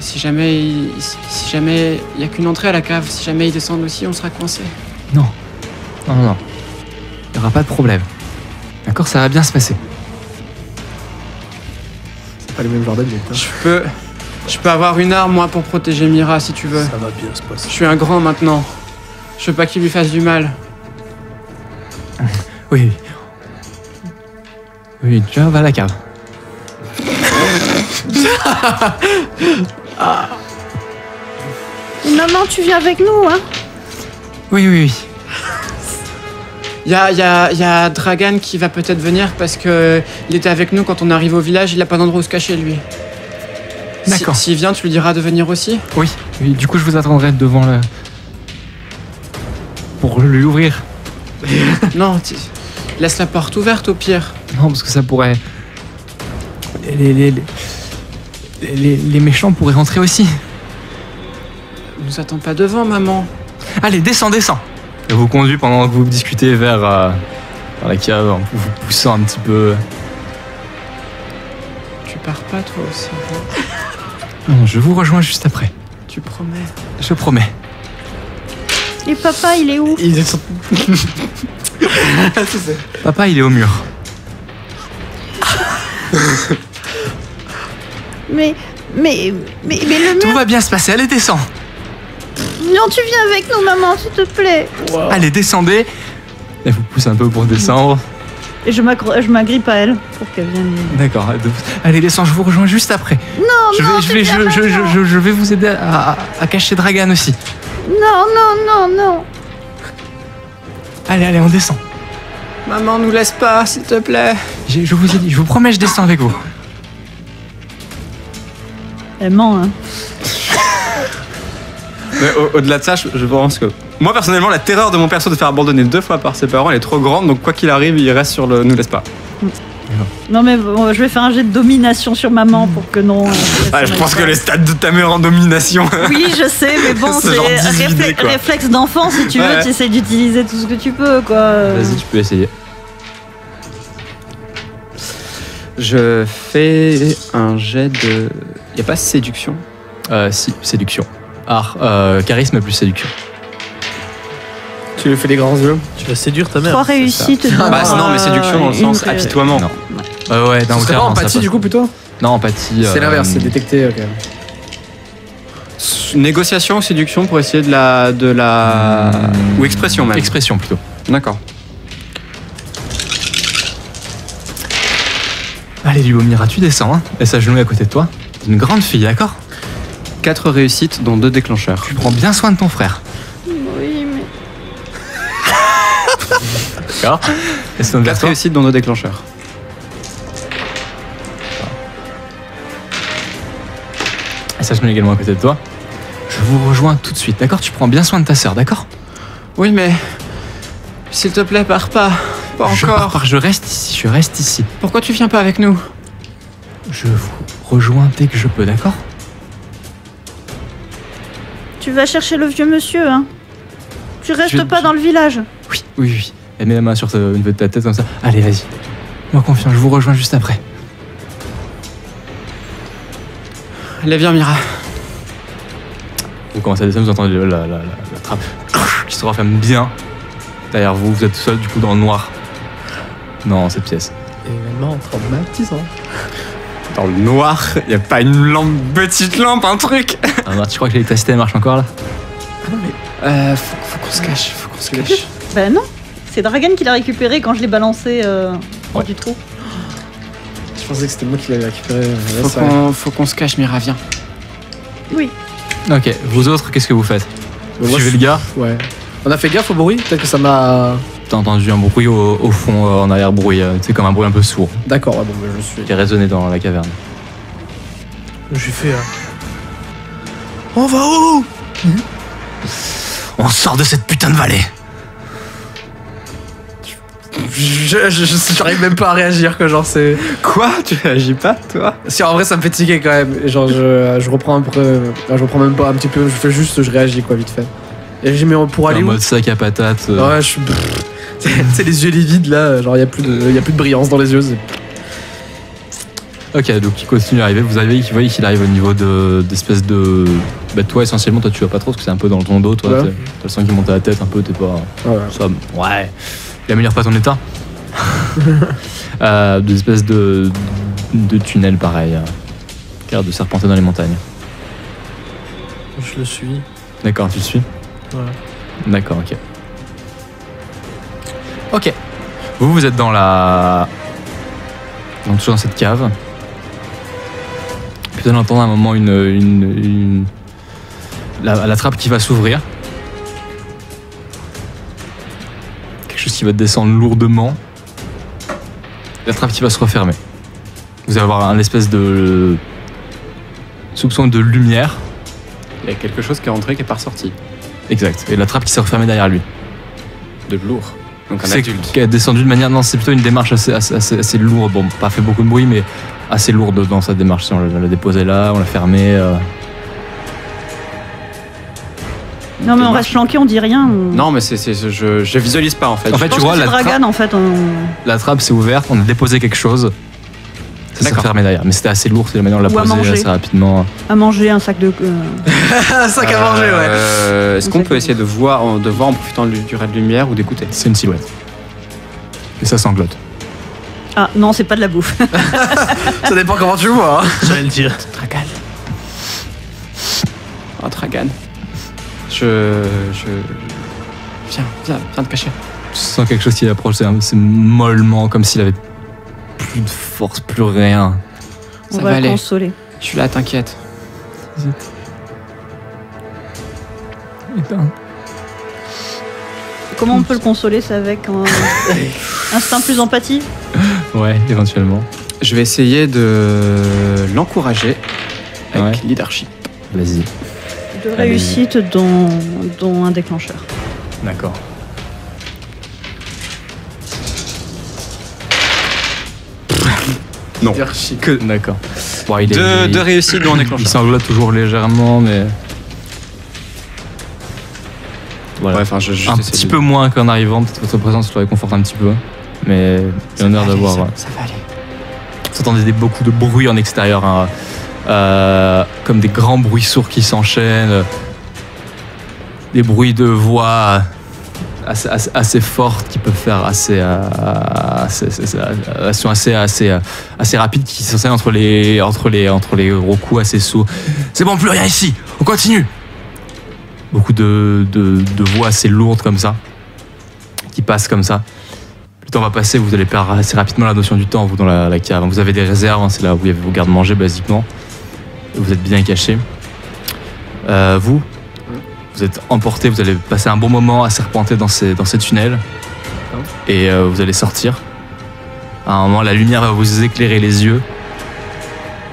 Si jamais il y a qu'une entrée à la cave, si jamais ils descendent aussi, on sera coincés. Non. Il n'y aura pas de problème. D'accord, ça va bien se passer. C'est pas le même genre d'habit. Hein. Je peux avoir une arme, moi, pour protéger Mira, si tu veux. Ça va bien se passer. Je suis un grand maintenant. Je veux pas qu'il lui fasse du mal. Oui. Oui, tu vas à la cave. Maman, tu viens avec nous, hein? Oui. Il y a Dragan qui va peut-être venir parce que il était avec nous quand on arrive au village, il a pas d'endroit où se cacher, lui. D'accord. S'il vient, tu lui diras de venir aussi? Oui, du coup je vous attendrai devant le... Pour lui ouvrir. Non, laisse la porte ouverte au pire. Non, parce que ça pourrait... Les méchants pourraient rentrer aussi. Nous attends pas devant, maman. Allez, descends. Je vous conduis pendant que vous discutez vers la cave, en vous poussant un petit peu. Tu pars pas, toi aussi? Non, je vous rejoins juste après. Tu promets? Je promets. Et papa, il est où? Ils sont... Papa, il est au mur. Mais le Tout mur... va bien se passer, allez, descends. Non, tu viens avec nous, maman, s'il te plaît. Allez, descendez. Elle vous pousse un peu pour descendre. Et je m'agrippe à elle pour qu'elle vienne. D'accord. Allez, descends, je vous rejoins juste après. Non, Je vais vous aider à cacher Dragan aussi. Non. Allez, on descend. Maman, nous laisse pas, s'il te plaît. Je vous ai dit, je vous promets, je descends avec vous. Elle ment, hein. Mais au-delà de ça, je pense que... Moi, personnellement, la terreur de mon perso de faire abandonner 2 fois par ses parents, elle est trop grande, donc quoi qu'il arrive, il reste sur le nous laisse pas. Non, mais bon, je vais faire un jet de domination sur maman pour que non... Je pense que les stats de ta mère en domination... Oui, je sais, mais bon, C'est genre 18 dés, quoi. réflexe d'enfant, si tu veux, Ouais. tu essaies d'utiliser tout ce que tu peux, quoi. Vas-y, tu peux essayer. Je fais un jet de... Y a pas séduction? Si, séduction. Art, charisme plus séduction. Tu lui fais des grands yeux. Tu vas séduire ta mère. 3 réussites. Bah non, mais séduction dans le sens apitoiement. Non. Ouais, non, Ce serait pas clairement, ça empathie passe. du coup plutôt? Non, empathie. C'est l'inverse, c'est détecté. Ok. Négociation ou séduction pour essayer de la... Ou expression même. Expression plutôt. D'accord. Allez Lubomira, tu descends, hein. Laisse agenouiller à côté de toi. T'es une grande fille, d'accord? 4 réussites, dont 2 déclencheurs. Tu prends bien soin de ton frère. Oui, mais. D'accord. Laisse tomber 4 toi. réussites, dont 2 déclencheurs. Laisse agenouiller également à côté de toi. Je vous rejoins tout de suite, d'accord? Tu prends bien soin de ta sœur, d'accord? Oui, mais... S'il te plaît, pars pas. Pas Je pars encore. pas, je reste ici. Pourquoi tu viens pas avec nous? Je vous rejoins dès que je peux, d'accord? Tu vas chercher le vieux monsieur, hein. Tu restes Je- pas dans le village. Oui. Elle met la main sur au niveau de ta tête comme ça. Allez, vas-y. Moi confiance, je vous rejoins juste après. Allez, viens, Mira. Vous commencez à descendre, vous entendez la trappe qui se referme bien derrière vous. Vous êtes seul du coup dans le noir. Dans cette pièce. Événement traumatisant. Dans le noir, y a pas une lampe, petite lampe, un truc. Ah, tu crois que l'électricité marche encore là? Faut qu'on se cache, Ben non. C'est Dragan qui l'a récupéré quand je l'ai balancé hors du trou. Je pensais que c'était moi qui l'avais récupéré. Faut qu'on se cache, Mira, viens. Oui. Ok, vous autres, qu'est-ce que vous faites? Vous suivez le gars? Ouais. On a fait gaffe au bruit. Peut-être que ça m'a. T'as entendu un bruit au fond, en arrière-bruit. C'est comme un bruit un peu sourd D'accord. Ouais, bon, bah, je suis. qui résonnait dans la caverne. J'ai fait. On va où? On sort de cette putain de vallée. J'arrive même pas à réagir, quoi. Genre, c'est. Quoi? Tu réagis pas, toi? Si en vrai ça me fait tiquer quand même. Et genre je reprends un peu. Je reprends même pas un petit peu. Je fais juste, je réagis quoi vite fait. Et j'ai mis pour aller En où? mode sac à patate. Ouais, je suis. C'est les yeux livides là. Genre y a plus de brillance dans les yeux. Ok, donc il continue à arriver. Vous voyez qu'il arrive au niveau d'espèce de. Bah, toi, essentiellement, toi, tu vois pas trop parce que c'est un peu dans ton dos. Toi, Ouais. t'as le sang qui monte à la tête un peu. T'es pas. Ouais. Ça, ouais. Il améliore pas ton état. Des espèces de tunnels pareil. Qui a l'air de serpenter dans les montagnes. Je le suis. D'accord, tu le suis? Voilà. D'accord, ok. Ok. Vous êtes dans la. Donc, toujours dans cette cave. Puis vous entendez à un moment la trappe qui va s'ouvrir. Quelque chose qui va descendre lourdement. La trappe qui va se refermer. Vous allez avoir un espèce de soupçon de lumière. Il y a quelque chose qui est rentré qui est pas ressorti. Exact. Et la trappe qui s'est refermée derrière lui. De lourd. Donc un C'est adulte. qui a descendu de manière. Non, c'est plutôt une démarche assez lourde. Bon, pas fait beaucoup de bruit, mais assez lourde dans sa démarche. On l'a déposé là, on l'a fermé. Non, mais on reste flanqué, on dit rien. Non, mais je visualise pas en fait. En fait, Je tu pense vois, que c'est Dragan, en fait. la trappe s'est ouverte, on a déposé quelque chose. Ça s'est D'accord. fermé derrière. Mais c'était assez lourd, c'est la manière de Ou à la poser manger. assez rapidement. À manger un sac de. Un sac à manger, ouais. Est-ce qu'on peut essayer de voir en profitant du ray de lumière ou d'écouter? C'est une silhouette. Et ça sanglote. Ah non, c'est pas de la bouffe. Ça dépend comment tu le vois. Hein. J'allais le dire. Dragan. Oh, Dragan. Viens te cacher. Tu sens quelque chose qui approche, c'est mollement, comme s'il avait plus de force, plus rien. On Ça va va le aller. consoler. Je suis là, t'inquiète. Comment on peut le consoler? C'est avec un instinct plus empathie? Ouais, éventuellement. Je vais essayer de l'encourager avec Ouais. leadership. Vas-y. De Allez. réussite, dont un déclencheur. D'accord. Non. Que... D'accord. Bon, il est, Deux réussites, dont un il déclencheur. sanglote toujours légèrement, mais. Voilà. Ouais, enfin, je un petit peu moins qu'en arrivant, peut-être votre présence le réconforte un petit peu. Mais il y a l'honneur d'avoir. Ça va aller. Vous entendez beaucoup de bruit en extérieur, hein, comme des grands bruits sourds qui s'enchaînent, des bruits de voix assez fortes qui peuvent faire assez rapides qui s'enchaînent entre les gros coups assez sourds. C'est bon, plus rien ici, on continue. beaucoup de voix assez lourdes comme ça, qui passent comme ça. Le temps va passer, vous allez perdre assez rapidement la notion du temps, vous, dans la cave. Vous avez des réserves, hein, c'est là où il y avait vos gardes-manger, basiquement. Vous êtes bien cachés. Vous êtes emportés, vous allez passer un bon moment à serpenter dans ces tunnels. Et vous allez sortir. À un moment, la lumière va vous éclairer les yeux.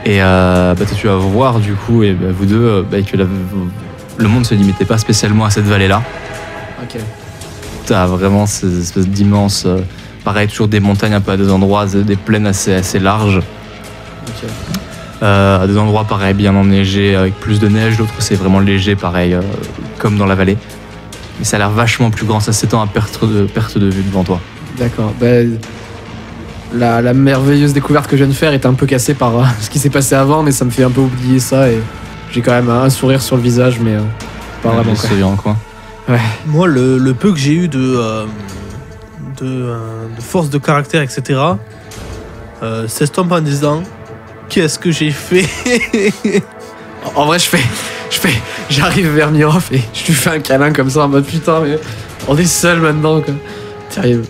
Et toi, tu vas voir, du coup, et vous deux, que le monde ne se limitait pas spécialement à cette vallée-là. Ok. T'as vraiment ces espèces d'immenses... pareil, toujours des montagnes un peu à des endroits, des plaines assez larges. Ok. À des endroits, pareil, bien enneigés, avec plus de neige. D'autres, c'est vraiment léger, pareil, comme dans la vallée. Mais ça a l'air vachement plus grand, ça s'étend à perte de vue devant toi. D'accord. La merveilleuse découverte que je viens de faire est un peu cassée par ce qui s'est passé avant, mais ça me fait un peu oublier ça et j'ai quand même un sourire sur le visage, mais pas vraiment. Quoi. En coin. Ouais. Moi, le peu que j'ai eu de force de caractère, etc., s'estompe en disant qu'est-ce que j'ai fait. En vrai, j'arrive vers Miroff et je lui fais un câlin comme ça en mode putain, mais on est seuls maintenant, quoi. Terrible.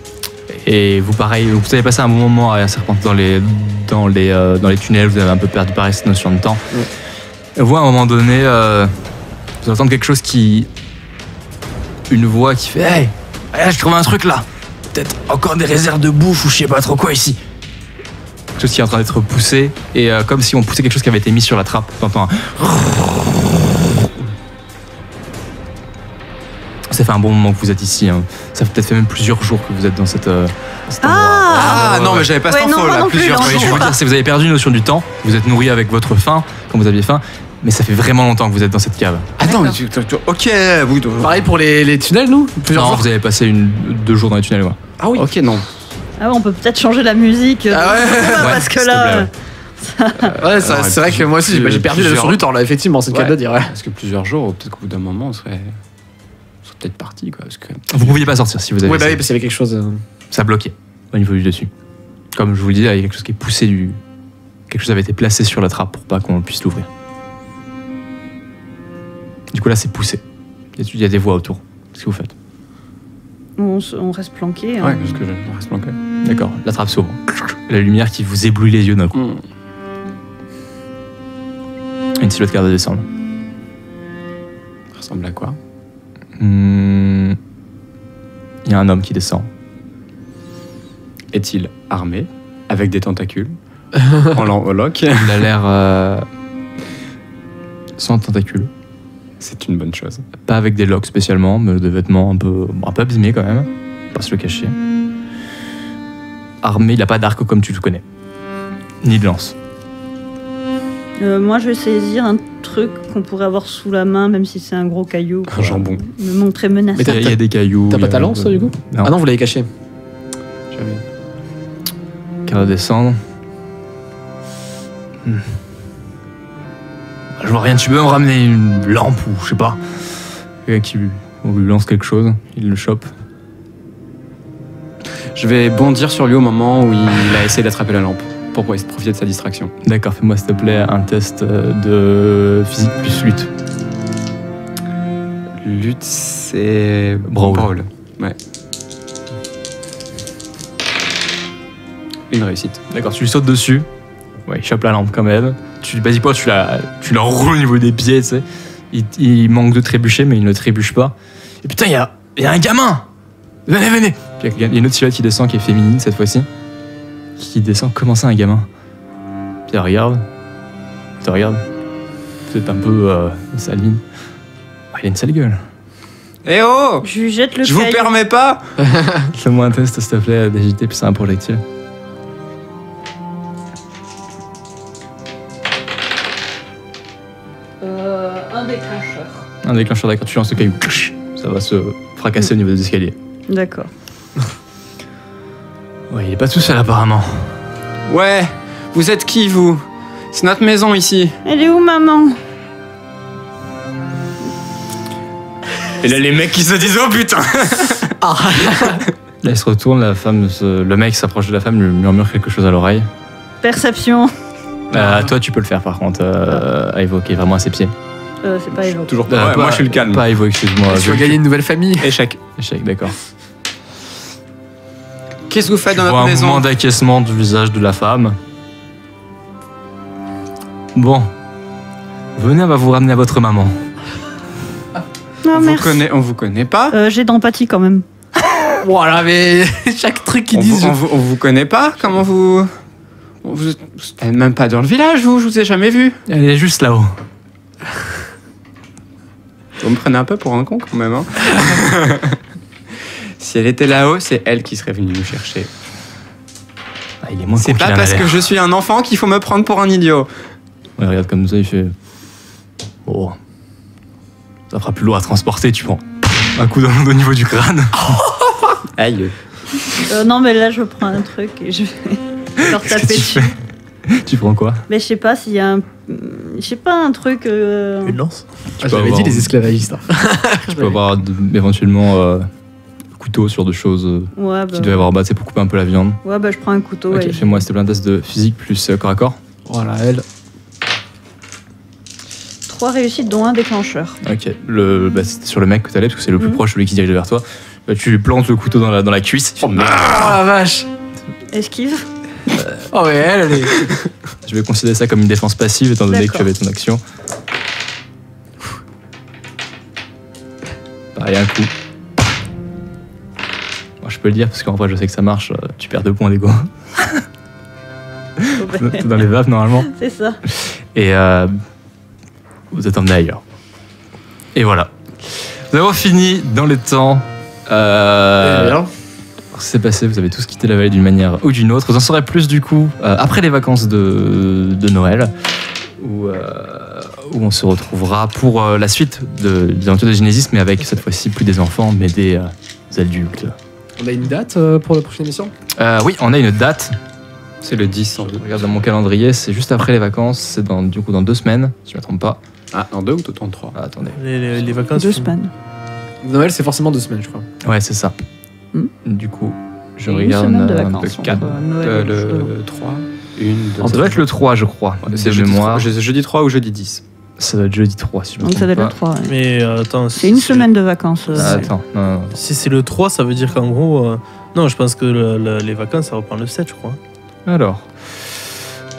Et vous, pareil, vous avez passé un bon moment à serpenter dans les tunnels, vous avez un peu perdu pareil cette notion de temps. Ouais. Et vous, à un moment donné, vous entendez quelque chose une voix qui fait « Hey, je trouve un truc là. Peut-être encore des réserves de bouffe ou je sais pas trop quoi ici. » Quelque chose qui est en train d'être poussé, et comme si on poussait quelque chose qui avait été mis sur la trappe. T'entends un... Ça fait un bon moment que vous êtes ici. Hein. Ça fait peut-être même plusieurs jours que vous êtes dans cet endroit. Ah non, mais j'avais pas cette info là. Plusieurs Je vais vous dire, si vous avez perdu une notion du temps, vous êtes nourri avec votre faim, quand vous aviez faim, mais ça fait vraiment longtemps que vous êtes dans cette cave. Attends, mais ok, oui. Pareil pour les tunnels, nous plusieurs Non, jours. vous avez passé 2 jours dans les tunnels. Ouais. Ah oui. Ok, non. Ah ouais, on peut peut-être changer la musique. Ah ouais. Parce que s'il te là. Ouais, c'est vrai que moi aussi, j'ai perdu la notion du temps là, effectivement, c'est le cas de le dire. Ouais. Parce que plusieurs jours, peut-être qu'au bout d'un moment, on serait peut-être parti, quoi. Parce que... Vous pouviez pas sortir si vous avez. Oui, bah oui, parce qu'il y avait quelque chose. Ça bloquait au niveau du dessus. Comme je vous le disais, il y a quelque chose qui est poussé quelque chose avait été placé sur la trappe pour pas qu'on puisse l'ouvrir. Du coup là, c'est poussé. Il y a des voix autour. Qu'est-ce que vous faites? On reste planqué. Hein. Ouais, parce que on reste planqué. D'accord. La trappe s'ouvre. La lumière qui vous éblouit les yeux d'un coup. Une silhouette qui va descendre. Ça ressemble à quoi? Il y a un homme qui descend. Est-il armé, avec des tentacules, en lock? Il a l'air sans tentacules. C'est une bonne chose. Pas avec des locks spécialement, mais des vêtements un peu abîmés quand même. Pas se le cacher. Armé, il a pas d'arc comme tu le connais. Ni de lance. Moi, je vais saisir un truc qu'on pourrait avoir sous la main, même si c'est un gros caillou. Un jambon. Me montrer menaçant. Mais Il y a des cailloux. T'as il y pas a ta lance, du coup? Non. Ah non, vous l'avez caché. Qui va descendre. Je vois rien, tu peux me ramener une lampe ou je sais pas. On lui lance quelque chose, il le chope. Je vais bondir sur lui au moment où il a essayé d'attraper la lampe, pour profiter de sa distraction. D'accord, fais-moi s'il te plaît un test de physique plus lutte. Lutte, c'est... Brawl. Ouais. Une réussite. D'accord, tu lui sautes dessus. Ouais, il chope la lampe quand même. Basiquement, tu la roules au niveau des pieds, tu sais. Il manque de trébucher, mais il ne trébuche pas. Et putain, il y a un gamin! Venez! Puis il y a une autre silhouette qui descend, qui est féminine cette fois-ci. Qui descend, comment ça, un gamin? Puis elle regarde. Tu regardes. C'est un peu sale mine. Ouais, il a une sale gueule. Eh oh! Je lui jette le Je vous caillou. permets pas! Fais-moi un test, s'il te plaît, d'agilité, puis c'est un projectile. Un déclencheur. Un déclencheur, d'accord, tu lances le caillou. Ça va se fracasser au niveau des escaliers. D'accord. Ouais, il est pas tout seul apparemment. Ouais, vous êtes qui, vous? C'est notre maison ici. Elle est où, maman? Et là, les mecs qui se disent, oh putain! Là, il se retourne, le mec s'approche de la femme, lui murmure quelque chose à l'oreille. Perception. Toi, tu peux le faire par contre, à évoquer vraiment à ses pieds. C'est pas Evo. Toujours pas. Ouais, moi, je suis le calme. Pas Evo, excuse-moi. Tu vas gagner une nouvelle famille. Échec. Échec, d'accord. Qu'est-ce que vous faites Tu dans vois notre un maison? mouvement d'acquiescement du visage de la femme. Bon. Venez, on va vous ramener à votre maman. Non, merci. On vous connaît pas? J'ai d'empathie quand même. Voilà, mais chaque truc qu'ils disent. On vous connaît pas? Comment vous... Vous êtes même pas dans le village, vous? Je vous ai jamais vu. Elle est juste là-haut. Vous me prenez un peu pour un con quand même, hein. Si elle était là-haut, c'est elle qui serait venue nous chercher. Ah, il est moins C'est con pas qu'il en a parce que l'air. je suis un enfant qu'il faut me prendre pour un idiot. Ouais, regarde comme ça, il fait... Oh. Ça fera plus lourd à transporter, tu prends. Un coup au niveau du crâne. Aïe. Non, mais là, je prends un truc et je vais leur Qu'est-ce que taper tu dessus. fais? Tu prends quoi? Mais je sais pas s'il y a un. Je sais pas, un truc. Une lance. Tu peux J'avais avoir- dit les esclavagistes. hein. Tu peux avoir éventuellement couteau sur des choses Ouais, bah. qui doivent avoir c'est pour couper un peu la viande. Ouais, bah, je prends un couteau. Ok, et fais-moi c'était plein de tests de physique plus corps à corps. Voilà, elle. 3 réussites, dont un déclencheur. Ok, c'était sur le mec que t'allais parce que c'est le plus Mhm. proche, celui qui dirige vers toi. Tu lui plantes le couteau dans la cuisse. Oh la vache. Esquive. Oh, mais elle est. Je vais considérer ça comme une défense passive étant donné que tu D'accord. avais ton action. Pareil, un coup. Moi, je peux le dire parce qu'en vrai, je sais que ça marche. Tu perds 2 points d'ego. T'es dans les vaves normalement. C'est ça. Et vous êtes emmené ailleurs. Et voilà. Nous avons fini dans les temps. Bien. C'est passé, vous avez tous quitté la vallée d'une manière ou d'une autre. Vous en saurez plus du coup après les vacances de Noël, où on se retrouvera pour la suite des aventures de Genesis, mais avec cette fois-ci plus des enfants, mais des adultes. On a une date pour la prochaine émission? Oui, on a une date. C'est le 10 sans Je doute. regarde dans mon calendrier, c'est juste après les vacances, c'est du coup dans 2 semaines, si je ne me trompe pas. Ah, en 2 ou tout en 3? Ah, attendez. Les vacances. 2 semaines. Noël, c'est forcément 2 semaines, je crois. Ouais, c'est ça. Hmm. Du coup, je Et une regarde semaine de le vacances. 4. entre Noël et le jour de l'an. Le 3. Une, deux, Ça doit être le 3, je crois. C'est de jeudi mémoire. 3, jeudi 3 ou jeudi 10. Ça doit être jeudi 3, si je me Donc trompe ça doit être pas. le 3. ouais. Mais attends. C'est une semaine de vacances. Ah, attends, non. Si c'est le 3, ça veut dire qu'en gros. Non, je pense que les vacances, ça reprend le 7, je crois. Alors.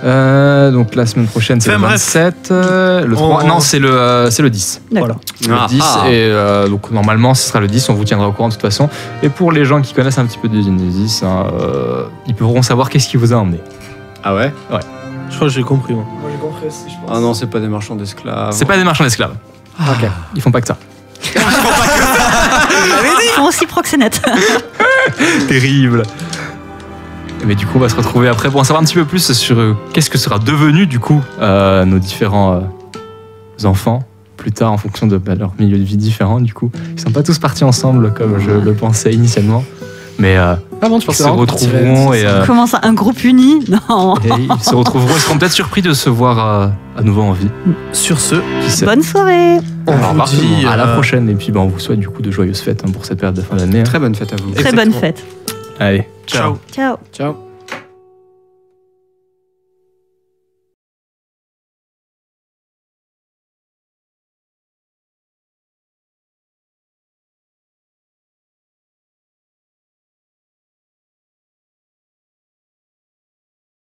Donc la semaine prochaine, c'est Enfin, le bref. 27. Le 3. Non, c'est le 10. D'accord. Le 10. Et donc normalement, ce sera le 10. On vous tiendra au courant de toute façon. Et pour les gens qui connaissent un petit peu de Genesis, ils pourront savoir qu'est-ce qui vous a emmené. Ah ouais? Je crois que j'ai compris, moi. Moi, j'ai compris aussi, je pense. Ah non, c'est pas des marchands d'esclaves. C'est pas des marchands d'esclaves. Ok. Ils font pas que ça. Ils font aussi proxénète. Terrible. Mais du coup, on va se retrouver après pour en savoir un petit peu plus sur qu'est-ce que sera devenu du coup nos différents enfants plus tard en fonction de leur milieu de vie différent. Du coup, ils sont pas tous partis ensemble comme je le pensais initialement, mais Ah bon, tu ils penses se retrouveront et Comment ça, un groupe uni? Non. ils se retrouveront. Ils seront peut-être surpris de se voir à nouveau en vie. Sur ce, Qui sait. Bonne soirée. on Au vous revoir tout le dit monde. À la prochaine et puis on vous souhaite du coup de joyeuses fêtes pour cette période de fin d'année. Très bonne fête à vous. Très Exactement. bonne fête. Allez, ciao. Ciao. Ciao.